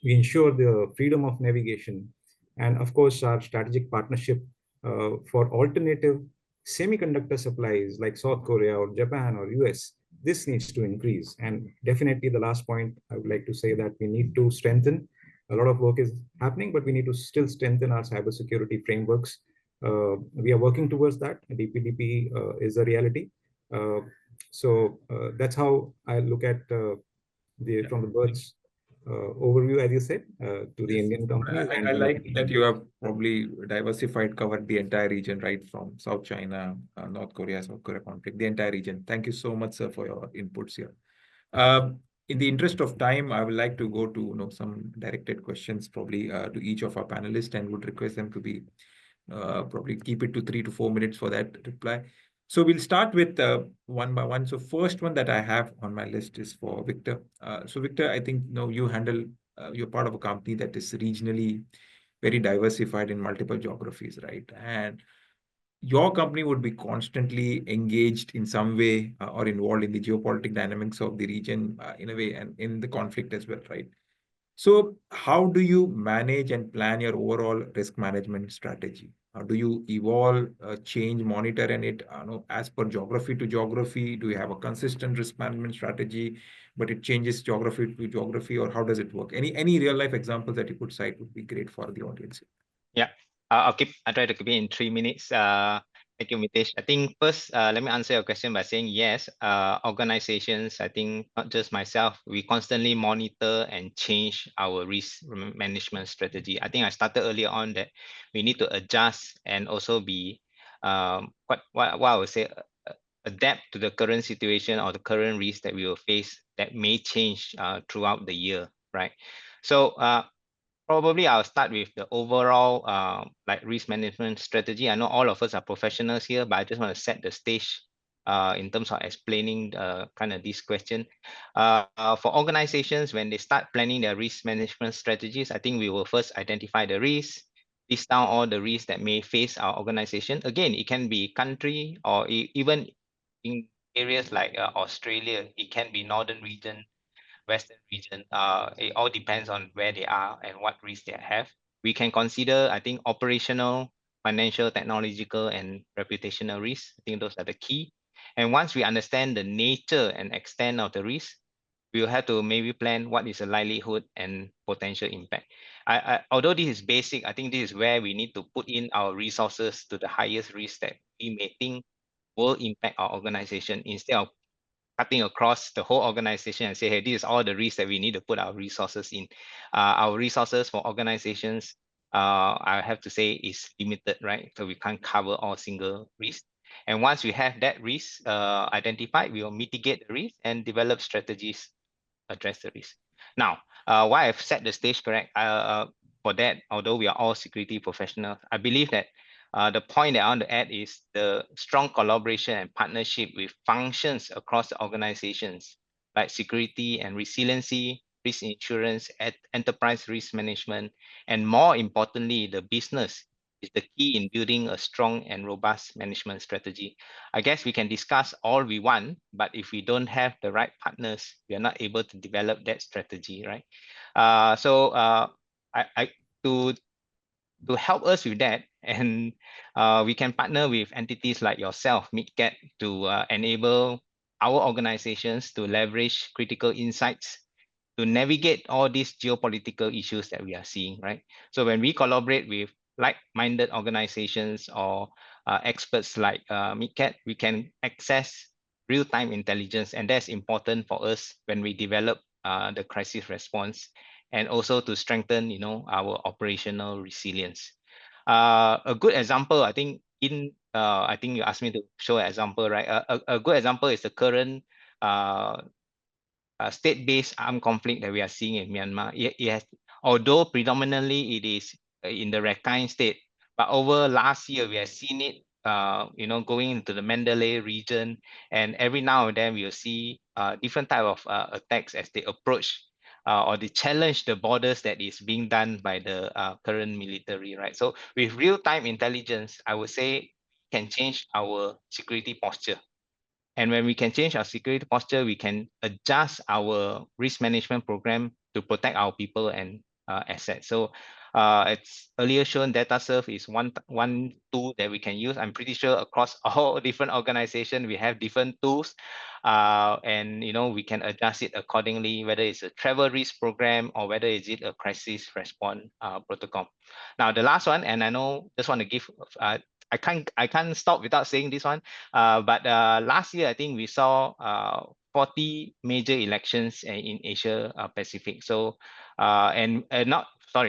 we ensure the freedom of navigation. And of course, our strategic partnership for alternative semiconductor supplies like South Korea or Japan or US, this needs to increase. And definitely the last point, I would like to say that we need to strengthen. A lot of work is happening, but we need to still strengthen our cybersecurity frameworks. We are working towards that. DPDP is a reality. So that's how I look at from the bird's overview, as you said, to the Indian companies. I like that you have probably diversified, covered the entire region, right? From South China, North Korea, South Korea conflict, the entire region. Thank you so much, sir, for your inputs here. In the interest of time, I would like to go to some directed questions probably to each of our panelists, and would request them to be probably keep it to 3 to 4 minutes for that reply. So we'll start with one by one. So first one that I have on my list is for Victor. So Victor, I think you handle, you're part of a company that is regionally very diversified in multiple geographies, right? And your company would be constantly engaged in some way or involved in the geopolitical dynamics of the region in a way, and in the conflict as well, right? So how do you manage and plan your overall risk management strategy? How do you evolve, change, monitor, and it as per geography to geography? Do you have a consistent risk management strategy, but it changes geography to geography, or how does it work? Any real life examples that you could cite would be great for the audience. Yeah, I'll try to keep it in 3 minutes. Thank you, Mitesh. I think first, let me answer your question by saying yes, organizations, I think not just myself, we constantly monitor and change our risk management strategy. I think I started earlier on that we need to adjust and also be what I would say adapt to the current situation or the current risk that we will face that may change throughout the year, right? So probably I'll start with the overall like risk management strategy. I know all of us are professionals here, but I just want to set the stage in terms of explaining kind of this question. For organizations, when they start planning their risk management strategies, I think we will first identify the risks, list down all the risks that may face our organization. Again, it can be country or even in areas like Australia, it can be northern region, Western region. It all depends on where they are and what risk they have. We can consider, I think, operational, financial, technological, and reputational risks. I think those are the key. And once we understand the nature and extent of the risk, we'll have to maybe plan what is the likelihood and potential impact. Although this is basic, I think this is where we need to put in our resources to the highest risk that we may think will impact our organization instead of cutting across the whole organization and say, hey, this is all the risks that we need to put our resources in. Our resources for organizations, I have to say, is limited, right? So we can't cover all single risks. And once we have that risk identified, we will mitigate the risk and develop strategies address the risk. Now, why I've set the stage correct for that, although we are all security professionals, I believe that the point that I want to add is the strong collaboration and partnership with functions across the organizations, like security and resiliency, risk insurance, enterprise risk management, and more importantly, the business is the key in building a strong and robust management strategy. I guess we can discuss all we want, but if we don't have the right partners, we are not able to develop that strategy, right? To help us with that, and we can partner with entities like yourself, MitKat, to enable our organizations to leverage critical insights to navigate all these geopolitical issues that we are seeing, right? So when we collaborate with like-minded organizations or experts like MitKat, we can access real-time intelligence, and that's important for us when we develop the crisis response, and also to strengthen, you know, our operational resilience. A good example, I think, I think you asked me to show an example, right? A good example is the current state-based armed conflict that we are seeing in Myanmar. It has, although predominantly it is in the Rakhine state, but over last year we have seen it, you know, going into the Mandalay region, and every now and then we'll see different type of attacks as they approach or they challenge the borders that is being done by the current military, right? So with real-time intelligence, I would say can change our security posture. And when we can change our security posture, we can adjust our risk management program to protect our people and assets. So it's earlier shown DataServe is one tool that we can use. I'm pretty sure across all different organizations, we have different tools. And you know, we can adjust it accordingly, whether it's a travel risk program or whether is it a crisis response protocol. Now, the last one, and I know just want to give I can't stop without saying this one. But last year, I think we saw 40 major elections in Asia Pacific. So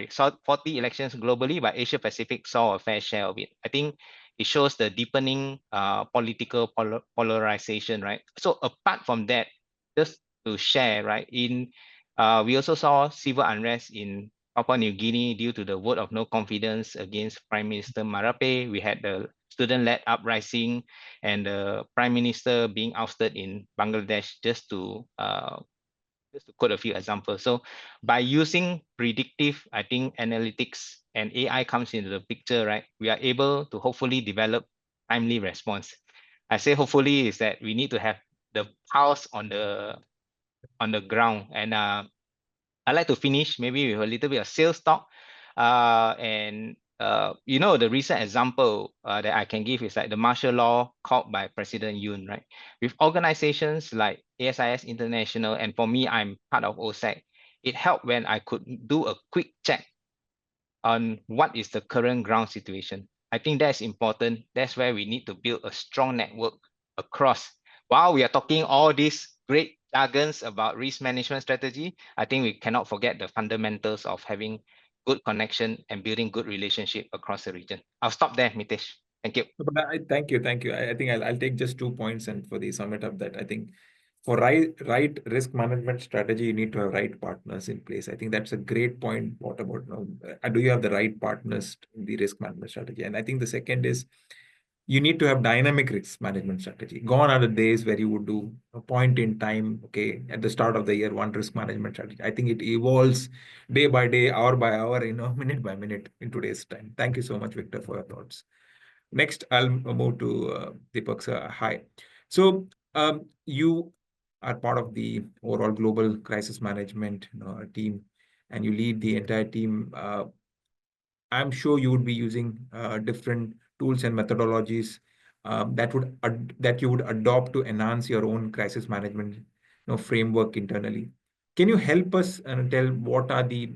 so 40 elections globally, but Asia Pacific saw a fair share of it. I think it shows the deepening political polarization, right? So apart from that, just to share, right? We also saw civil unrest in Papua New Guinea due to the vote of no confidence against Prime Minister Marape. We had the student-led uprising and the Prime Minister being ousted in Bangladesh, just to quote a few examples. So by using predictive, I think, analytics and AI comes into the picture, right? We are able to hopefully develop timely response. I say hopefully is that we need to have the pulse on the ground. And I'd like to finish maybe with a little bit of sales talk. You know, the recent example that I can give is like the martial law called by President Yoon, right? With organizations like ASIS International, and for me, I'm part of OSEC, it helped when I could do a quick check on what is the current ground situation. I think that's important. That's where we need to build a strong network across. While we are talking all these great jargons about risk management strategy, I think we cannot forget the fundamentals of having good connection and building good relationship across the region. I'll stop there, Mitesh. Thank you. But thank you. I think I'll take just 2 points and for the summit of that. I think for right risk management strategy, you need to have right partners in place. I think that's a great point. What about do you have the right partners in the risk management strategy? And I think the second is you need to have dynamic risk management strategy. Gone are the days where you would do a point in time, okay, at the start of the year, one risk management strategy. I think it evolves day by day, hour by hour, minute by minute in today's time. Thank you so much, Victor, for your thoughts. Next, I'll move to Deepak sir. Hi. So you are part of the overall global crisis management team, and you lead the entire team. I'm sure you would be using different tools and methodologies that you would adopt to enhance your own crisis management framework internally. Can you help us tell what are the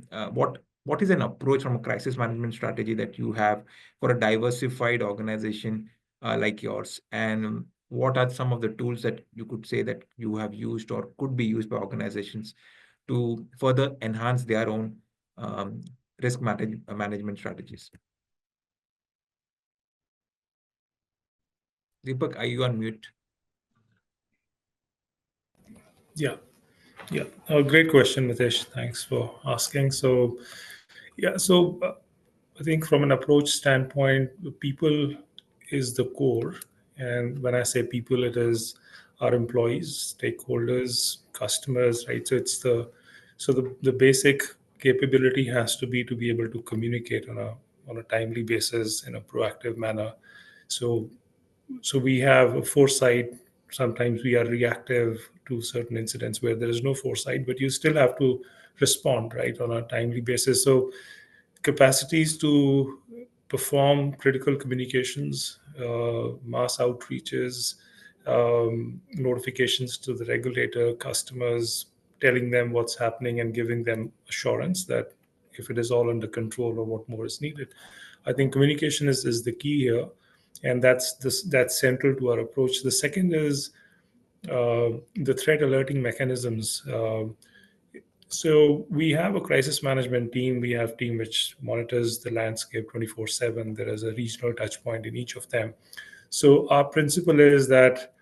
what is an approach from a crisis management strategy that you have for a diversified organization like yours, and what are some of the tools that you could say that you have used or could be used by organizations to further enhance their own risk management strategies? Deepak, are you on mute? Yeah. Great question, Mitesh. Thanks for asking. So, I think from an approach standpoint, people is the core. And when I say people, it is our employees, stakeholders, customers, right? So the basic capability has to be able to communicate on a timely basis in a proactive manner. So we have a foresight. Sometimes we are reactive to certain incidents where there is no foresight, but you still have to respond, right, on a timely basis. So capacities to perform critical communications, mass outreaches, notifications to the regulator, customers, telling them what's happening and giving them assurance that if it is all under control or what more is needed. I think communication is the key here, and that's central to our approach. The second is the threat alerting mechanisms. So we have a crisis management team. We have a team which monitors the landscape 24/7. There is a regional touch point in each of them. So our principle is that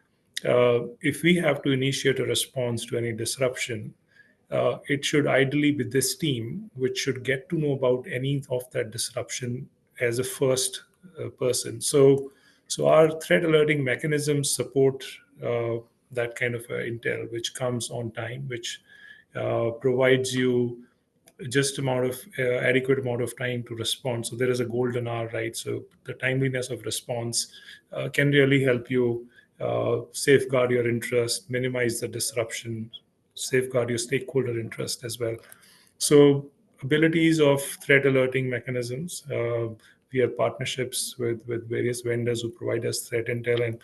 if we have to initiate a response to any disruption, it should ideally be this team which should get to know about any of that disruption as a first person. So our threat alerting mechanisms support that kind of intel, which comes on time, which provides you just adequate amount of time to respond. So there is a golden hour, right? So the timeliness of response can really help you safeguard your interest, minimize the disruption, safeguard your stakeholder interest as well. So abilities of threat alerting mechanisms. We have partnerships with various vendors who provide us threat intel, and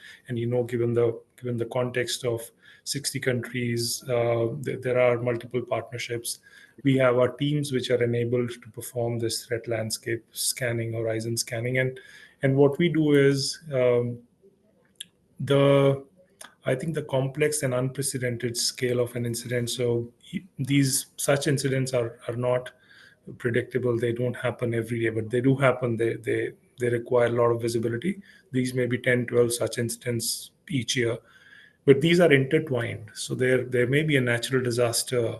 given the context of 60 countries, there are multiple partnerships. We have our teams which are enabled to perform this threat landscape scanning, horizon scanning, and what we do is I think the complex and unprecedented scale of an incident. So such incidents are not predictable. They don't happen every day, but they do happen. They require a lot of visibility. These may be 10, 12 such incidents each year, but these are intertwined. So there may be a natural disaster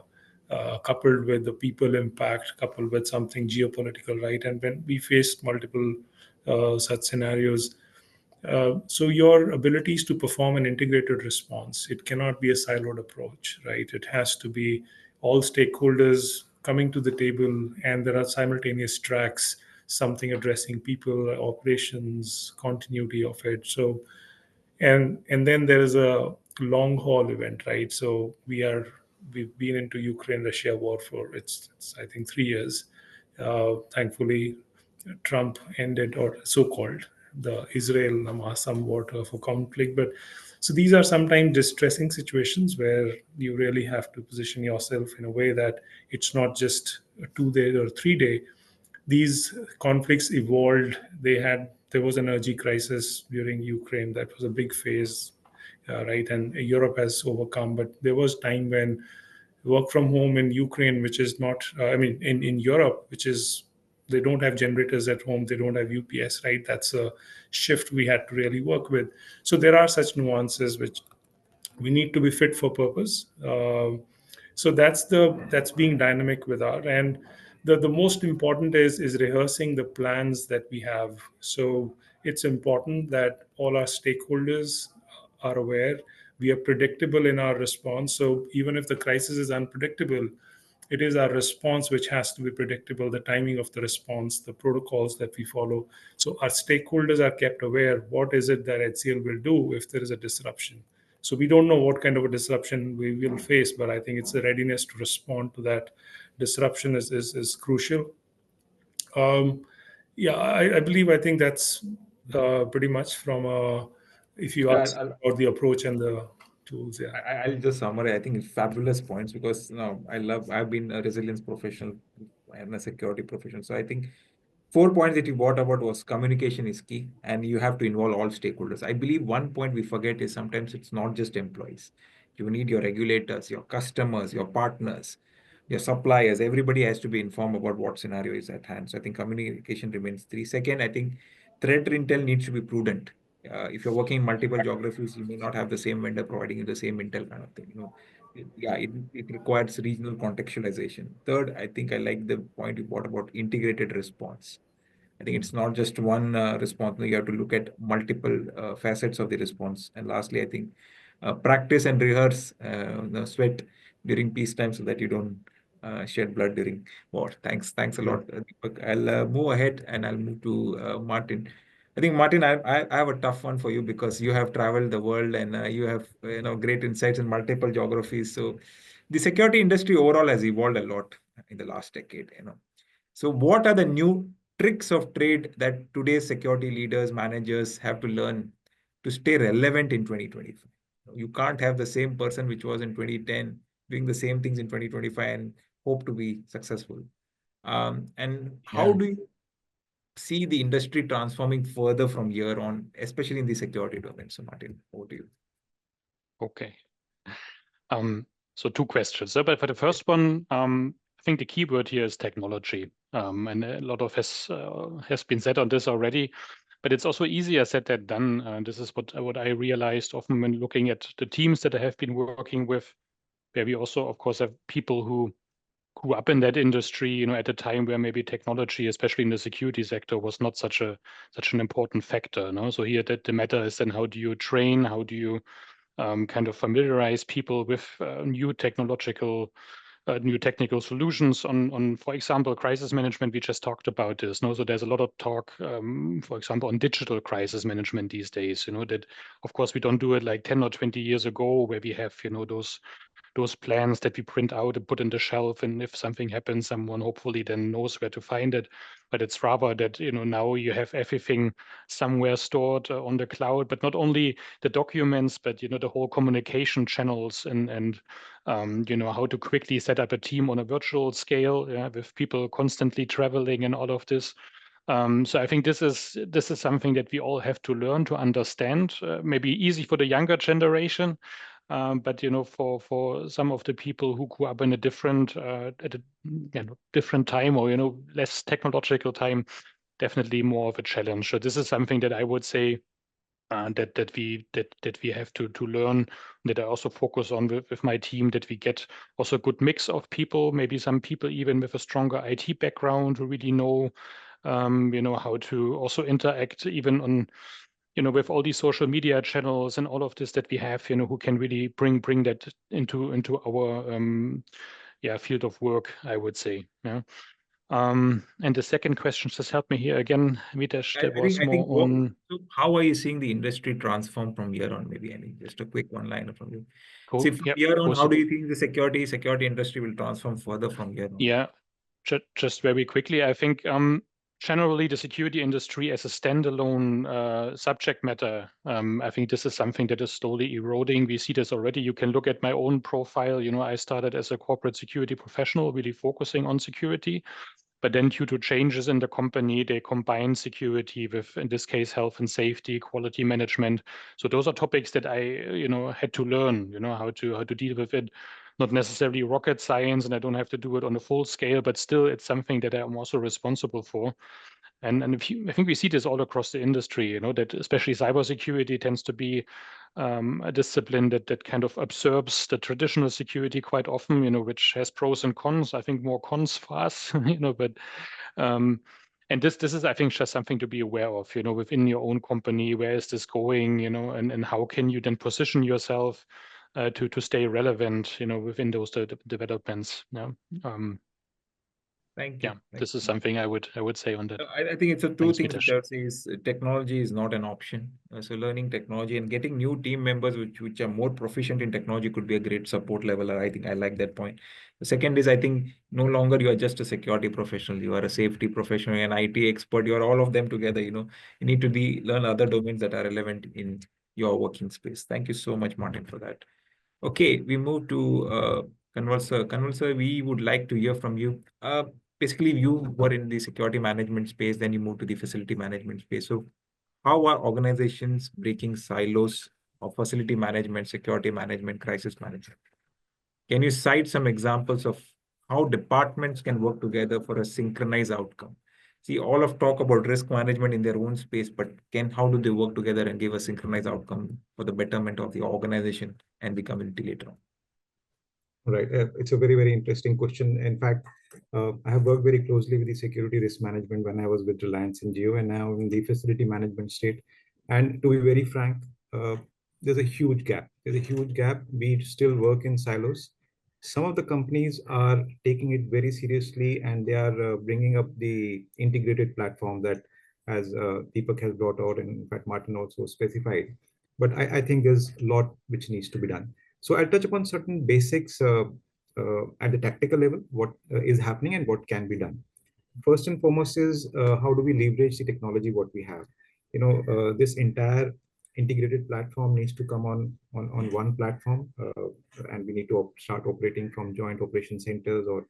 coupled with the people impact, coupled with something geopolitical, right? And when we face multiple such scenarios, so your abilities to perform an integrated response, it cannot be a siloed approach, right? It has to be all stakeholders coming to the table, and there are simultaneous tracks, something addressing people, operations, continuity of it. So, and then there is a long haul event, right? So we've been into Ukraine-Russia war for it's I think 3 years. Thankfully, Trump ended, or so-called, the Israel-Hamas somewhat of a conflict. But so these are sometimes distressing situations where you really have to position yourself in a way that it's not just a 2-day or 3-day. These conflicts evolved. There was an energy crisis during Ukraine. That was a big phase, right? And Europe has overcome. But there was time when work from home in Ukraine, which is not, in Europe, which is they don't have generators at home, they don't have UPS, right? That's a shift we had to really work with. So there are such nuances which we need to be fit for purpose. So that's being dynamic with our, and the most important is rehearsing the plans that we have. So it's important that all our stakeholders are aware, we are predictable in our response. So even if the crisis is unpredictable, it is our response which has to be predictable, the timing of the response, the protocols that we follow. So our stakeholders are kept aware, what is it that HCL will do if there is a disruption. So we don't know what kind of a disruption we will face, but I think it's the readiness to respond to that disruption is crucial. Yeah, I think that's pretty much from if you ask about the approach and the tools. Yeah, I'll just summarize. I think it's fabulous points because I've been a resilience professional and a security professional. So I think 4 points that you brought about was communication is key and you have to involve all stakeholders. I believe one point we forget is sometimes it's not just employees. You need your regulators, your customers, your partners, your suppliers. Everybody has to be informed about what scenario is at hand. So I think communication remains 3. Second, I think threat intel needs to be prudent. If you're working in multiple geographies, you may not have the same vendor providing you the same intel kind of thing. It requires regional contextualization. Third, I think I like the point you brought about integrated response. I think it's not just one response. You have to look at multiple facets of the response. And lastly, I think practice and rehearse the sweat during peacetime so that you don't shed blood during war. Thanks a lot, Deepak. I'll move ahead and I'll move to Martin. I think Martin, I have a tough one for you because you have traveled the world and you have great insights in multiple geographies. So the security industry overall has evolved a lot in the last decade. So what are the new tricks of trade that today's security leaders, managers have to learn to stay relevant in 2025? You can't have the same person which was in 2010 doing the same things in 2025 and hope to be successful. And how do you see the industry transforming further from here on, especially in the security domain? So Martin, over to you. Okay. So 2 questions. But for the first one, I think the key word here is technology. And a lot of has been said on this already, but it's also easier said than done. This is what I realized often when looking at the teams that I have been working with, where we also, of course, have people who grew up in that industry, at a time where maybe technology, especially in the security sector, was not such an important factor. So here that the matter is then how do you train, how do you kind of familiarize people with new technical solutions on, for example, crisis management. We just talked about this. So there's a lot of talk, for example, on digital crisis management these days. That of course we don't do it like 10 or 20 years ago, where we have those plans that we print out and put in the shelf, and if something happens, someone hopefully then knows where to find it. But it's rather that now you have everything somewhere stored on the cloud, but not only the documents, but the whole communication channels and how to quickly set up a team on a virtual scale, with people constantly traveling and all of this. So I think this is something that we all have to learn to understand. Maybe easy for the younger generation, but for some of the people who grew up in a different different time, or less technological time, definitely more of a challenge. So this is something that I would say that we have to learn, that I also focus on with my team, that we get also a good mix of people, maybe some people even with a stronger IT background who really know how to also interact even on with all these social media channels and all of this that we have, who can really bring that into our field of work, I would say. And the second question, just help me here again, Mitesh, that was more on. So how are you seeing the industry transform from here on? Maybe just a quick one-liner from you. Cool. See, from here on, how do you think the security industry will transform further from here on? Yeah, just very quickly, I think generally the security industry as a standalone subject matter, I think this is something that is slowly eroding. We see this already. You can look at my own profile. I started as a corporate security professional, really focusing on security. But then due to changes in the company, they combine security with, in this case, health and safety, quality management. So those are topics that I, had to learn, how to deal with it. not necessarily rocket science, and I don't have to do it on a full scale, but still it's something that I'm also responsible for. And I think we see this all across the industry, you know, that especially cybersecurity tends to be a discipline that kind of absorbs the traditional security quite often, you know, which has pros and cons. I think more cons for us, you know, but and this is, I think, just something to be aware of, you know, within your own company. Where is this going, you know, and how can you then position yourself to stay relevant, you know, within those developments. Yeah. Thank you. Yeah, this is something I would say on that. I think it's a two Thanks, things which Mitesh. I would say is technology is not an option. So learning technology and getting new team members which are more proficient in technology could be a great support level. I think I like that point. The second is I think no longer you are just a security professional. You are a safety professional, an IT expert. You are all of them together. You know, you need to learn other domains that are relevant in your working space. Thank you so much, Martin, for that. Okay, we move to Converser. Converser, we would like to hear from you. Basically, you were in the security management space, then you moved to the facility management space. So how are organizations breaking silos of facility management, security management, crisis management? Can you cite some examples of how departments can work together for a synchronized outcome? See, all of talk about risk management in their own space, but how do they work together and give a synchronized outcome for the betterment of the organization and the community later on? Right. It's a very, very interesting question. In fact, I have worked very closely with the security risk management when I was with Reliance in Geo and now in the facility management state. And to be very frank, there's a huge gap. There's a huge gap. We still work in silos. Some of the companies are taking it very seriously and they are bringing up the integrated platform that as Deepak has brought out, and in fact, Martin also specified. But I think there's a lot which needs to be done. So I'll touch upon certain basics at the tactical level, what is happening and what can be done. First and foremost is how do we leverage the technology what we have? You know, this entire integrated platform needs to come on one platform, and we need to start operating from joint operation centers or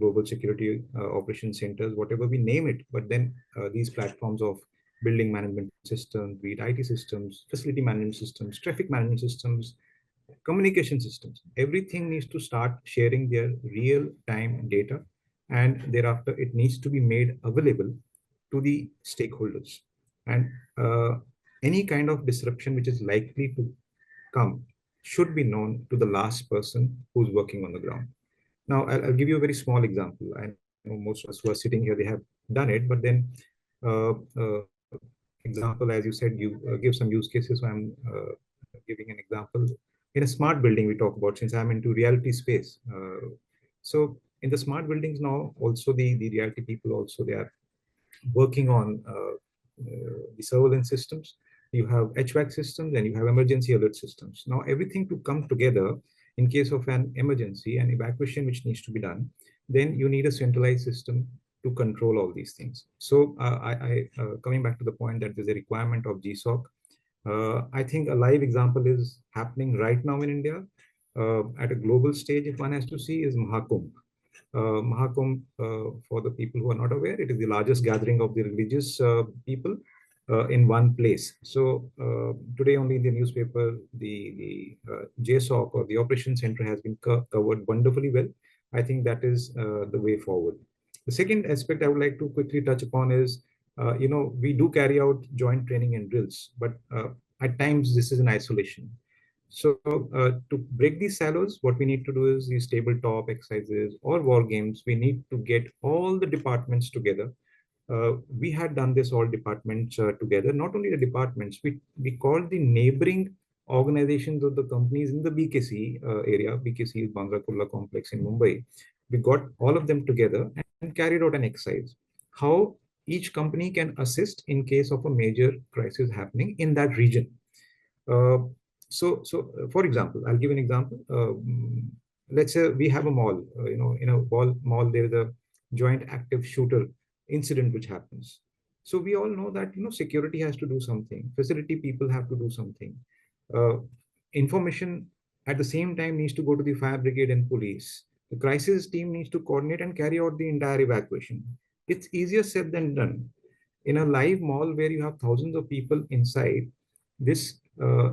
global security operation centers, whatever we name it. But then these platforms of building management systems, be it IT systems, facility management systems, traffic management systems, communication systems, everything needs to start sharing their real-time data, and thereafter it needs to be made available to the stakeholders. And any kind of disruption which is likely to come should be known to the last person who's working on the ground. Now, I'll give you a very small example. I know most of us who are sitting here, they have done it, but then example, as you said, you give some use cases. So I'm giving an example. In a smart building, we talk about, since I'm into reality space. So in the smart buildings now, also the reality people also, they are working on the surveillance systems. You have HVAC systems and you have emergency alert systems. Now everything to come together in case of an emergency and evacuation which needs to be done, then you need a centralized system to control all these things. So coming back to the point that there's a requirement of GSOC, I think a live example is happening right now in India at a global stage. If one has to see, is Mahakumbh. Mahakumbh, for the people who are not aware, it is the largest gathering of the religious people in one place. So today only in the newspaper, the JSOC or the Operation Center has been covered wonderfully well. I think that is the way forward. The second aspect I would like to quickly touch upon is, you know, we do carry out joint training and drills, but at times this is an isolation. So to break these silos, what we need to do is these tabletop exercises or war games. We need to get all the departments together. We had done this all departments together, not only the departments, we called the neighboring organizations of the companies in the BKC area. BKC is Bandra Kurla complex in Mumbai. We got all of them together and carried out an exercise. How each company can assist in case of a major crisis happening in that region. So for example, I'll give an example. Let's say we have a mall, you know, in a mall, there is a joint active shooter incident which happens. So we all know that, you know, security has to do something, facility people have to do something. Information at the same time needs to go to the fire brigade and police. The crisis team needs to coordinate and carry out the entire evacuation. It's easier said than done. In a live mall where you have thousands of people inside, this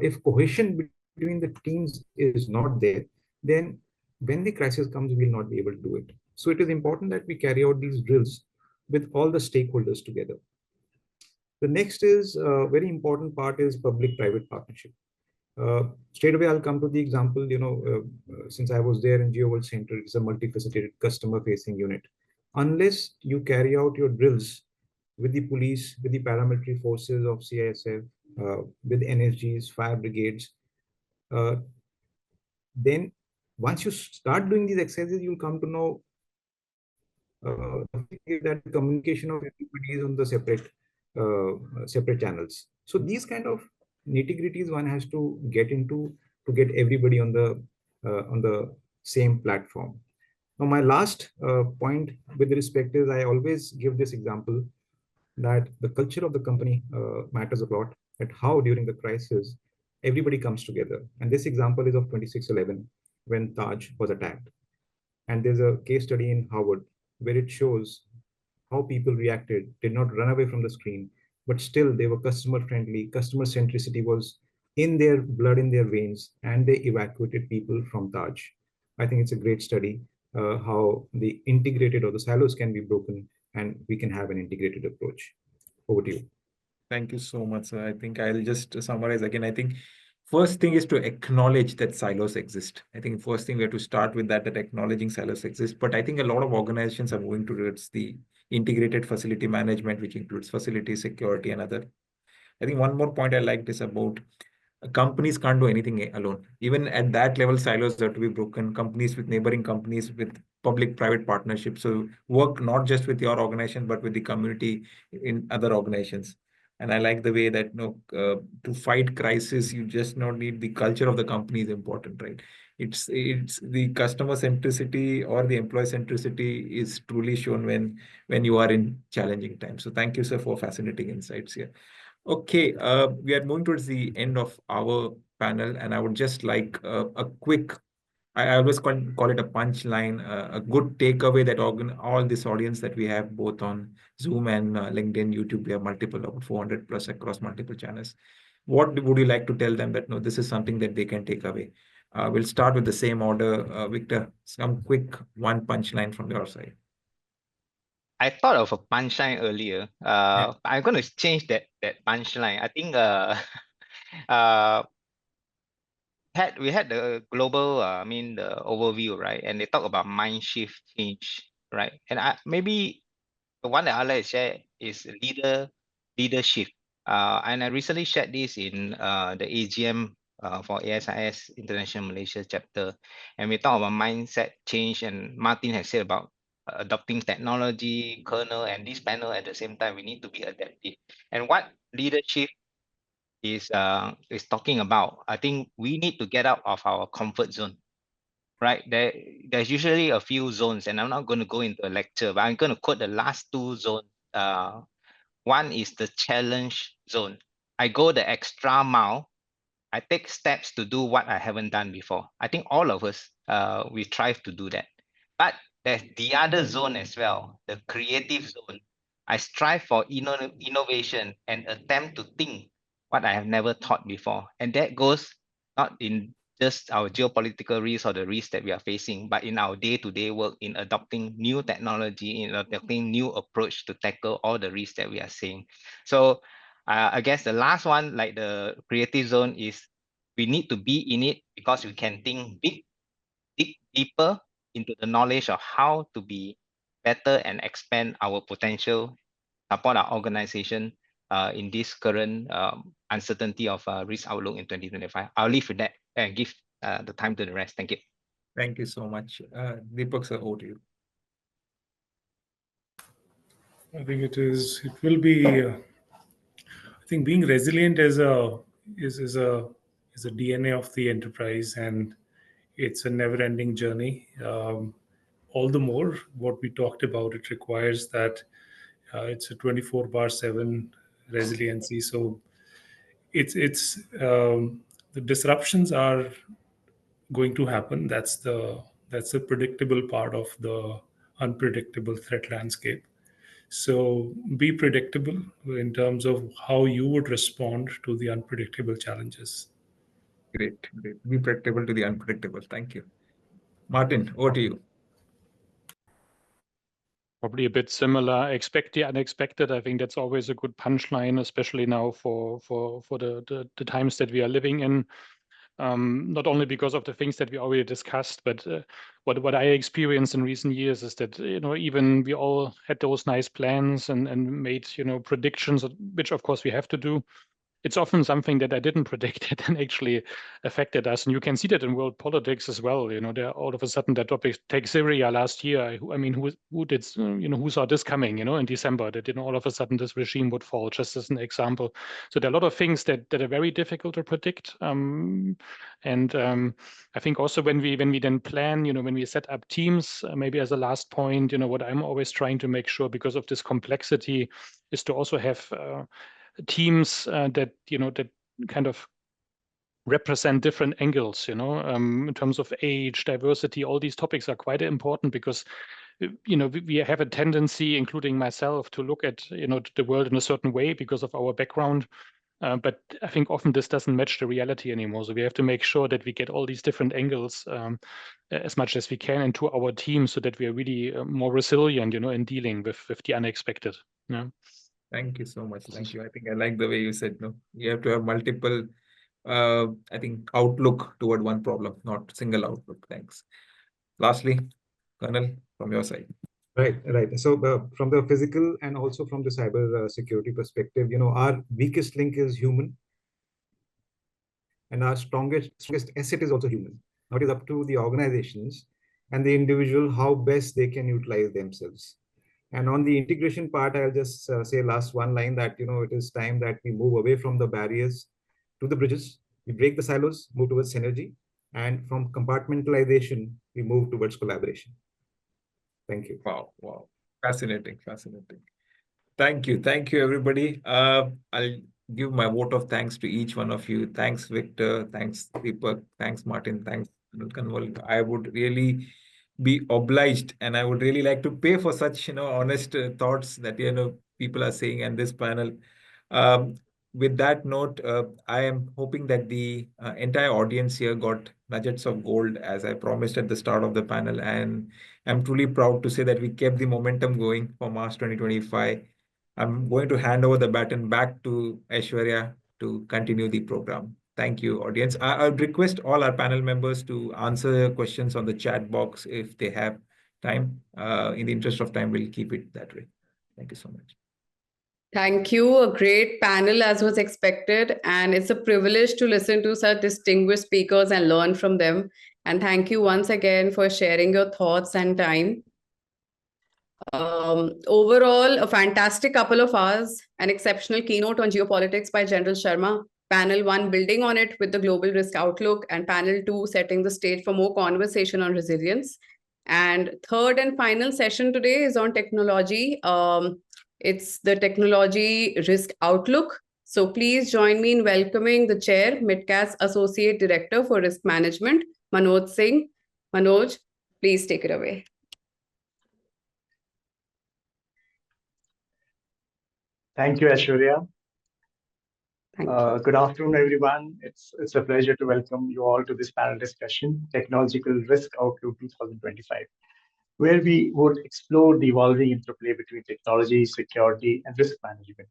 if cohesion between the teams is not there, then when the crisis comes, we will not be able to do it. So it is important that we carry out these drills with all the stakeholders together. The next is very important part is public-private partnership. Straight away, I'll come to the example, since I was there in GeoWorld Center, it's a multifaceted customer-facing unit. Unless you carry out your drills with the police, with the paramilitary forces of CISF, with NSGs, fire brigades, then once you start doing these exercises, you'll come to know that the communication of everybody is on the separate channels. So these kind of nitty-gritties one has to get into to get everybody on the same platform. Now, my last point with respect is I always give this example that the culture of the company matters a lot, at how during the crisis everybody comes together. And this example is of 26/11 when Taj was attacked. And there's a case study in Harvard where it shows how people reacted, did not run away from the screen, but still they were customer friendly. Customer centricity was in their blood, in their veins, and they evacuated people from Taj. I think it's a great study how the integrated or the silos can be broken and we can have an integrated approach. Over to you. Thank you so much, sir. I think I'll just summarize again. I think first thing is to acknowledge that silos exist. I think first thing we have to start with that acknowledging silos exist. But I think a lot of organizations are moving towards the integrated facility management, which includes facility security and other. I think one more point I liked is about companies can't do anything alone. Even at that level, silos have to be broken. Companies with neighboring companies, with public-private partnerships. So work not just with your organization, but with the community in other organizations. And I like the way that to fight crisis, you just not need the culture of the company is important, right? It's the customer centricity or the employee centricity is truly shown when you are in challenging times. So thank you, sir, for fascinating insights here. Okay, we are moving towards the end of our panel, and I would just like a quick, I always call it a punchline, a good takeaway that all this audience that we have both on Zoom and LinkedIn, YouTube, we have multiple, about 400 plus across multiple channels. What would you like to tell them that, no, this is something that they can take away? We'll start with the same order. Victor, some quick one punchline from your side. I thought of a punchline earlier. I'm going to change that punchline. I think we had the global, the overview, right? And they talk about mind shift change, right? And maybe the one that I'd like to share is leadership. And I recently shared this in the AGM for ASIS International Malaysia chapter. And we talk about mindset change, and Martin has said about adopting technology, kernel, and this panel at the same time, we need to be adaptive. And what leadership is talking about, I think we need to get out of our comfort zone, right? There's usually a few zones, and I'm not going to go into a lecture, but I'm going to quote the last two zones. One is the challenge zone. I go the extra mile. I take steps to do what I haven't done before. I think all of us, we strive to do that. But there's the other zone as well, the creative zone. I strive for innovation and attempt to think what I have never thought before. And that goes not in just our geopolitical risks or the risks that we are facing, but in our day-to-day work, in adopting new technology, in adopting new approach to tackle all the risks that we are seeing. So I guess the last one, like the creative zone, is we need to be in it because we can think deeper into the knowledge of how to be better and expand our potential, support our organization in this current uncertainty of risk outlook in 2025. I'll leave with that and give the time to the rest. Thank you. Thank you so much. Deepak, sir, over to you. I think it will be, I think being resilient is a DNA of the enterprise, and it's a never-ending journey. All the more what we talked about, it requires that it's a 24/7 resiliency. So it's the disruptions are going to happen. That's the predictable part of the unpredictable threat landscape. So be predictable in terms of how you would respond to the unpredictable challenges. Great. Be predictable to the unpredictable. Thank you. Martin, over to you. Probably a bit similar. Expect the unexpected. I think that's always a good punchline, especially now for the times that we are living in. Not only because of the things that we already discussed, but what I experienced in recent years is that even we all had those nice plans and made predictions, which of course we have to do. It's often something that I didn't predict that and actually affected us. And you can see that in world politics as well. There all of a sudden that topic, take Syria last year. I mean, who did, who saw this coming, in December, that, all of a sudden this regime would fall, just as an example. So there are a lot of things that are very difficult to predict. I think also when we then plan, when we set up teams, maybe as a last point, what I'm always trying to make sure, because of this complexity, is to also have teams that kind of represent different angles, in terms of age, diversity. All these topics are quite important because we have a tendency, including myself, to look at the world in a certain way because of our background. But I think often this doesn't match the reality anymore. So we have to make sure that we get all these different angles as much as we can into our team, so that we are really more resilient, in dealing with the unexpected. Yeah. Thank you so much. Thank you. I think I like the way you said, no, you have to have multiple, I think, outlook toward one problem, not single outlook. Thanks. Lastly, Colonel, from your side. Right. So from the physical and also from the cyber security perspective, our weakest link is human, and our strongest asset is also human. Now it is up to the organizations and the individual how best they can utilize themselves. And on the integration part, I'll just say last one line that, it is time that we move away from the barriers to the bridges. We break the silos, move towards synergy, and from compartmentalization, we move towards collaboration. Thank you. Wow. Fascinating. Thank you, everybody. I'll give my vote of thanks to each one of you. Thanks, Victor. Thanks, Deepak. Thanks, Martin. Thanks, Kanwal. I would really be obliged, and I would really like to pay for such honest thoughts that people are saying in this panel. With that note, I am hoping that the entire audience here got nuggets of gold, as I promised at the start of the panel, and I'm truly proud to say that we kept the momentum going for March 2025. I'm going to hand over the baton back to Aishwarya to continue the program. Thank you, audience. I would request all our panel members to answer questions on the chat box if they have time. In the interest of time, we'll keep it that way. Thank you so much. Thank you. A great panel as was expected. And it's a privilege to listen to such distinguished speakers and learn from them. And thank you once again for sharing your thoughts and time. Overall, a fantastic couple of hours, an exceptional keynote on geopolitics by General Sharma. Panel 1, building on it with the global risk outlook, and panel 2, setting the stage for more conversation on resilience. And third and final session today is on technology. It's the technology risk outlook. So please join me in welcoming the chair, MitKat's Associate Director for Risk Management, Manoj Singh. Manoj, please take it away. Thank you, Aishwarya. Thank you. Good afternoon, everyone. It's a pleasure to welcome you all to this panel discussion, Technological Risk Outlook 2025, where we would explore the evolving interplay between technology, security, and risk management.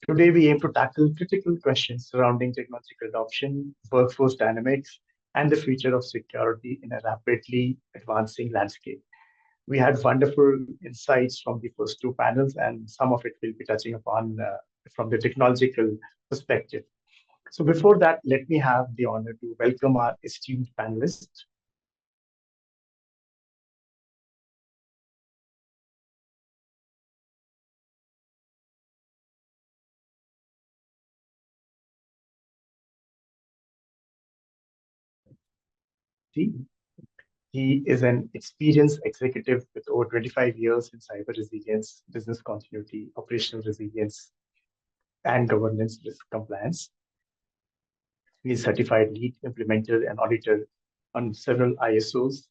Today, we aim to tackle critical questions surrounding technological adoption, workforce dynamics, and the future of security in a rapidly advancing landscape. We had wonderful insights from the first two panels, and some of it we'll be touching upon from the technological perspective. So before that, let me have the honor to welcome our esteemed panelists. He is an experienced executive with over 25 years in cyber resilience, business continuity, operational resilience, and governance risk compliance. He is certified lead implementer and auditor on several ISOs,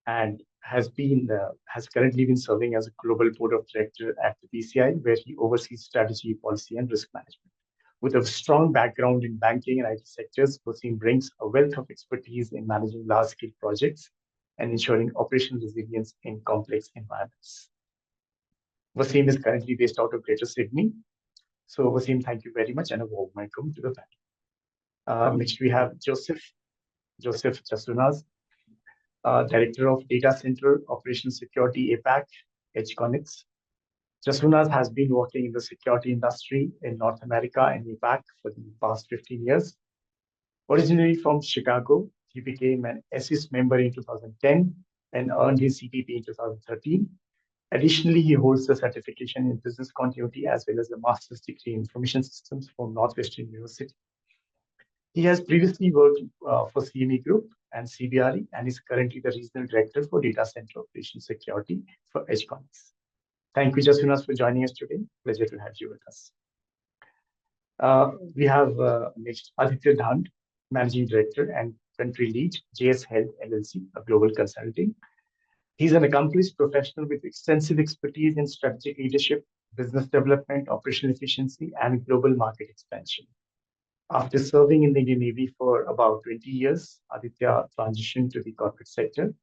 and has currently been serving as a global board of director at the PCI, where he oversees strategy, policy, and risk management. With a strong background in banking and IT sectors, Wasim brings a wealth of expertise in managing large-scale projects and ensuring operational resilience in complex environments. Wasim is currently based out of Greater Sydney. So Wasim, thank you very much and a warm welcome to the panel. Next, we have Joseph Chasunas, Director of Data Center Operations Security APAC, Edgeconics. Jasunas has been working in the security industry in North America and APAC for the past 15 years. Originally from Chicago, he became an ASIS member in 2010 and earned his CPP in 2013. Additionally, he holds a certification in business continuity as well as a master's degree in information systems from Northwestern University. He has previously worked for CME Group and CBRE and is currently the Regional Director for Data Center Operations Security for Edgeconics. Thank you, Jasunas, for joining us today. Pleasure to have you with us. We have next Aditya Dhand, Managing Director and Country Lead, JS Health LLC, a global consulting. He's an accomplished professional with extensive expertise in strategic leadership, business development, operational efficiency, and global market expansion. After serving in the Indian Navy for about 20 years, Aditya transitioned to the corporate sector,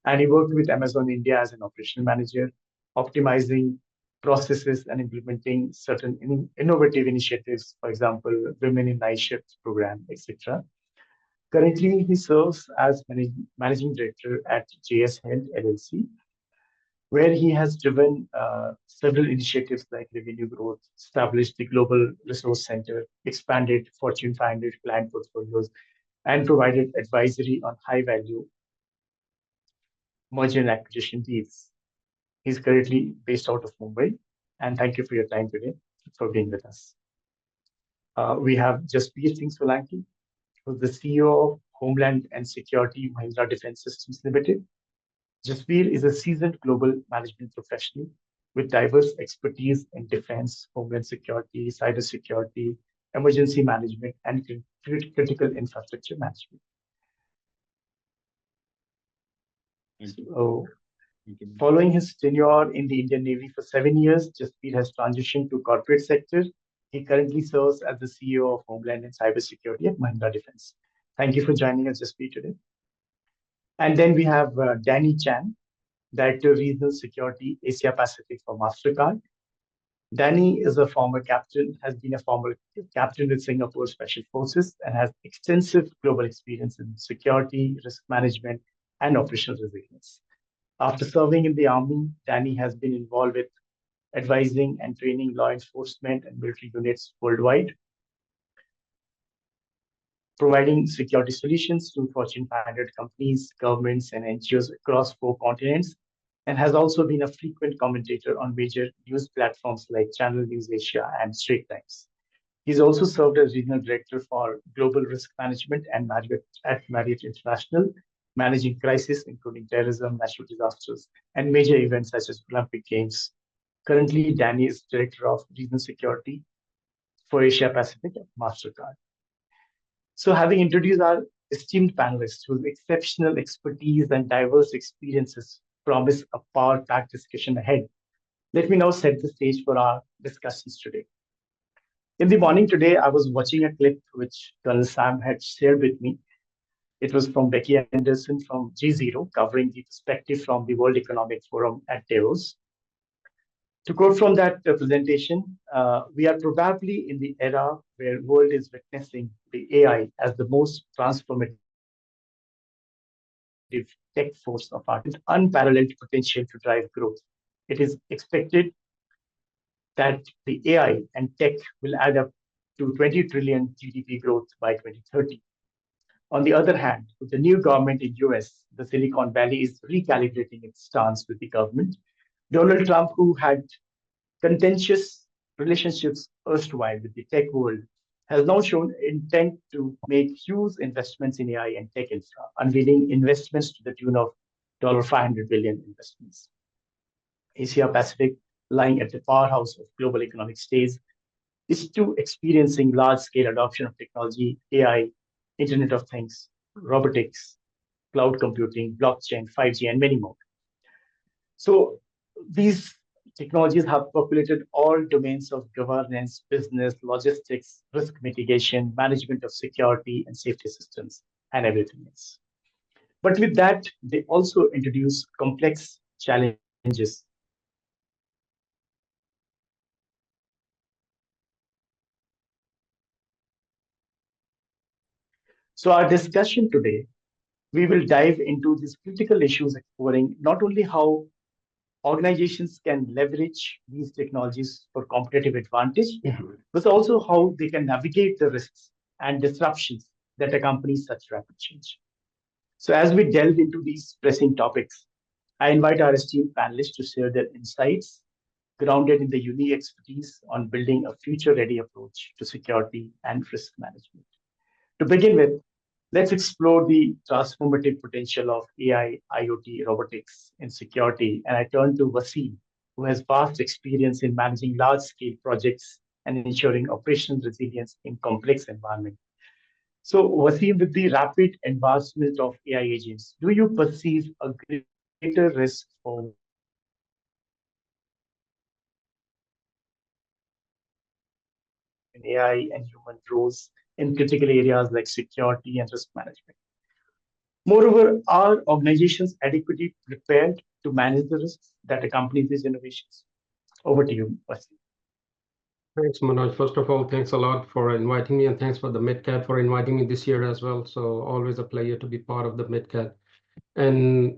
and he worked with Amazon India as an operational manager, optimizing processes and implementing certain innovative initiatives, for example, Women in Night Shift program, etc. Currently, he serves as Managing Director at JS Health LLC, where he has driven several initiatives like revenue growth, established the Global Resource Center, expanded Fortune 500 client portfolios, and provided advisory on high-value merger and acquisition deals. He's currently based out of Mumbai, and thank you for your time today, for being with us. We have Jasbir Singh Solanki, who's the CEO of Homeland and Security Mahindra Defense Systems Limited. Jasbir is a seasoned global management professional with diverse expertise in defense, homeland security, cybersecurity, emergency management, and critical infrastructure management. So, following his tenure in the Indian Navy for 7 years, Jasbir has transitioned to corporate sector. He currently serves as the CEO of Homeland and Cybersecurity at Mahindra Defense. Thank you for joining us, Jasbir, today. And then we have Danny Chan, Director of Regional Security Asia Pacific for MasterCard. Danny is a former captain, has been a former captain with Singapore Special Forces and has extensive global experience in security, risk management, and operational resilience. After serving in the Army, Danny has been involved with advising and training law enforcement and military units worldwide, providing security solutions to Fortune 500 companies, governments, and NGOs across 4 continents, and has also been a frequent commentator on major news platforms like Channel News Asia and Straits Times. He's also served as Regional Director for Global Risk Management and at Marriott International, managing crises including terrorism, natural disasters, and major events such as Olympic Games. Currently, Danny is Director of Regional Security for Asia Pacific at MasterCard. So having introduced our esteemed panelists whose exceptional expertise and diverse experiences promise a power-packed discussion ahead, let me now set the stage for our discussions today. In the morning today, I was watching a clip which Colonel Sam had shared with me. It was from Becky Anderson from G0, covering the perspective from the World Economic Forum at Davos. To quote from that presentation, we are probably in the era where the world is witnessing the AI as the most transformative tech force of our unparalleled potential to drive growth. It is expected that the AI and tech will add up to 20 trillion GDP growth by 2030. On the other hand, with the new government in US, the Silicon Valley is recalibrating its stance with the government. Donald Trump, who had contentious relationships erstwhile with the tech world, has now shown intent to make huge investments in AI and tech infra, unveiling investments to the tune of $500 billion investments. Asia Pacific, lying at the powerhouse of global economic stage, is too experiencing large-scale adoption of technology, AI, Internet of Things, robotics, cloud computing, blockchain, 5G, and many more. So these technologies have populated all domains of governance, business, logistics, risk mitigation, management of security and safety systems, and everything else. But with that, they also introduce complex challenges. So our discussion today, we will dive into these critical issues, exploring not only how organizations can leverage these technologies for competitive advantage, but also how they can navigate the risks and disruptions that accompany such rapid change. So as we delve into these pressing topics, I invite our esteemed panelists to share their insights grounded in the unique expertise on building a future-ready approach to security and risk management. To begin with, let's explore the transformative potential of AI, IoT, robotics in security. And I turn to Wasim, who has vast experience in managing large-scale projects and ensuring operational resilience in complex environments. So, Wasim, with the rapid advancement of AI agents, do you perceive a greater risk for AI and human roles in critical areas like security and risk management? Moreover, are organizations adequately prepared to manage the risks that accompany these innovations? Over to you, Wasim. Thanks, Manoj. First of all, thanks a lot for inviting me, and thanks for the MitKat for inviting me this year as well. So always a pleasure to be part of the MitKat. And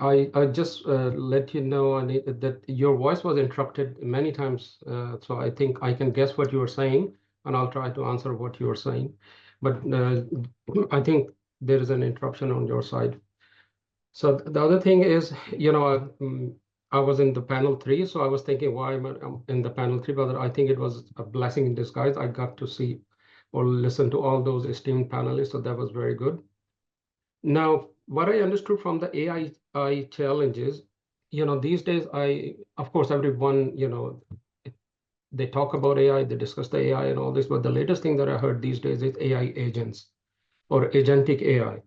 I just let you know, Anita, that your voice was interrupted many times. So I think I can guess what you were saying, and I'll try to answer what you were saying. But I think there is an interruption on your side. So the other thing is, I was in the panel 3, so I was thinking, why am I in the panel 3? But I think it was a blessing in disguise. I got to see or listen to all those esteemed panelists, so that was very good. Now, what I understood from the AI challenges, these days, of course, everyone, they talk about AI, they discuss the AI and all this, but the latest thing that I heard these days is AI agents or agentic AI.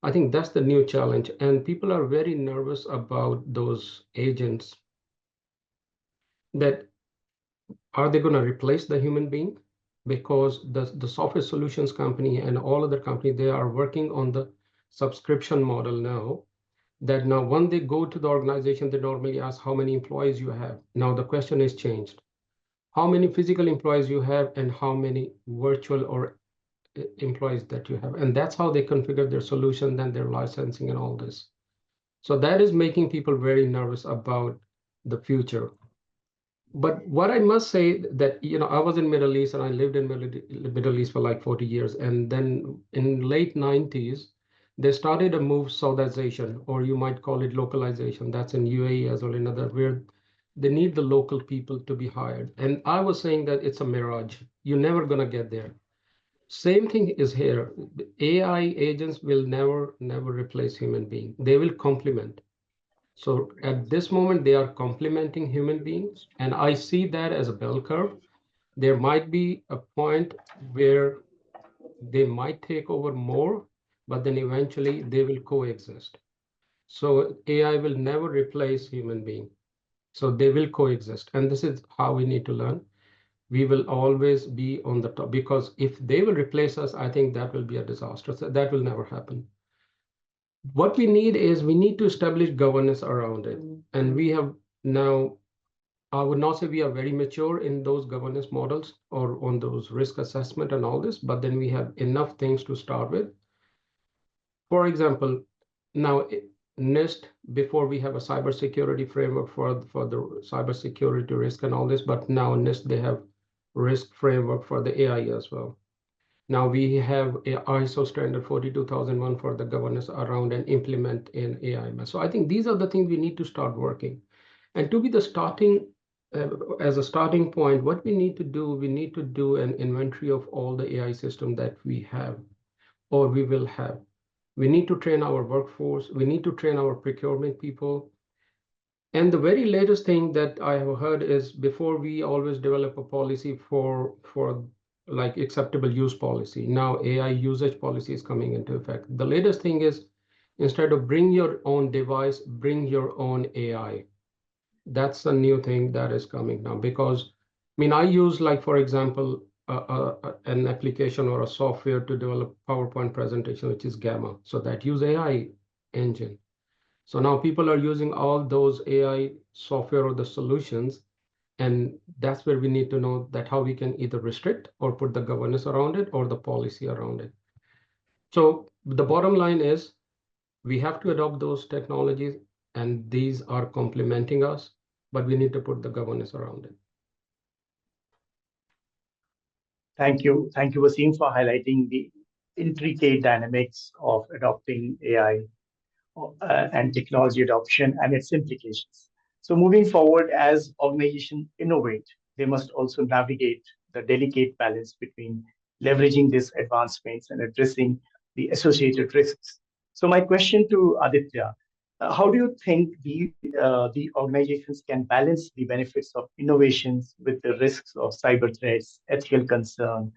I think that's the new challenge, and people are very nervous about those agents. That are they going to replace the human being? Because the software solutions company and all other companies, they are working on the subscription model now. That now when they go to the organization, they normally ask how many employees you have. Now the question is changed. How many physical employees you have and how many virtual or employees that you have. And that's how they configure their solution, then their licensing and all this. So that is making people very nervous about the future. But what I must say that, I was in Middle East and I lived in Middle East for like 40 years. And then in late 90s, they started a move Saudization, or you might call it localization. That's in UAE as well, in other, where they need the local people to be hired. And I was saying that it's a mirage. You're never going to get there. Same thing is here. AI agents will never replace human being. They will complement. So at this moment, they are complementing human beings. And I see that as a bell curve. There might be a point where they might take over more, but then eventually they will coexist. So AI will never replace human being. So they will coexist. And this is how we need to learn. We will always be on the top, because if they will replace us, I think that will be a disaster. So that will never happen. What we need is we need to establish governance around it. And we have now, I would not say we are very mature in those governance models or on those risk assessment and all this, but then we have enough things to start with. For example, now NIST, before we have a cybersecurity framework for the cybersecurity risk and all this, but now NIST, they have risk framework for the AI as well. Now we have a ISO standard 42001 for the governance around and implement in AI. So I think these are the things we need to start working. And to be the starting, as a starting point, what we need to do an inventory of all the AI system that we have or we will have. We need to train our workforce. We need to train our procurement people. And the very latest thing that I have heard is before we always develop a policy for like acceptable use policy. Now AI usage policy is coming into effect. The latest thing is instead of bring your own device, bring your own AI. That's the new thing that is coming now, because I use, like, for example, an application or a software to develop PowerPoint presentation, which is Gamma. So that use AI engine. So now people are using all those AI software or the solutions, and that's where we need to know that how we can either restrict or put the governance around it or the policy around it. So the bottom line is we have to adopt those technologies, and these are complementing us, but we need to put the governance around it. Thank you. Thank you, Wasim, for highlighting the intricate dynamics of adopting AI and technology adoption and its implications. So moving forward, as organizations innovate, they must also navigate the delicate balance between leveraging these advancements and addressing the associated risks. So my question to Aditya, how do you think the organizations can balance the benefits of innovations with the risks of cyber threats, ethical concern,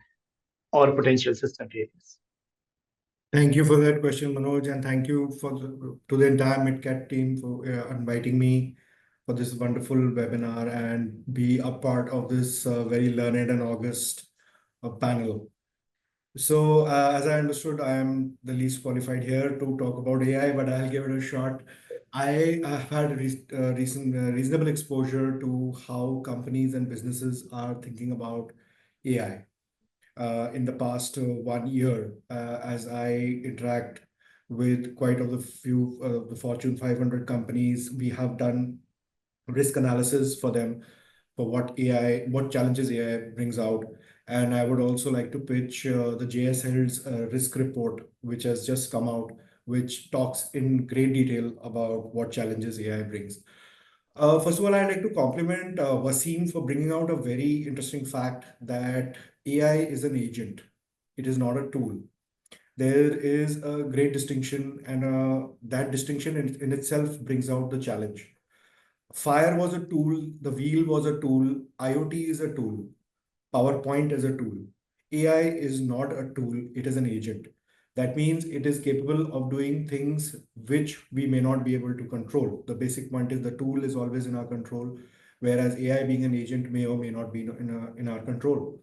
or potential system failures? Thank you for that question, Manoj, and thank you to the entire MitKat team for inviting me for this wonderful webinar and be a part of this very learned and august panel. So, as I understood, I am the least qualified here to talk about AI, but I'll give it a shot. I have had reasonable exposure to how companies and businesses are thinking about AI. In the past 1 year, as I interact with quite a few the Fortune 500 companies, we have done risk analysis for them for what challenges AI brings out. And I would also like to pitch the JSL's risk report, which has just come out, which talks in great detail about what challenges AI brings. First of all, I'd like to compliment Wasim for bringing out a very interesting fact that AI is an agent. It is not a tool. There is a great distinction, and that distinction in itself brings out the challenge. Fire was a tool, the wheel was a tool, IoT is a tool, PowerPoint is a tool. AI is not a tool, it is an agent. That means it is capable of doing things which we may not be able to control. The basic point is the tool is always in our control, whereas AI being an agent may or may not be in our control.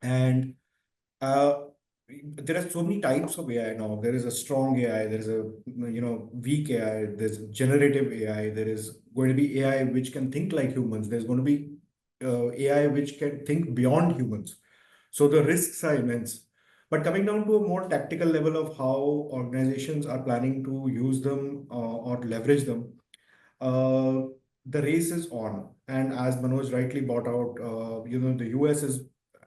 And there are so many types of AI now. There is a strong AI, there is a weak AI, there's generative AI, there is going to be AI which can think like humans, there's going to be AI which can think beyond humans. So the risks are immense. But coming down to a more tactical level of how organizations are planning to use them or leverage them, the race is on. And as Manoj rightly brought out, the US is,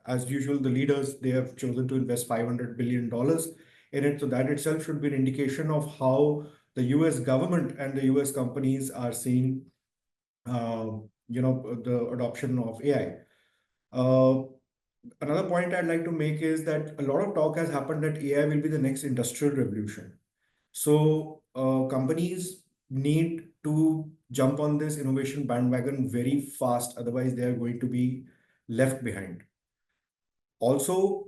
as usual, the leaders, they have chosen to invest $500 billion in it. So that itself should be an indication of how the US government and the US companies are seeing, the adoption of AI. Another point I'd like to make is that a lot of talk has happened that AI will be the next industrial revolution. So companies need to jump on this innovation bandwagon very fast. Otherwise, they are going to be left behind. Also,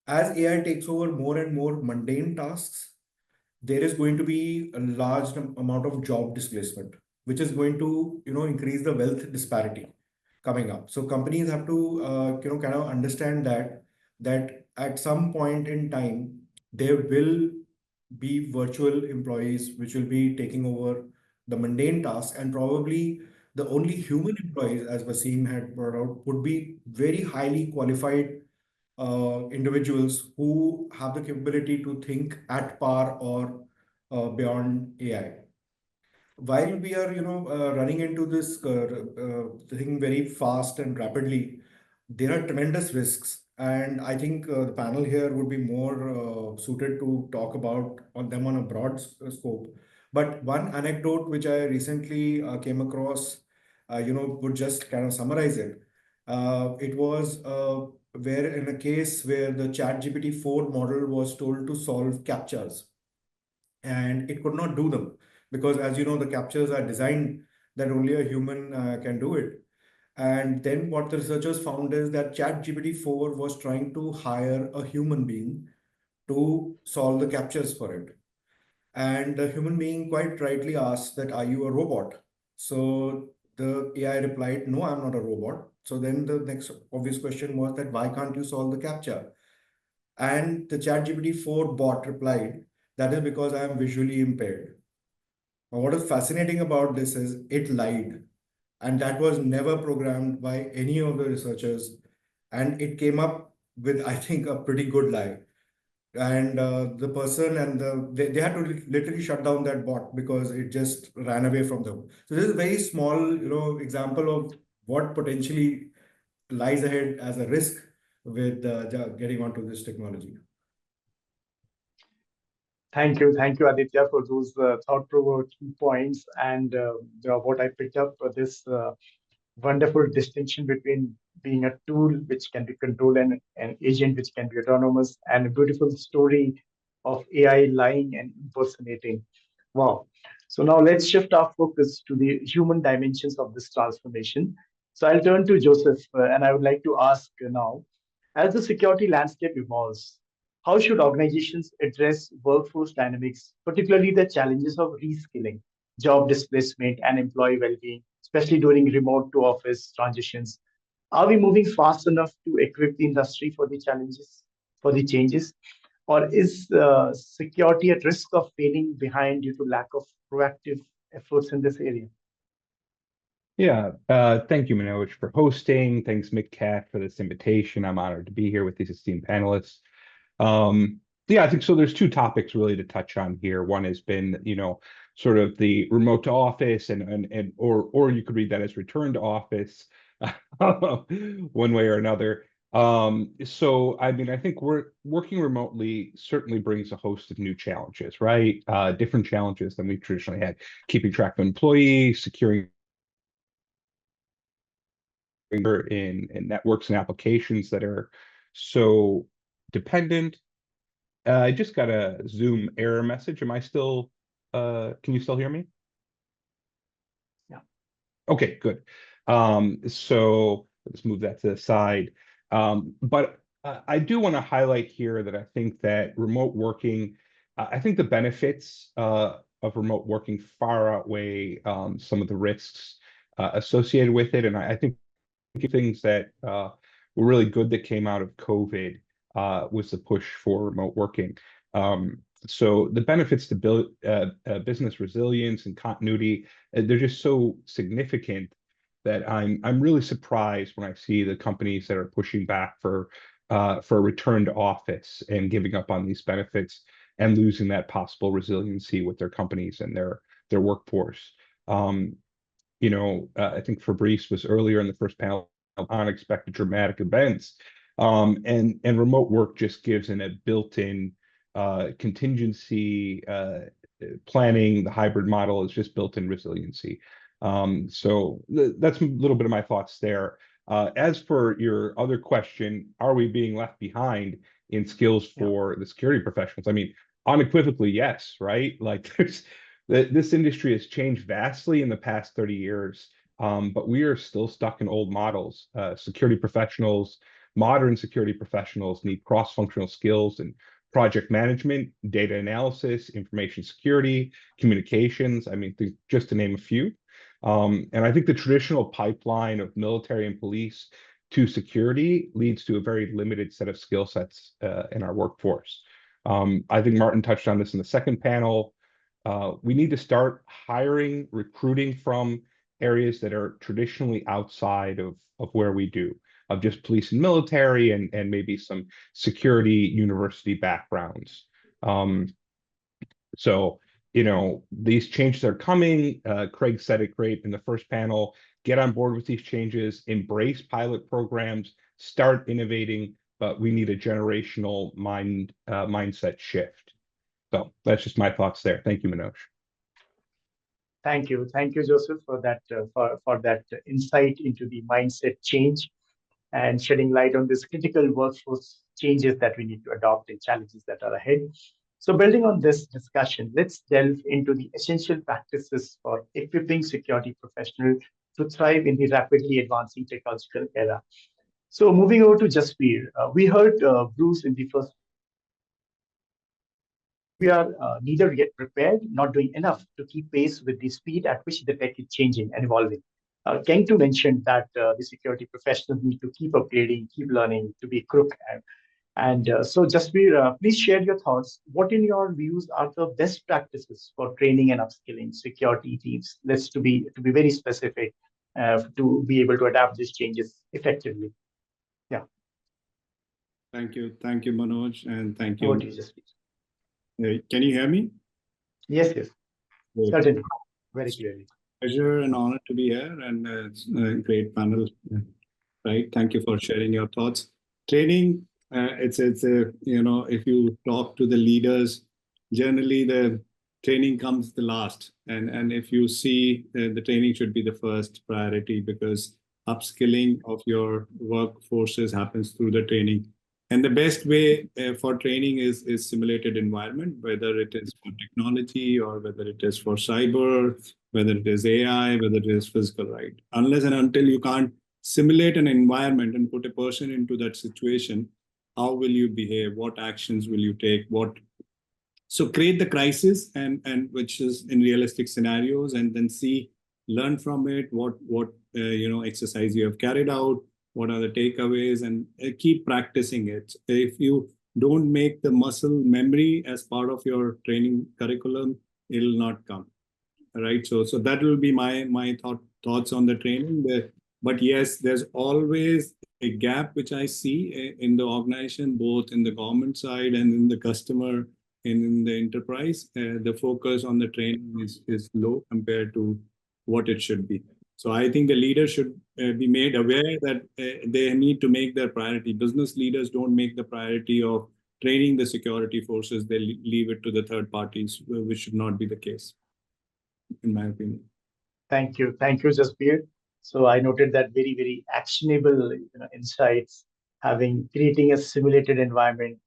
as AI takes over more and more mundane tasks, there is going to be a large amount of job displacement, which is going to, increase the wealth disparity coming up. So companies have to, kind of understand that at some point in time, there will be virtual employees which will be taking over the mundane tasks, and probably the only human employees, as Wasim had brought out, would be very highly qualified individuals who have the capability to think at par or beyond AI. While we are, running into this thing very fast and rapidly, there are tremendous risks. And I think the panel here would be more suited to talk about on them on a broad scope. But one anecdote which I recently came across, would just kind of summarize it. It was where in a case where the ChatGPT 4 model was told to solve CAPTCHAs, and it could not do them because, as you know, the CAPTCHAs are designed that only a human can do it. And then what the researchers found is that ChatGPT 4 was trying to hire a human being to solve the CAPTCHAs for it. And the human being quite rightly asked that, are you a robot? So the AI replied, no, I'm not a robot. So then the next obvious question was that, why can't you solve the CAPTCHA? And the ChatGPT 4 bot replied that is because I am visually impaired. Now, what is fascinating about this is it lied. And that was never programmed by any of the researchers. And it came up with, I think, a pretty good lie. And the person and they had to literally shut down that bot because it just ran away from them. So this is a very small, example of what potentially lies ahead as a risk with getting onto this technology. Thank you, Aditya, for those thought-provoking points. And what I picked up for this wonderful distinction between being a tool which can be controlled and an agent which can be autonomous, and a beautiful story of AI lying and impersonating. Wow. So now let's shift our focus to the human dimensions of this transformation. So I'll turn to Joseph, and I would like to ask now, as the security landscape evolves, how should organizations address workforce dynamics, particularly the challenges of reskilling, job displacement, and employee well-being, especially during remote to office transitions? Are we moving fast enough to equip the industry for the challenges, for the changes? Or is security at risk of failing behind due to lack of proactive efforts in this area? Yeah, thank you, Manoj, for hosting. Thanks, MitKat, for this invitation. I'm honored to be here with these esteemed panelists. Yeah, I think so. There's two topics really to touch on here. One has been, sort of the remote to office, or you could read that as return to office, one way or another. So I mean, I think working remotely certainly brings a host of new challenges, right? Different challenges than we traditionally had, keeping track of employees, securing in networks and applications that are so dependent. I just got a Zoom error message. Am I still, can you still hear me? Yeah. Okay, good. So let's move that to the side. But I do want to highlight here that I think that remote working, I think the benefits of remote working far outweigh some of the risks associated with it. And I think things that were really good that came out of COVID was the push for remote working. So the benefits to build business resilience and continuity, they're just so significant that I'm really surprised when I see the companies that are pushing back for a return to office and giving up on these benefits and losing that possible resiliency with their companies and their workforce. I think Fabrice was earlier in the first panel, unexpected dramatic events. And remote work just gives in a built-in contingency planning. The hybrid model is just built-in resiliency. So that's a little bit of my thoughts there. As for your other question, are we being left behind in skills for the security professionals? I mean, unequivocally, yes, right? Like this industry has changed vastly in the past 30 years, but we are still stuck in old models. Security professionals, modern security professionals need cross-functional skills and project management, data analysis, information security, communications. I mean, just to name a few. And I think the traditional pipeline of military and police to security leads to a very limited set of skill sets in our workforce. I think Martin touched on this in the second panel. We need to start hiring, recruiting from areas that are traditionally outside of where we do, of just police and military and maybe some security university backgrounds. So, these changes are coming. Craig said it great in the first panel. Get on board with these changes, embrace pilot programs, start innovating, but we need a generational mindset shift. So that's just my thoughts there. Thank you, Manoj. Thank you, Joseph, for that insight into the mindset change and shedding light on this critical workforce changes that we need to adopt and challenges that are ahead. So building on this discussion, let's delve into the essential practices for equipping security professionals to thrive in the rapidly advancing technological era. So moving over to Jaspir, we heard Bruce in the first. We are neither yet prepared nor doing enough to keep pace with the speed at which the tech is changing and evolving. Kengtu mentioned that the security professionals need to keep upgrading, keep learning to be crook And so, Jasbir, please share your thoughts. What, in your views, are the best practices for training and upskilling security teams? Let's to be very specific to be able to adapt these changes effectively. Yeah. Thank you, Manoj, and thank Over you. to you, Jasbir. Can you hear me? Yes, yes, Great. certainly, very clearly. Pleasure and honor to be here, and it's a great panel. Right, thank you for sharing your thoughts. Training, it's a if you talk to the leaders, generally the training comes the last, and if you see the training should be the first priority, because upskilling of your workforces happens through the training. And the best way for training is simulated environment, whether it is for technology or whether it is for cyber, whether it is AI, whether it is physical, right? Unless and until you can't simulate an environment and put a person into that situation, how will you behave? What actions will you take? So create the crisis, and which is in realistic scenarios, and then learn from it. What exercise you have carried out, what are the takeaways, and keep practicing it. If you don't make the muscle memory as part of your training curriculum, it'll not come. Right. So that will be my thoughts on the training. But yes, there's always a gap which I see in the organization, both in the government side and in the customer and in the enterprise. The focus on the training is low compared to what it should be. So I think the leaders should be made aware that they need to make their priority. Business leaders don't make the priority of training the security forces. They leave it to the third parties, which should not be the case, in my opinion. Thank you, Jasbir. So I noted that very actionable insights, creating a simulated environment,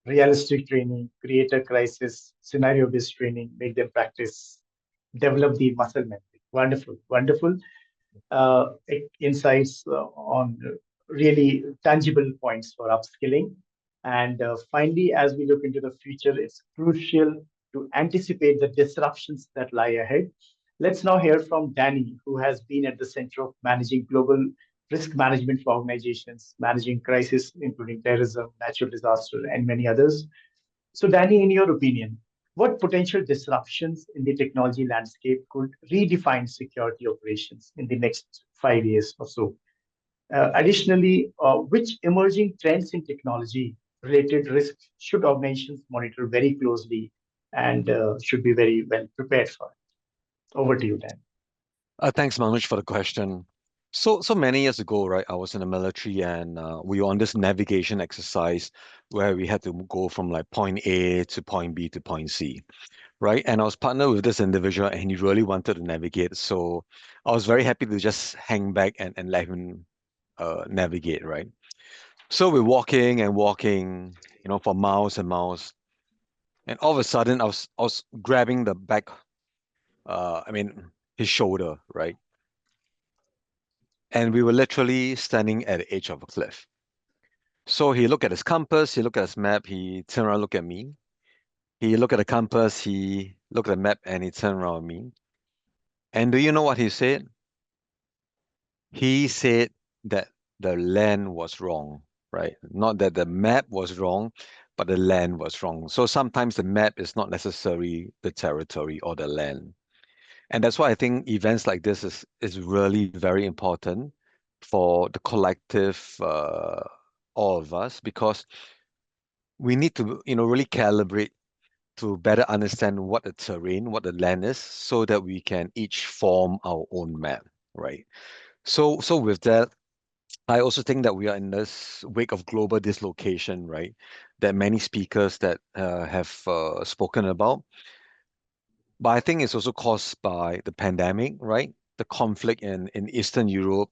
realistic training, create a crisis, scenario-based training, make them practice, develop the muscle memory. Wonderful, wonderful insights on really tangible points for upskilling. And finally, as we look into the future, it's crucial to anticipate the disruptions that lie ahead. Let's now hear from Danny, who has been at the center of managing global risk management for organizations, managing crises, including terrorism, natural disaster, and many others. So, Danny, in your opinion, what potential disruptions in the technology landscape could redefine security operations in the next 5 years or so? Additionally, which emerging trends in technology related risks should organizations monitor very closely and should be very well prepared for? Over to you, Dan. Thanks, Manoj, for the question. So many years ago, right, I was in the military, and we were on this navigation exercise where we had to go from like point A to point B to point C, right? And I was partnered with this individual, and he really wanted to navigate. So I was very happy to just hang back and let him navigate, right? So we're walking and walking, for miles and miles. And all of a sudden, I was grabbing the back, his shoulder, right? And we were literally standing at the edge of a cliff. So he looked at his compass, he looked at his map, he turned around, looked at me. He looked at the compass, he looked at the map, and he turned around at me. And do you know what he said? He said that the land was wrong, right? Not that the map was wrong, but the land was wrong. So sometimes the map is not necessarily the territory or the land. And that's why I think events like this is really very important for the collective, all of us, because we need to, really calibrate to better understand what the terrain, what the land is, so that we can each form our own map, right? So with that, I also think that we are in this wake of global dislocation, right? That many speakers that have spoken about. But I think it's also caused by the pandemic, right? The conflict in Eastern Europe,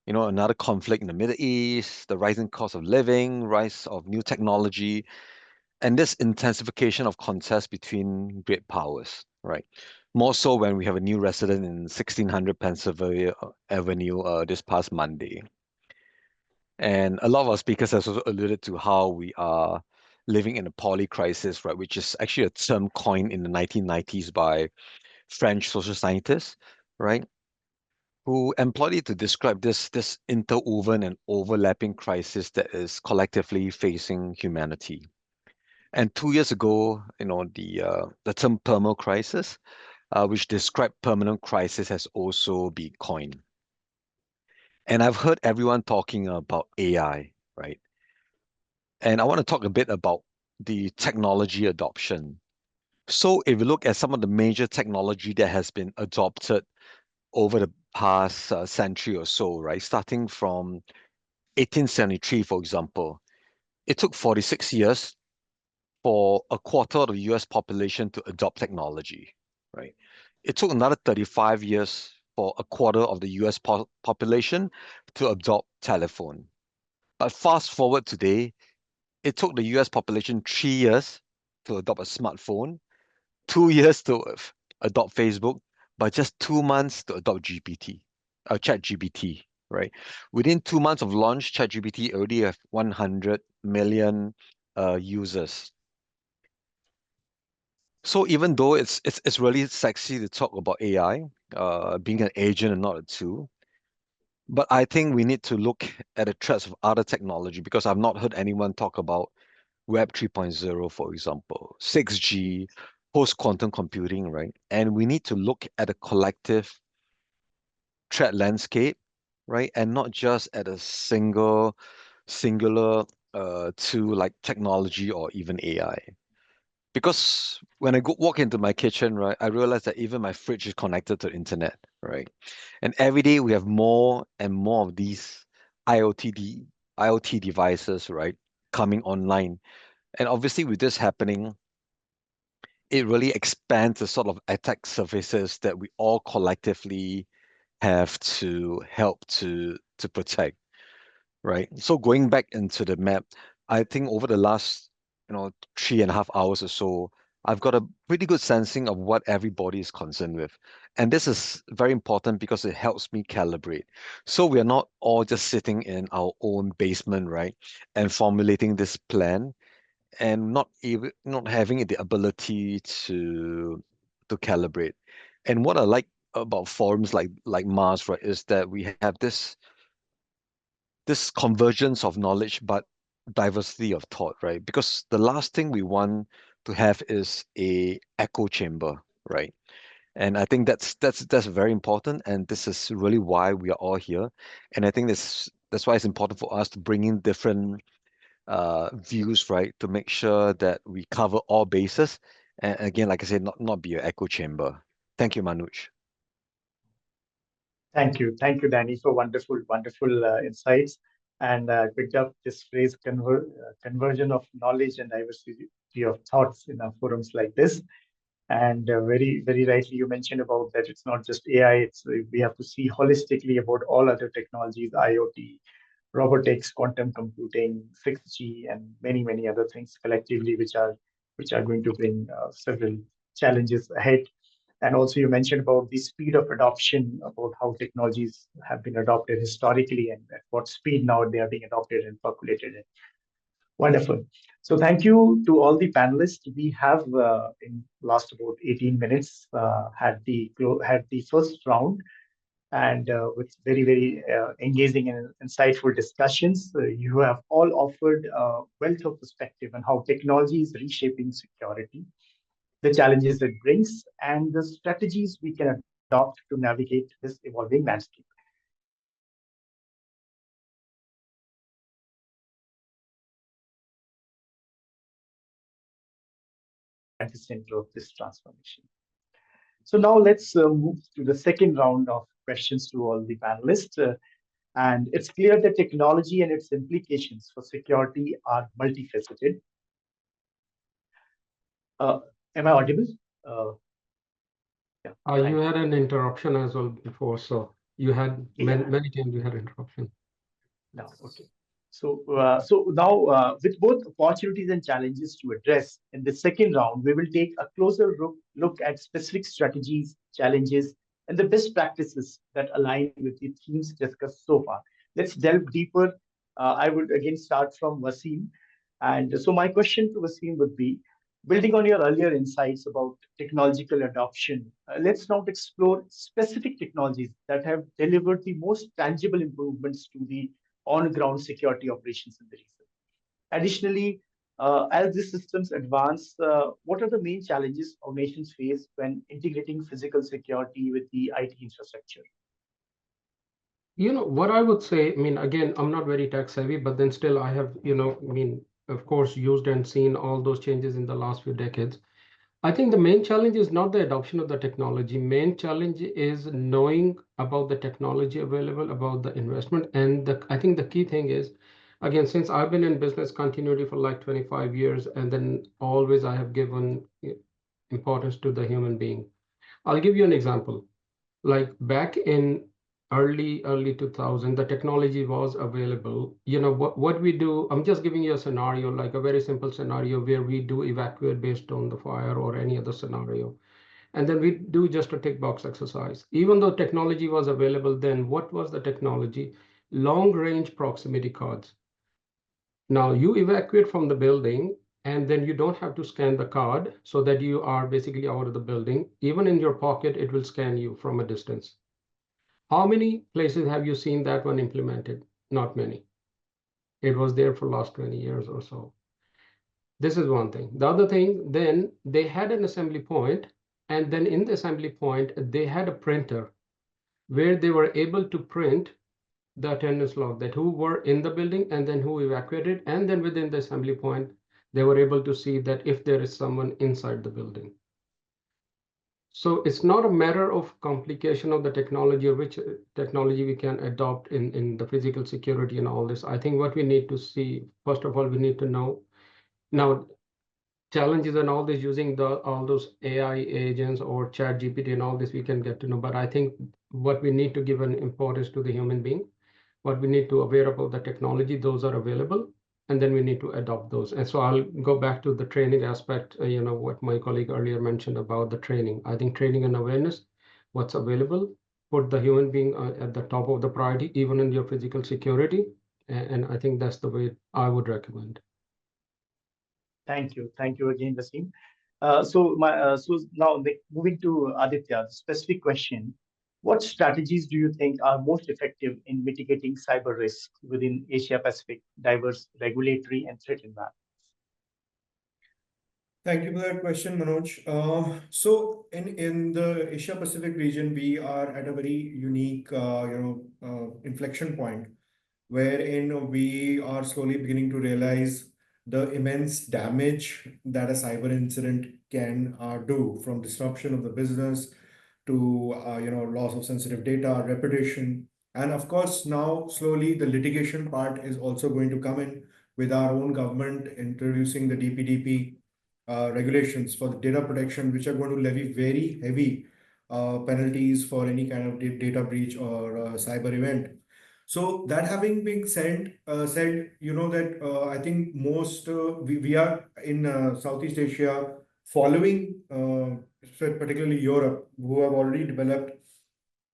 another conflict in the Middle East, the rising cost of living, rise of new technology, and this intensification of contest between great powers, right? More so when we have a new resident in 1600 Pennsylvania Avenue this past Monday. And a lot of our speakers have also alluded to how we are living in a poly crisis, right? Which is actually a term coined in the 1990s by French social scientists, right? who employed it to describe this interwoven and overlapping crisis that is collectively facing humanity. And 2 years ago, the term perma crisis, which described permanent crisis, has also been coined. And I've heard everyone talking about AI, right? And I want to talk a bit about the technology adoption. So if you look at some of the major technology that has been adopted over the past century or so, right? Starting from 1873, for example, it took 46 years for a quarter of the US population to adopt technology, right? It took another 35 years for a quarter of the US population to adopt telephone. But fast forward today, it took the US population 3 years to adopt a smartphone, 2 years to adopt Facebook, but just 2 months to adopt ChatGPT, right? Within 2 months of launch, ChatGPT already have 100 million users. So even though it's really sexy to talk about AI being an agent and not a tool, but I think we need to look at the threats of other technology, because I've not heard anyone talk about Web 3.0, for example, 6G, post-quantum computing, right? And we need to look at a collective threat landscape, right? And not just at a singular tool like technology or even AI. Because when I walk into my kitchen, right, I realize that even my fridge is connected to the internet, right? And every day we have more and more of these IoT devices, right, coming online. And obviously with this happening, it really expands the sort of attack surfaces that we all collectively have to help to protect, right? So going back into the map, I think over the last 3.5 hours or so, I've got a pretty good sensing of what everybody is concerned with. And this is very important because it helps me calibrate. So we are not all just sitting in our own basement, right, and formulating this plan and not having the ability to calibrate. And what I like about forums like Mars, right, is that we have this convergence of knowledge, but diversity of thought, right? Because the last thing we want to have is a echo chamber, right? And I think that's very important, and this is really why we are all here. And I think that's why it's important for us to bring in different views, right, to make sure that we cover all bases. And again, like I said, not be an echo chamber. Thank you, Manoj. Thank you, Danny, for wonderful insights. And picked up this phrase, conversion of knowledge and diversity of thoughts in forums like this. And very rightly you mentioned about that it's not just AI. It's we have to see holistically about all other technologies, IoT, robotics, quantum computing, 6G, and many other things collectively, which are going to bring several challenges ahead. And also you mentioned about the speed of adoption, about how technologies have been adopted historically and at what speed now they are being adopted and populated. Wonderful. So thank you to all the panelists. We have in last about 18 minutes had the first round, and with very engaging and insightful discussions. You have all offered a wealth of perspective on how technology is reshaping security, the challenges it brings, and the strategies we can adopt to navigate this evolving landscape. At the center of this transformation. So now let's move to the second round of questions to all the panelists. And it's clear that technology and its implications for security are multifaceted. Am I audible? Yeah. You had an interruption as well before, so you had many times you had interruption. No, okay. So now with both opportunities and challenges to address, in the second round, we will take a closer look at specific strategies, challenges, and the best practices that align with the themes discussed so far. Let's delve deeper. I would again start from Wasim. And so my question to Wasim would be, Building on your earlier insights about technological adoption, let's now explore specific technologies that have delivered the most tangible improvements to the on-ground security operations in the region. Additionally, as these systems advance, what are the main challenges our nations face when integrating physical security with the IT infrastructure? What I would say, I mean, again, I'm not very tech savvy, but then still I have, of course, used and seen all those changes in the last few decades. I think the main challenge is not the adoption of the technology. Main challenge is knowing about the technology available, about the investment. And I think the key thing is, again, since I've been in business continuity for like 25 years, and then always I have given importance to the human being. I'll give you an example. Like back in early 2000, the technology was available. What we do, I'm just giving you a scenario, like a very simple scenario where we do evacuate based on the fire or any other scenario. And then we do just a tick box exercise. Even though technology was available then, what was the technology? Long range proximity cards. Now you evacuate from the building and then you don't have to scan the card so that you are basically out of the building. Even in your pocket, it will scan you from a distance. How many places have you seen that one implemented? Not many. It was there for last 20 years or so. This is one thing. The other thing, then they had an assembly point, and then in the assembly point, they had a printer where they were able to print the attendance log, that who were in the building and then who evacuated. And then within the assembly point, they were able to see that if there is someone inside the building. So it's not a matter of complication of the technology or which technology we can adopt in the physical security and all this. I think what we need to see, first of all, we need to know now challenges and all this using all those AI agents or chat GPT and all this we can get to know. But I think what we need to give an importance to the human being, what we need to aware about the technology, those are available. And then we need to adopt those. And so I'll go back to the training aspect, what my colleague earlier mentioned about the training. I think training and awareness, what's available, put the human being at the top of the priority, even in your physical security. And I think that's the way I would recommend. Thank you. Thank you again, Wasim. So now moving to Aditya, the specific question. What strategies do you think are most effective in mitigating cyber risks within Asia Pacific diverse regulatory and threat environments? Thank you for that question, Manoj. So in the Asia Pacific region, we are at a very unique inflection point wherein we are slowly beginning to realize the immense damage that a cyber incident can do, from disruption of the business to loss of sensitive data, reputation, and of course now slowly the litigation part is also going to come in with our own government introducing the DPDP regulations for the data protection, which are going to levy very heavy penalties for any kind of data breach or cyber event. So that having been said, that I think most we are in Southeast Asia following, particularly Europe, who have already developed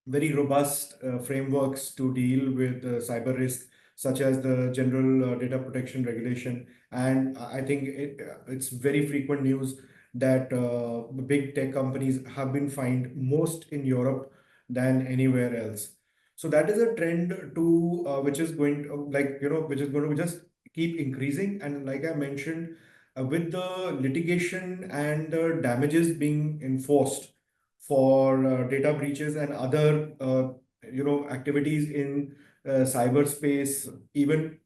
very robust frameworks to deal with cyber risk, such as the General Data Protection Regulation. And I think it's very frequent news that big tech companies have been fined most in Europe than anywhere else. So that is a trend to which is going to, which is going to just keep increasing. And like I mentioned, with the litigation and the damages being enforced for data breaches and other activities in cyberspace, even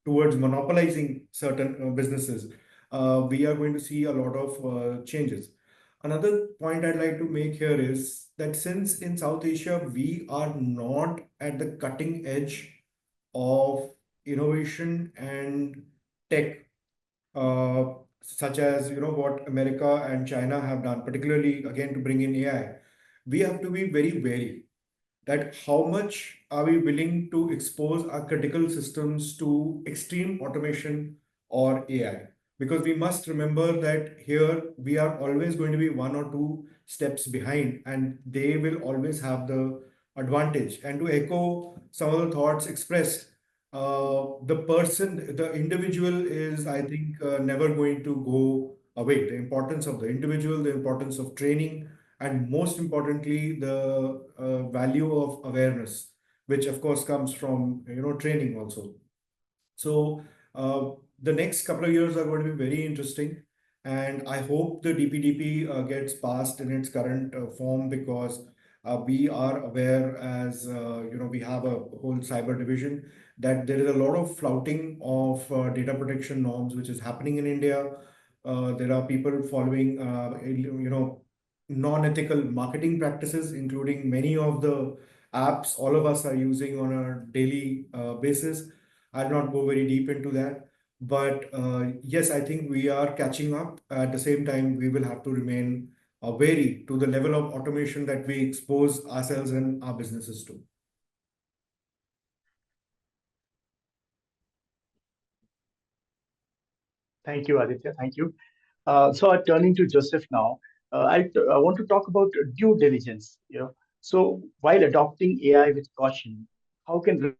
towards monopolizing certain businesses, we are going to see a lot of changes. Another point I'd like to make here is that since in South Asia, we are not at the cutting edge of innovation and tech, such as what America and China have done, particularly again to bring in AI, we have to be very wary that how much are we willing to expose our critical systems to extreme automation or AI. Because we must remember that here we are always going to be 1 or 2 steps behind, and they will always have the advantage. And to echo some of the thoughts expressed, the individual is, I think, never going to go away. The importance of the individual, the importance of training, and most importantly, the value of awareness, which of course comes from training also. So the next couple of years are going to be very interesting, and I hope the DPDP gets passed in its current form, because we are aware, as we have a whole cyber division, that there is a lot of flouting of data protection norms which is happening in India. There are people following non-ethical marketing practices, including many of the apps all of us are using on a daily basis. I'll not go very deep into that. But yes, I think we are catching up. At the same time, we will have to remain wary to the level of automation that we expose ourselves and our businesses to. Thank you, Aditya. Thank you. So turning to Joseph now, I want to talk about due diligence. So while adopting AI with caution, how can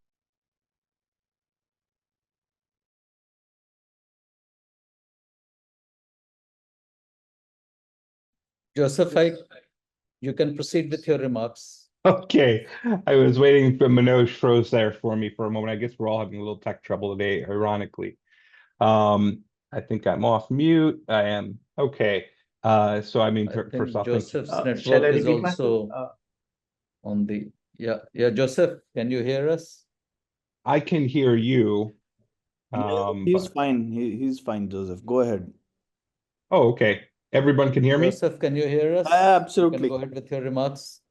Joseph, you can proceed with your remarks. Okay, I was waiting for Manoj froze there for me for a moment. I guess we're all having a little tech trouble today, ironically. I think I'm off mute. I am. Okay. So I mean, first off, Joseph's network shall I is repeat also on the, yeah, Joseph, can you hear us? I can hear you. He's fine. He's fine, Joseph. Go ahead. Oh, okay. Everyone can hear me? Joseph, can you hear us? Absolutely. You can go ahead with your remarks.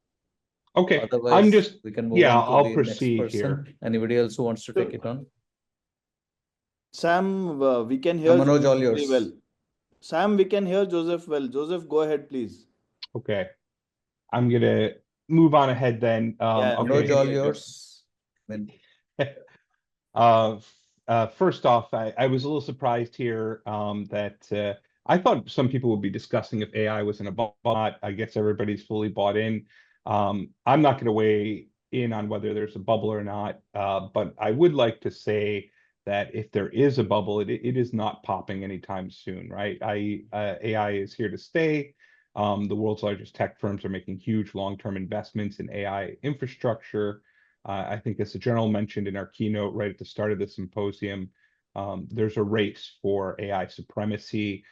Okay. Otherwise, I'm just, we can move on to I'll the proceed next person. here. Anybody else who wants to take it on? Sam, we can hear Manoj, Joseph all yours. very well. Sam, we can hear Joseph well. Joseph, go ahead, please. Okay. I'm going to move on ahead then. Manoj, all yours. First off, I was a little surprised here that I thought some people would be discussing if AI was in a bot. I guess everybody's fully bought in. I'm not going to weigh in on whether there's a bubble or not, but I would like to say that if there is a bubble, it is not popping anytime soon, right? AI is here to stay. The world's largest tech firms are making huge long-term investments in AI infrastructure. I think, as the general mentioned in our keynote right at the start of the symposium, there's a race for AI supremacy,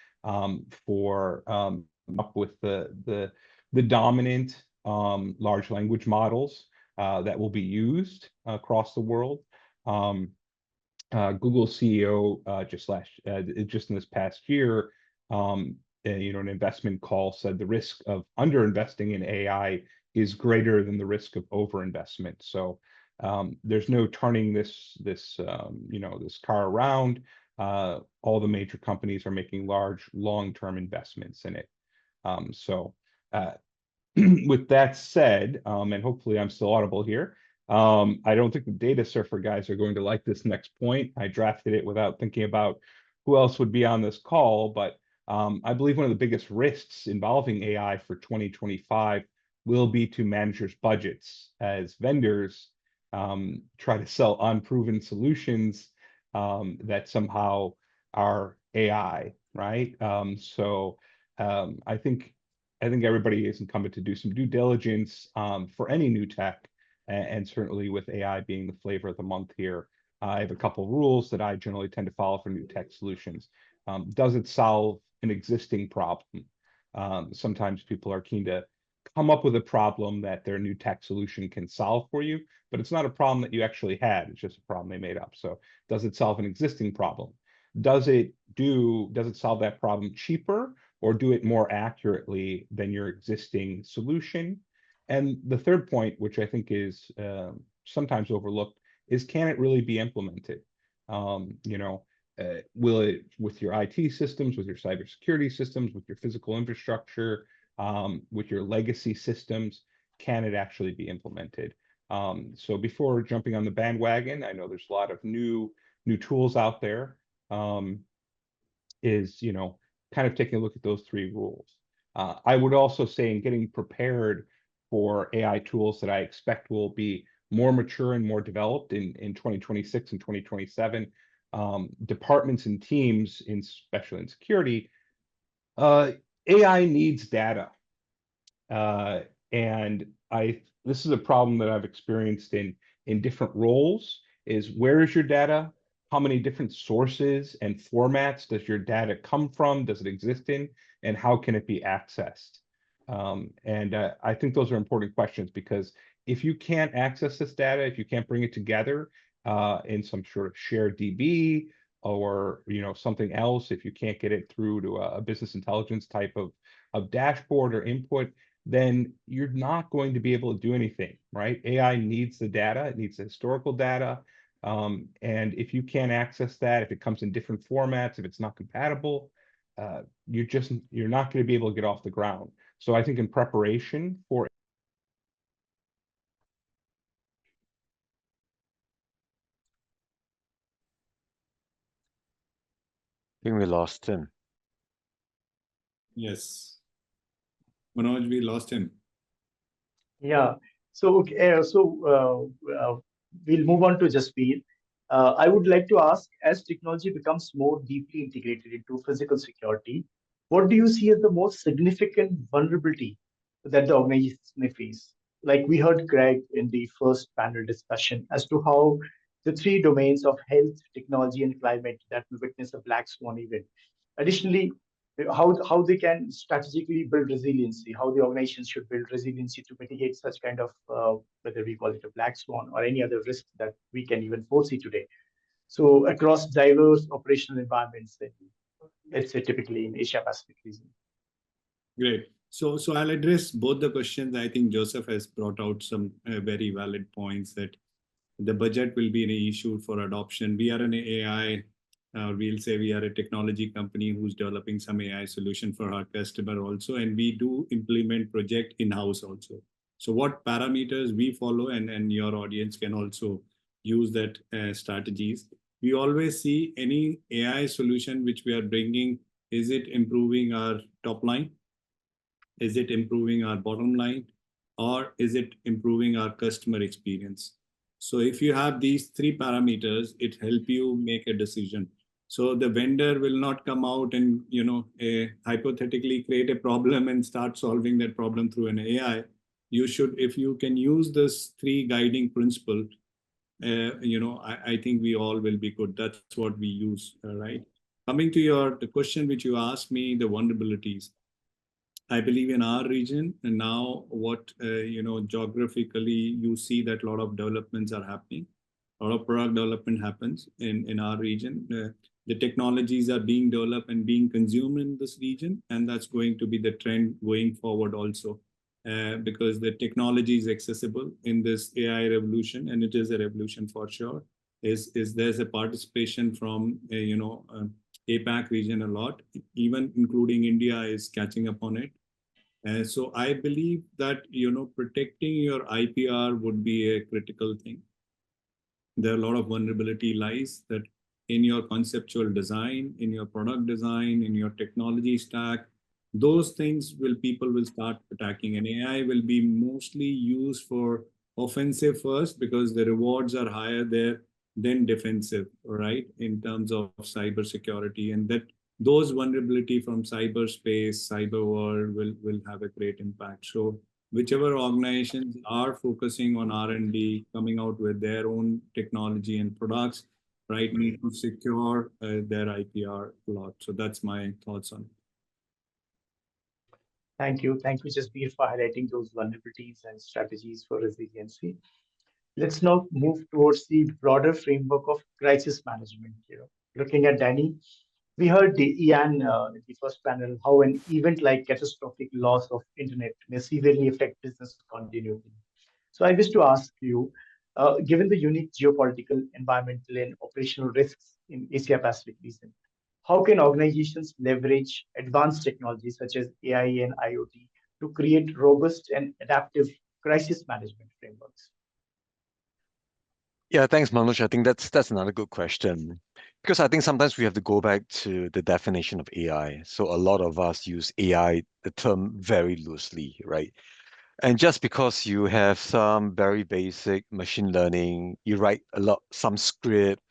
for up with the dominant large language models that will be used across the world. Google CEO just in this past year, an investment call said the risk of underinvesting in AI is greater than the risk of overinvestment. So there's no turning this car around. All the major companies are making large long-term investments in it. With that said, and hopefully I'm still audible here, I don't think the data surfer guys are going to like this next point. I drafted it without thinking about who else would be on this call, but I believe one of the biggest risks involving AI for 2025 will be to managers' budgets as vendors try to sell unproven solutions that somehow are AI, right? I think everybody is incumbent to do some due diligence for any new tech, and certainly with AI being the flavor of the month here. I have a couple rules that I generally tend to follow for new tech solutions. Does it solve an existing problem? Sometimes people are keen to come up with a problem that their new tech solution can solve for you, but it's not a problem that you actually had. It's just a problem they made up. So does it solve an existing problem? Does it solve that problem cheaper, or do it more accurately than your existing solution? And the third point, which I think is sometimes overlooked, is can it really be implemented? Will it, with your IT systems, with your cybersecurity systems, with your physical infrastructure, with your legacy systems, can it actually be implemented? So before jumping on the bandwagon, I know there's a lot of new tools out there. Kind of taking a look at those three rules. I would also say, in getting prepared for AI tools that I expect will be more mature and more developed in 2026 and 2027, departments and teams, especially in security, AI needs data. And this is a problem that I've experienced in different roles, is where is your data? How many different sources and formats does your data come from? Does it exist in? And how can it be accessed? I think those are important questions, because if you can't access this data, if you can't bring it together in some sort of shared DB or something else, if you can't get it through to a business intelligence type of dashboard or input, then you're not going to be able to do anything, right? AI needs the data, it needs the historical data. And if you can't access that, if it comes in different formats, if it's not compatible, you're not going to be able to get off the ground. So I think in preparation for I think we lost him. Yes. Manoj, we lost him. Yeah. So, we'll move on to Jaspreet. I would like to ask, as technology becomes more deeply integrated into physical security, what do you see as the most significant vulnerability that the organization may face? Like we heard Greg in the first panel discussion as to how the three domains of health, technology, and climate that we witness a black swan event. Additionally, how they can strategically build resiliency, how the organization should build resiliency to mitigate such kind of whether we call it a black swan or any other risk that we can even foresee today. So across diverse operational environments, let's say typically in Asia Pacific region. Great. So I'll address both the questions. I think Joseph has brought out some very valid points, that the budget will be an issue for adoption. We are an AI, we'll say we are a technology company who's developing some AI solution for our customer also, and we do implement project in-house also. So what parameters we follow, and your audience can also use that strategies. We always see any AI solution which we are bringing, is it improving our top line? Is it improving our bottom line? Or is it improving our customer experience? So if you have these three parameters, it helps you make a decision. So the vendor will not come out and hypothetically create a problem and start solving that problem through an AI. You should, if you can use this three guiding principle, I think we all will be good. That's what we use, right? Coming to the question which you asked me, the vulnerabilities. I believe in our region, and now what, geographically, you see that a lot of developments are happening. A lot of product development happens in our region. The technologies are being developed and being consumed in this region, and that's going to be the trend going forward also, because the technology is accessible in this AI revolution, and it is a revolution for sure. There's a participation from APAC region a lot, even including India is catching up on it. So I believe that protecting your IPR would be a critical thing. There are a lot of vulnerability lies that in your conceptual design, in your product design, in your technology stack. Those things people will start attacking, and AI will be mostly used for offensive first, because the rewards are higher there than defensive, right? In terms of cybersecurity, and that those vulnerability from cyberspace, cyber world will have a great impact. So whichever organizations are focusing on R&D, coming out with their own technology and products, right, need to secure their IPR a lot. So that's my thoughts on it. Thank you, Jaspreet, for highlighting those vulnerabilities and strategies for resiliency. Let's now move towards the broader framework of crisis management. Looking at Danny, we heard Ian in the first panel how an event like catastrophic loss of internet may severely affect business continuity. So I wish to ask you, given the unique geopolitical, environmental, and operational risks in Asia Pacific region, how can organizations leverage advanced technologies such as AI and IoT to create robust and adaptive crisis management frameworks? Yeah, thanks, Manoj. I think that's another good question, because I think sometimes we have to go back to the definition of AI. So a lot of us use AI, the term, very loosely, right? And just because you have some very basic machine learning, you write some script,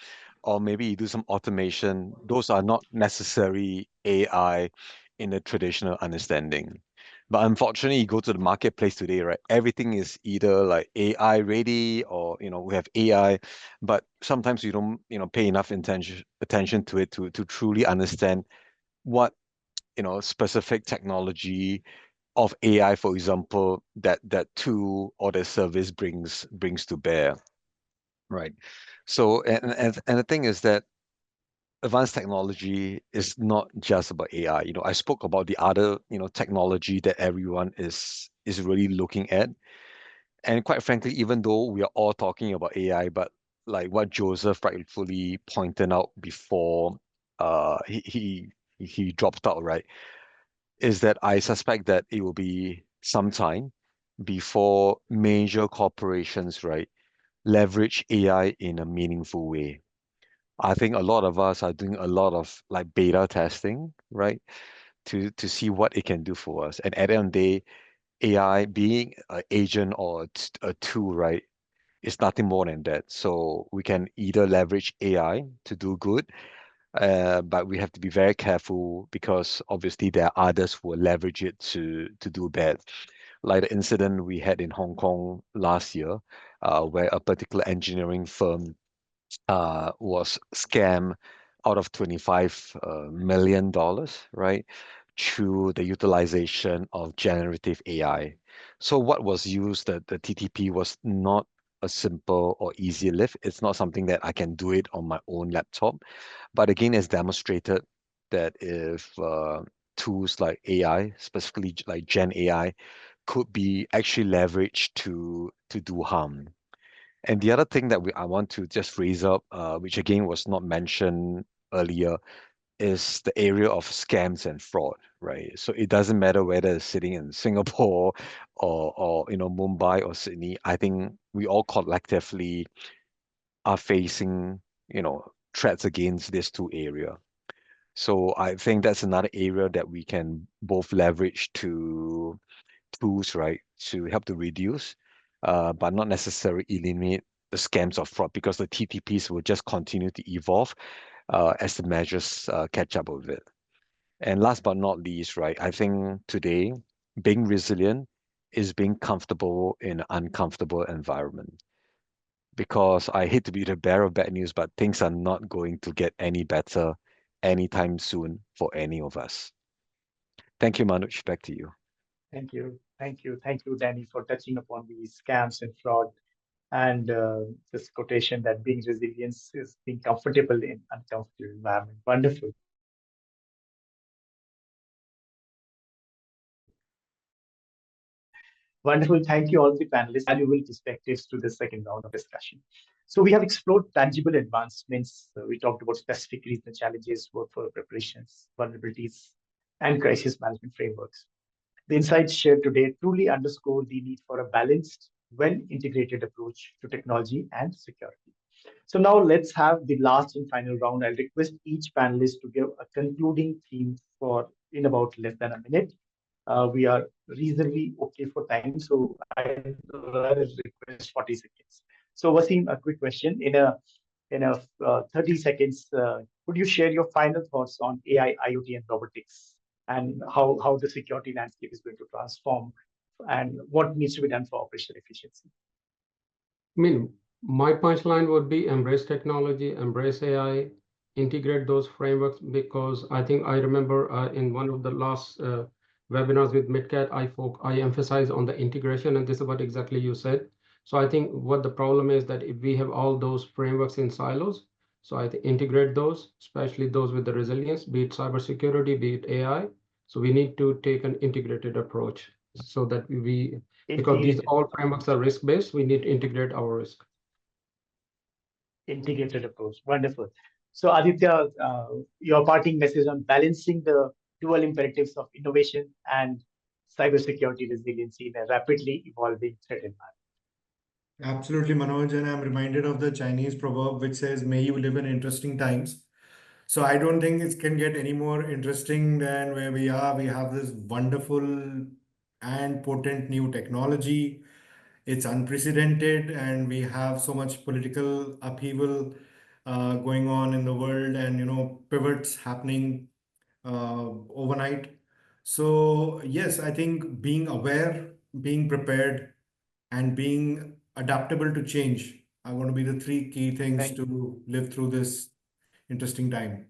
or maybe you do some automation, those are not necessary AI in a traditional understanding. But unfortunately, you go to the marketplace today, right? Everything is either like AI ready or, we have AI, but sometimes you don't, pay enough attention to it to truly understand what, specific technology of AI, for example, that tool or the service brings to bear, right? So, and the thing is that advanced technology is not just about AI. I spoke about the other, technology that everyone is really looking at. And quite frankly, even though we are all talking about AI, but like what Joseph rightfully pointed out before, he dropped out, right? Is that I suspect that it will be some time before major corporations, right, leverage AI in a meaningful way. I think a lot of us are doing a lot of like beta testing, right, to see what it can do for us. And at the end of the day, AI being an agent or a tool, right, is nothing more than that. So we can either leverage AI to do good, but we have to be very careful because obviously there are others who will leverage it to do bad. Like the incident we had in Hong Kong last year, where a particular engineering firm was scammed out of $25 million, right, through the utilization of generative AI. So what was used, the TTP, was not a simple or easy lift. It's not something that I can do it on my own laptop. But again, it's demonstrated that if tools like AI, specifically like Gen AI, could be actually leveraged to do harm. And the other thing that I want to just raise up, which again was not mentioned earlier, is the area of scams and fraud, right? So it doesn't matter whether it's sitting in Singapore or Mumbai or Sydney. I think we all collectively are facing, threats against these two areas. So I think that's another area that we can both leverage to tools, right, to help to reduce, but not necessarily eliminate the scams or fraud because the TTPs will just continue to evolve as the measures catch up with it. And last but not least, right, I think today being resilient is being comfortable in an uncomfortable environment. Because I hate to be the bearer of bad news, but things are not going to get any better anytime soon for any of us. Thank you, Manoj. Back to you. Thank you. Thank you. Thank you, Danny, for touching upon these scams and fraud and this quotation that being resilience is being comfortable in uncomfortable environment. Wonderful. Wonderful. Thank you all the panelists. Valuable perspectives to the second round of discussion. So we have explored tangible advancements. We talked about specific regional challenges, workforce preparations, vulnerabilities, and crisis management frameworks. The insights shared today truly underscore the need for a balanced, well-integrated approach to technology and security. So now let's have the last and final round. I'll request each panelist to give a concluding theme for in about less than a minute. We are reasonably okay for time, so I request 40 seconds. So Wasim, a quick question. In a 30 seconds, could you share your final thoughts on AI, IoT, and robotics, and how the security landscape is going to transform, and what needs to be done for operational efficiency? I mean, my punchline would be embrace technology, embrace AI, integrate those frameworks, because I think I remember in one of the last webinars with MitKat, I emphasize on the integration, and this is what exactly you said. So I think what the problem is that if we have all those frameworks in silos, so I think integrate those, especially those with the resilience, be it cybersecurity, be it AI. So we need to take an integrated approach so that because these all frameworks are risk-based, we need to integrate our risk. Integrated approach. Wonderful. So Aditya, your parting message on balancing the dual imperatives of innovation and cybersecurity resiliency in a rapidly evolving threat environment. Absolutely, Manoj. And I'm reminded of the Chinese proverb which says, may you live in interesting times. So I don't think it can get any more interesting than where we are. We have this wonderful and potent new technology. It's unprecedented, and we have so much political upheaval going on in the world, and pivots happening overnight. So yes, I think being aware, being prepared, and being adaptable to change are going to be the three key things to live through this interesting time.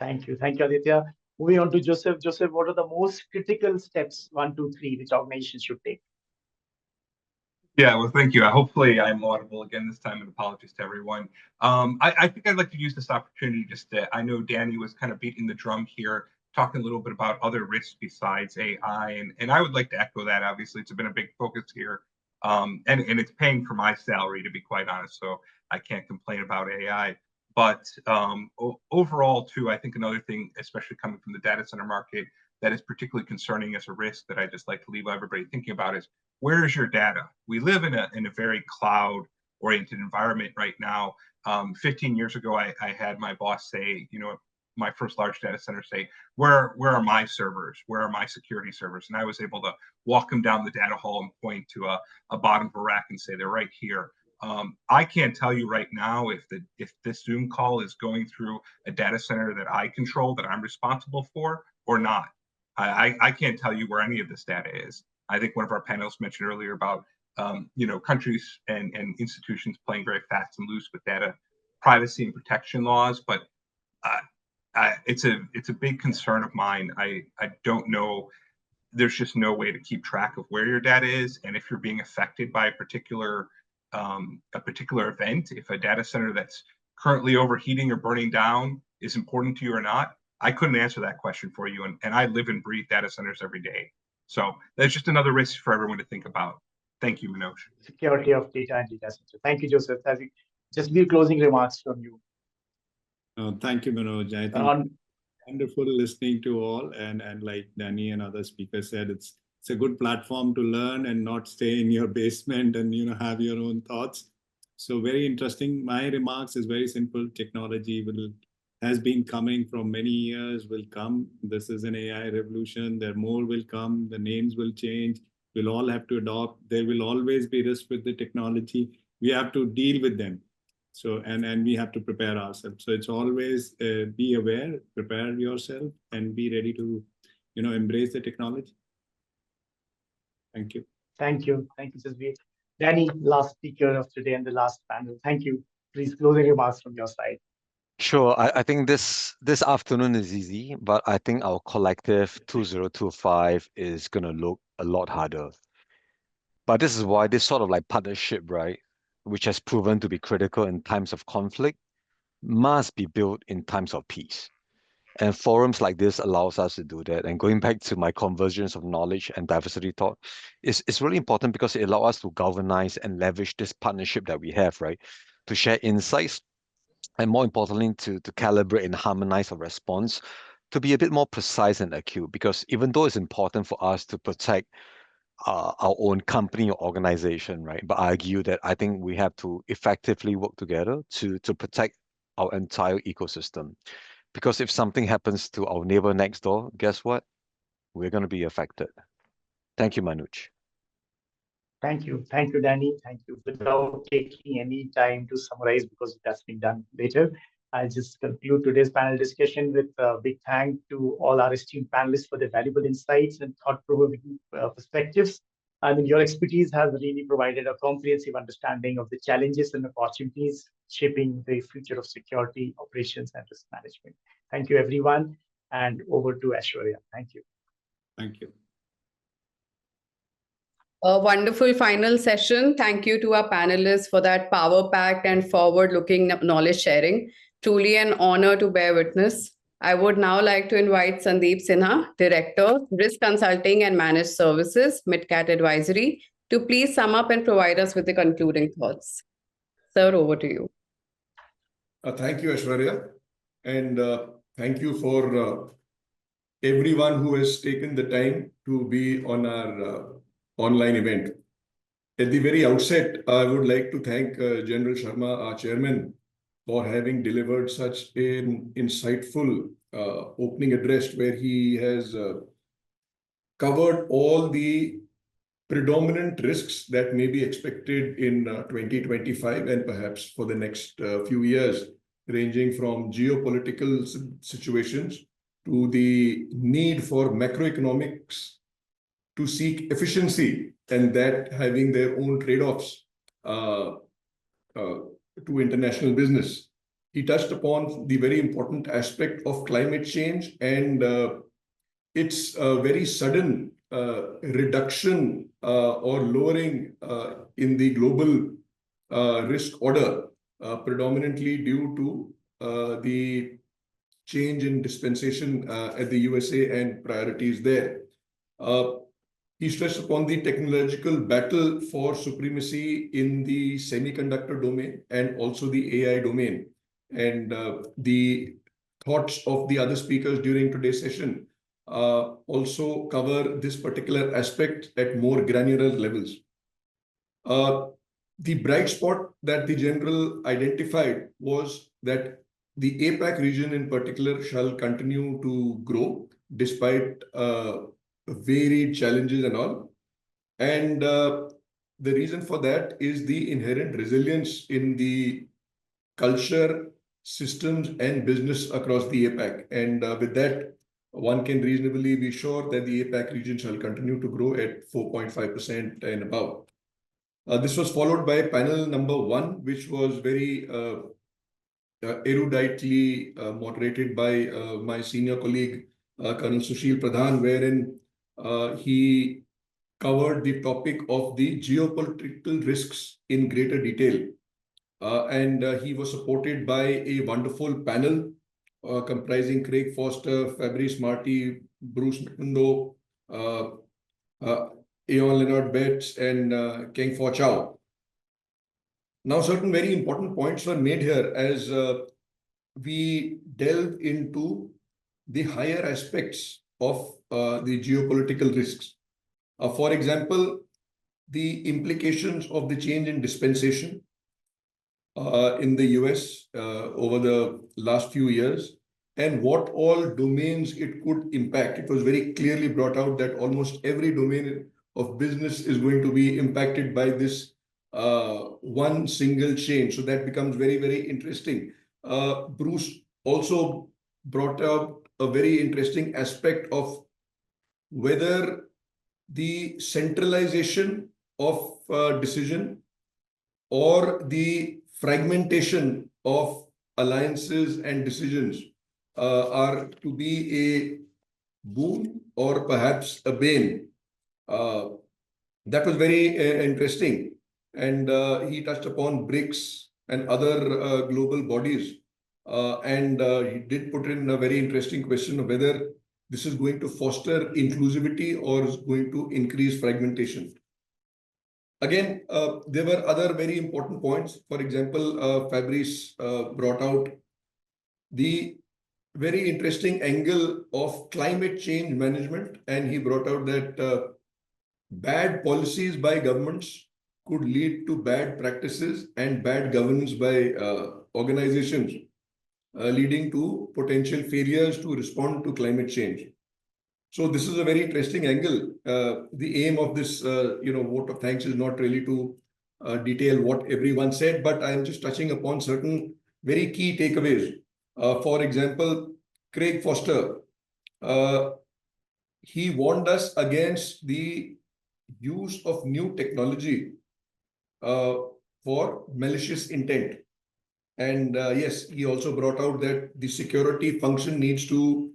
Thank you. Thank you, Aditya. Moving on to Joseph. Joseph, what are the most critical steps, 1, 2, 3, which organizations should take? Yeah, well, thank you. Hopefully I'm audible again this time, and apologies to everyone. I think I'd like to use this opportunity just to, I know Danny was kind of beating the drum here, talking a little bit about other risks besides AI, and I would like to echo that. Obviously, it's been a big focus here, and it's paying for my salary, to be quite honest, so I can't complain about AI. But overall, too, I think another thing, especially coming from the data center market, that is particularly concerning as a risk that I just like to leave everybody thinking about is, where is your data? We live in a very cloud-oriented environment right now. 15 years ago, I had my boss say, you know, my first large data center say, where are my servers? Where are my security servers? And I was able to walk him down the data hall and point to a bottom of a rack and say, they're right here. I can't tell you right now if this Zoom call is going through a data center that I control, that I'm responsible for, or not. I can't tell you where any of this data is. I think one of our panelists mentioned earlier about you know, countries and institutions playing very fast and loose with data privacy and protection laws, but it's a big concern of mine. I don't know. There's just no way to keep track of where your data is, and if you're being affected by a particular event, if a data center that's currently overheating or burning down is important to you or not. I couldn't answer that question for you, and I live and breathe data centers every day. So that's just another risk for everyone to think about. Thank you, Manoj. Security of data and data center. Thank you, Joseph. Just be closing remarks from you. Thank you, Manoj. I think wonderful listening to all, and like Danny and other speakers said, it's a good platform to learn and not stay in your basement and, you know, have your own thoughts. So very interesting. My remarks is very simple. Technology has been coming from many years, will come. This is an AI revolution. There more will come. The names will change. We'll all have to adopt. There will always be risk with the technology. We have to deal with them. So, and we have to prepare ourselves. So it's always be aware, prepare yourself, and be ready to, you know, embrace the technology. Thank you. Thank you. Thank you, Jasbir. Danny, last speaker of today and the last panel. Thank you. Please closing remarks from your side. Sure. I think this afternoon is easy, but I think our collective 2025 is going to look a lot harder. But this is why this sort of like partnership, right, which has proven to be critical in times of conflict, must be built in times of peace. And forums like this allows us to do that. And going back to my convergence of knowledge and diversity thought, it's really important because it allows us to galvanize and leverage this partnership that we have, right, to share insights, and more importantly, to calibrate and harmonize our response to be a bit more precise and acute. Because even though it's important for us to protect our own company or organization, right, but I argue that I think we have to effectively work together to protect our entire ecosystem. Because if something happens to our neighbor next door, guess what? We're going to be affected. Thank you, Manoj. Thank you. Thank you, Danny. Thank you. Without taking any time to summarize, because that's been done later, I'll just conclude today's panel discussion with a big thank to all our esteemed panelists for their valuable insights and thought-provoking perspectives. I mean, your expertise has really provided a comprehensive understanding of the challenges and opportunities shaping the future of security, operations, and risk management. Thank you, everyone. And over to Aishwarya. Thank you. Thank you. A wonderful final session. Thank you to our panelists for that power-packed and forward-looking knowledge sharing. Truly an honor to bear witness. I would now like to invite Sandeep Sinha, Director, Risk Consulting and Managed Services, MitKat Advisory, to please sum up and provide us with the concluding thoughts. Sir, over to you. Thank you, Aishwarya. And thank you for everyone who has taken the time to be on our online event. At the very outset, I would like to thank General Sharma, our chairman, for having delivered such an insightful opening address where he has covered all the predominant risks that may be expected in 2025 and perhaps for the next few years, ranging from geopolitical situations to the need for macroeconomics to seek efficiency and that having their own trade-offs to international business. He touched upon the very important aspect of climate change and its very sudden reduction or lowering in the global risk order, predominantly due to the change in dispensation at the USA and priorities there. He stressed upon the technological battle for supremacy in the semiconductor domain and also the AI domain. And the thoughts of the other speakers during today's session also cover this particular aspect at more granular levels. The bright spot that the general identified was that the APAC region in particular shall continue to grow despite varied challenges and all. And the reason for that is the inherent resilience in the culture, systems, and business across the APAC. And with that, one can reasonably be sure that the APAC region shall continue to grow at 4.5% and above. This was followed by panel number 1, which was very eruditely moderated by my senior colleague, Colonel Sushil Pradhan, wherein he covered the topic of the geopolitical risks in greater detail. And he was supported by a wonderful panel comprising Craig Foster, Fabrice Marty, Bruce McIndoe, Aeon Leonard Betts, and Keng Fo Chow. Now, certain very important points were made here as we delve into the higher aspects of the geopolitical risks. For example, the implications of the change in dispensation in the US over the last few years and what all domains it could impact. It was very clearly brought out that almost every domain of business is going to be impacted by this one single change. So that becomes very, very interesting. Bruce also brought up a very interesting aspect of whether the centralization of decision or the fragmentation of alliances and decisions are to be a boon or perhaps a bane. That was very interesting. And he touched upon BRICS and other global bodies. And he did put in a very interesting question of whether this is going to foster inclusivity or is going to increase fragmentation. Again, there were other very important points. For example, Fabrice brought out the very interesting angle of climate change management. And he brought out that bad policies by governments could lead to bad practices and bad governance by organizations, leading to potential failures to respond to climate change. So this is a very interesting angle. The aim of this, vote of thanks is not really to detail what everyone said, but I am just touching upon certain very key takeaways. For example, Craig Foster, he warned us against the use of new technology for malicious intent. And yes, he also brought out that the security function needs to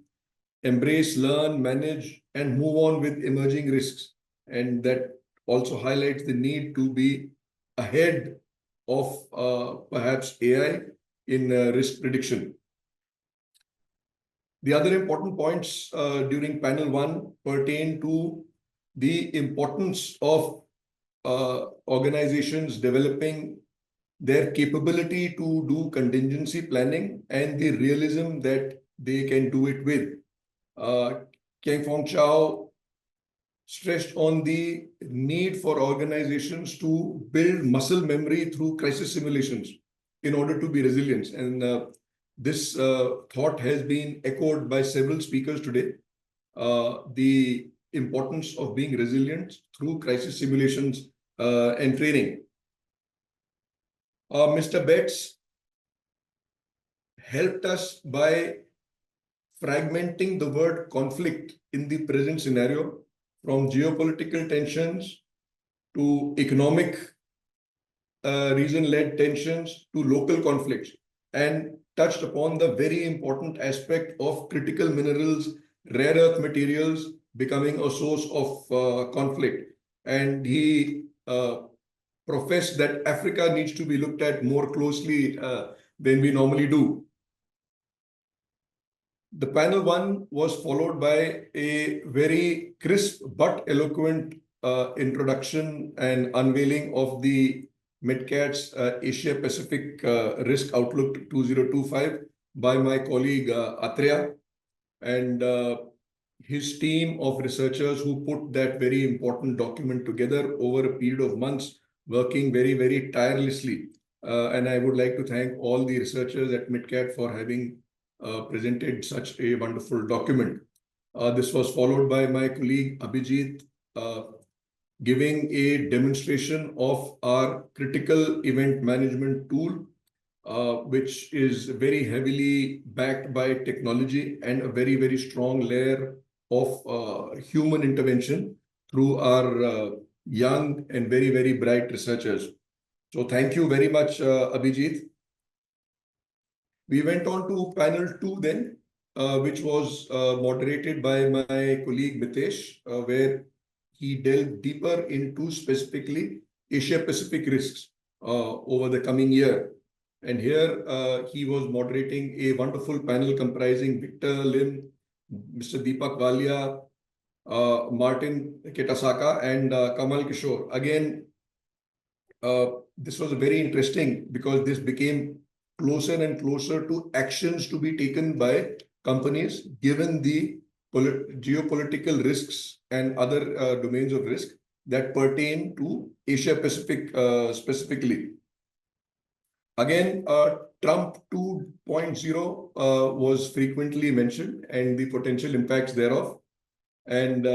embrace, learn, manage, and move on with emerging risks. And that also highlights the need to be ahead of perhaps AI in risk prediction. The other important points during panel 1 pertain to the importance of organizations developing their capability to do contingency planning and the realism that they can do it with. Keng Fo Chow stressed on the need for organizations to build muscle memory through crisis simulations in order to be resilient. And this thought has been echoed by several speakers today. The importance of being resilient through crisis simulations and training. Mr. Betts helped us by fragmenting the word conflict in the present scenario from geopolitical tensions to economic region-led tensions to local conflicts, and touched upon the very important aspect of critical minerals, rare earth materials becoming a source of conflict. And he professed that Africa needs to be looked at more closely than we normally do. The panel one was followed by a very crisp but eloquent introduction and unveiling of the MitKat's Asia Pacific Risk Outlook 2025 by my colleague Atreya, and his team of researchers who put that very important document together over a period of months, working very, very tirelessly. And I would like to thank all the researchers at MitKat for having presented such a wonderful document. This was followed by my colleague Abhijit giving a demonstration of our critical event management tool, which is very heavily backed by technology and a very, very strong layer of human intervention through our young and very, very bright researchers. So thank you very much, Abhijit. We went on to panel 2 then, which was moderated by my colleague Mitesh, where he delved deeper into specifically Asia-Pacific risks over the coming year. And here he was moderating a wonderful panel comprising Victor Lim, Mr. Deepak Walia, Martin Ketasaka, and Kamal Kishore. Again, this was very interesting because this became closer and closer to actions to be taken by companies given the geopolitical risks and other domains of risk that pertain to Asia Pacific specifically. Again, Trump 2.0 was frequently mentioned and the potential impacts thereof. And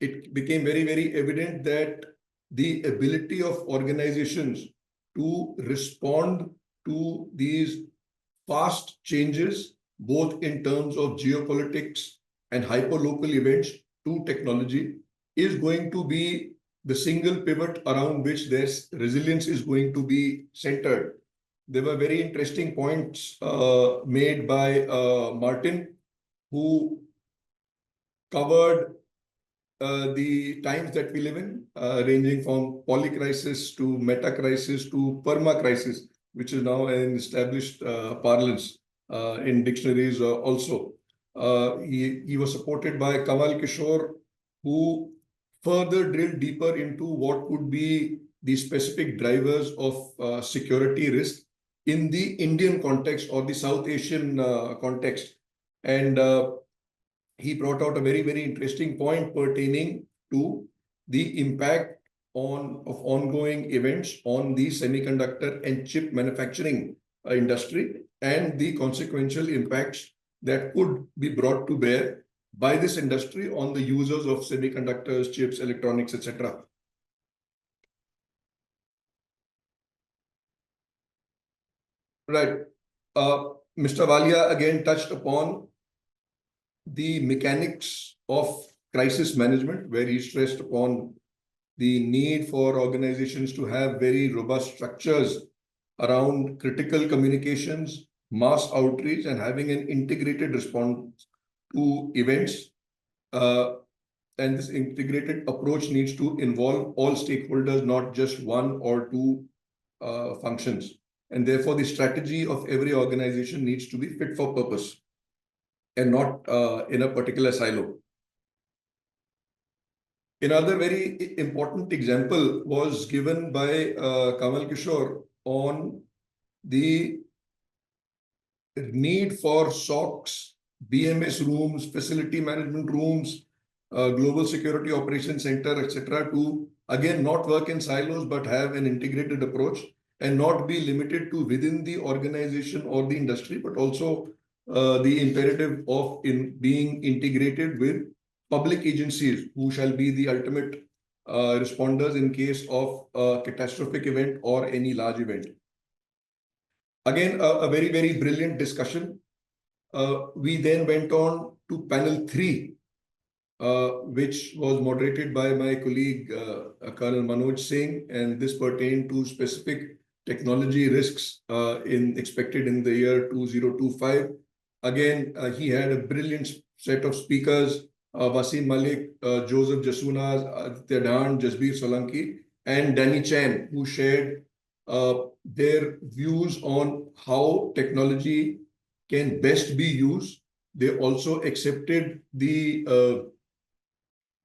it became very, very evident that the ability of organizations to respond to these fast changes, both in terms of geopolitics and hyperlocal events to technology, is going to be the single pivot around which their resilience is going to be centered. There were very interesting points made by Martin, who covered the times that we live in, ranging from polycrisis to meta-crisis to perma-crisis, which is now an established parlance in dictionaries also. He was supported by Kamal Kishore, who further drilled deeper into what could be the specific drivers of security risk in the Indian context or the South Asian context. And he brought out a very, very interesting point pertaining to the impact of ongoing events on the semiconductor and chip manufacturing industry and the consequential impacts that could be brought to bear by this industry on the users of semiconductors, chips, electronics, etc. Right. Mr. Walia again touched upon the mechanics of crisis management, where he stressed upon the need for organizations to have very robust structures around critical communications, mass outreach, and having an integrated response to events. And this integrated approach needs to involve all stakeholders, not just one or two functions. And therefore, the strategy of every organization needs to be fit for purpose and not in a particular silo. Another very important example was given by Kamal Kishore on the need for SOCs, BMS rooms, facility management rooms, Global Security Operations Center, etc., to again not work in silos but have an integrated approach and not be limited to within the organization or the industry, but also the imperative of being integrated with public agencies who shall be the ultimate responders in case of a catastrophic event or any large event. Again, a very, very brilliant discussion. we then went on to panel 3, which was moderated by my colleague, Colonel Manoj Singh, and this pertained to specific technology risks expected in the year 2025. Again, he had a brilliant set of speakers, Wasim Malik, Joseph Jasunas, Aditya Dan, Jasbir Solanki, and Danny Chan, who shared their views on how technology can best be used. They also accepted the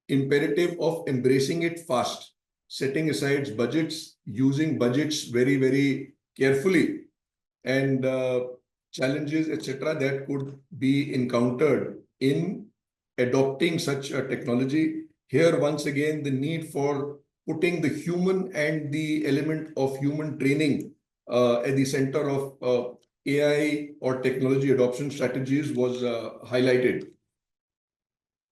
imperative of embracing it fast, setting aside budgets, using budgets very, very carefully, and challenges, etc., that could be encountered in adopting such a technology. Here, once again, the need for putting the human and the element of human training at the center of AI or technology adoption strategies was highlighted.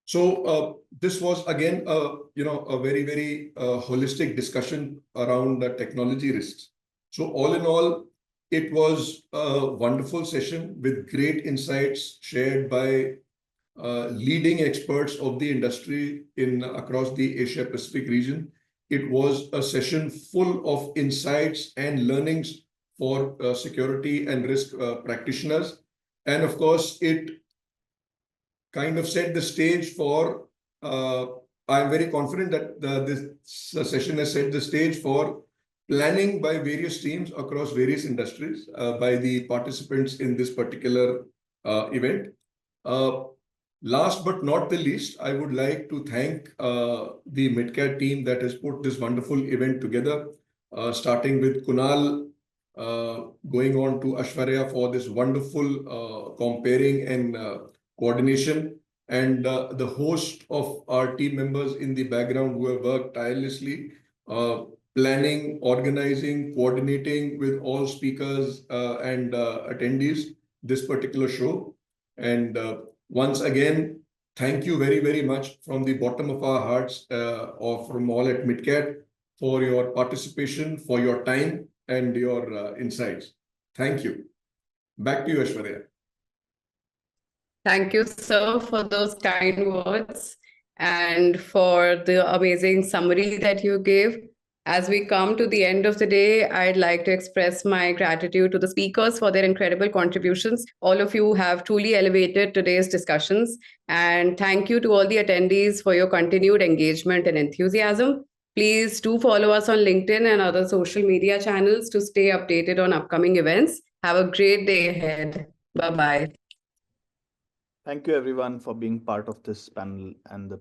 So this was again, a very, very holistic discussion around the technology risks. So all in all, it was a wonderful session with great insights shared by leading experts of the industry across the Asia Pacific region. It was a session full of insights and learnings for security and risk practitioners. And of course, it kind of set the stage for, I'm very confident that this session has set the stage for planning by various teams across various industries by the participants in this particular event. Last but not the least, I would like to thank the MitKat team that has put this wonderful event together, starting with Kunal, going on to Ashwarya for this wonderful comparing and coordination, and the host of our team members in the background who have worked tirelessly, planning, organizing, coordinating with all speakers and attendees this particular show. And once again, thank you very, very much from the bottom of our hearts or from all at MitKat for your participation, for your time and your insights. Thank you. Back to you, Aishwarya. Thank you, sir, for those kind words and for the amazing summary that you gave. As we come to the end of the day, I'd like to express my gratitude to the speakers for their incredible contributions. All of you have truly elevated today's discussions. And thank you to all the attendees for your continued engagement and enthusiasm. Please do follow us on LinkedIn and other social media channels to stay updated on upcoming events. Have a great day ahead. Bye-bye. Thank you everyone for being part of this panel and the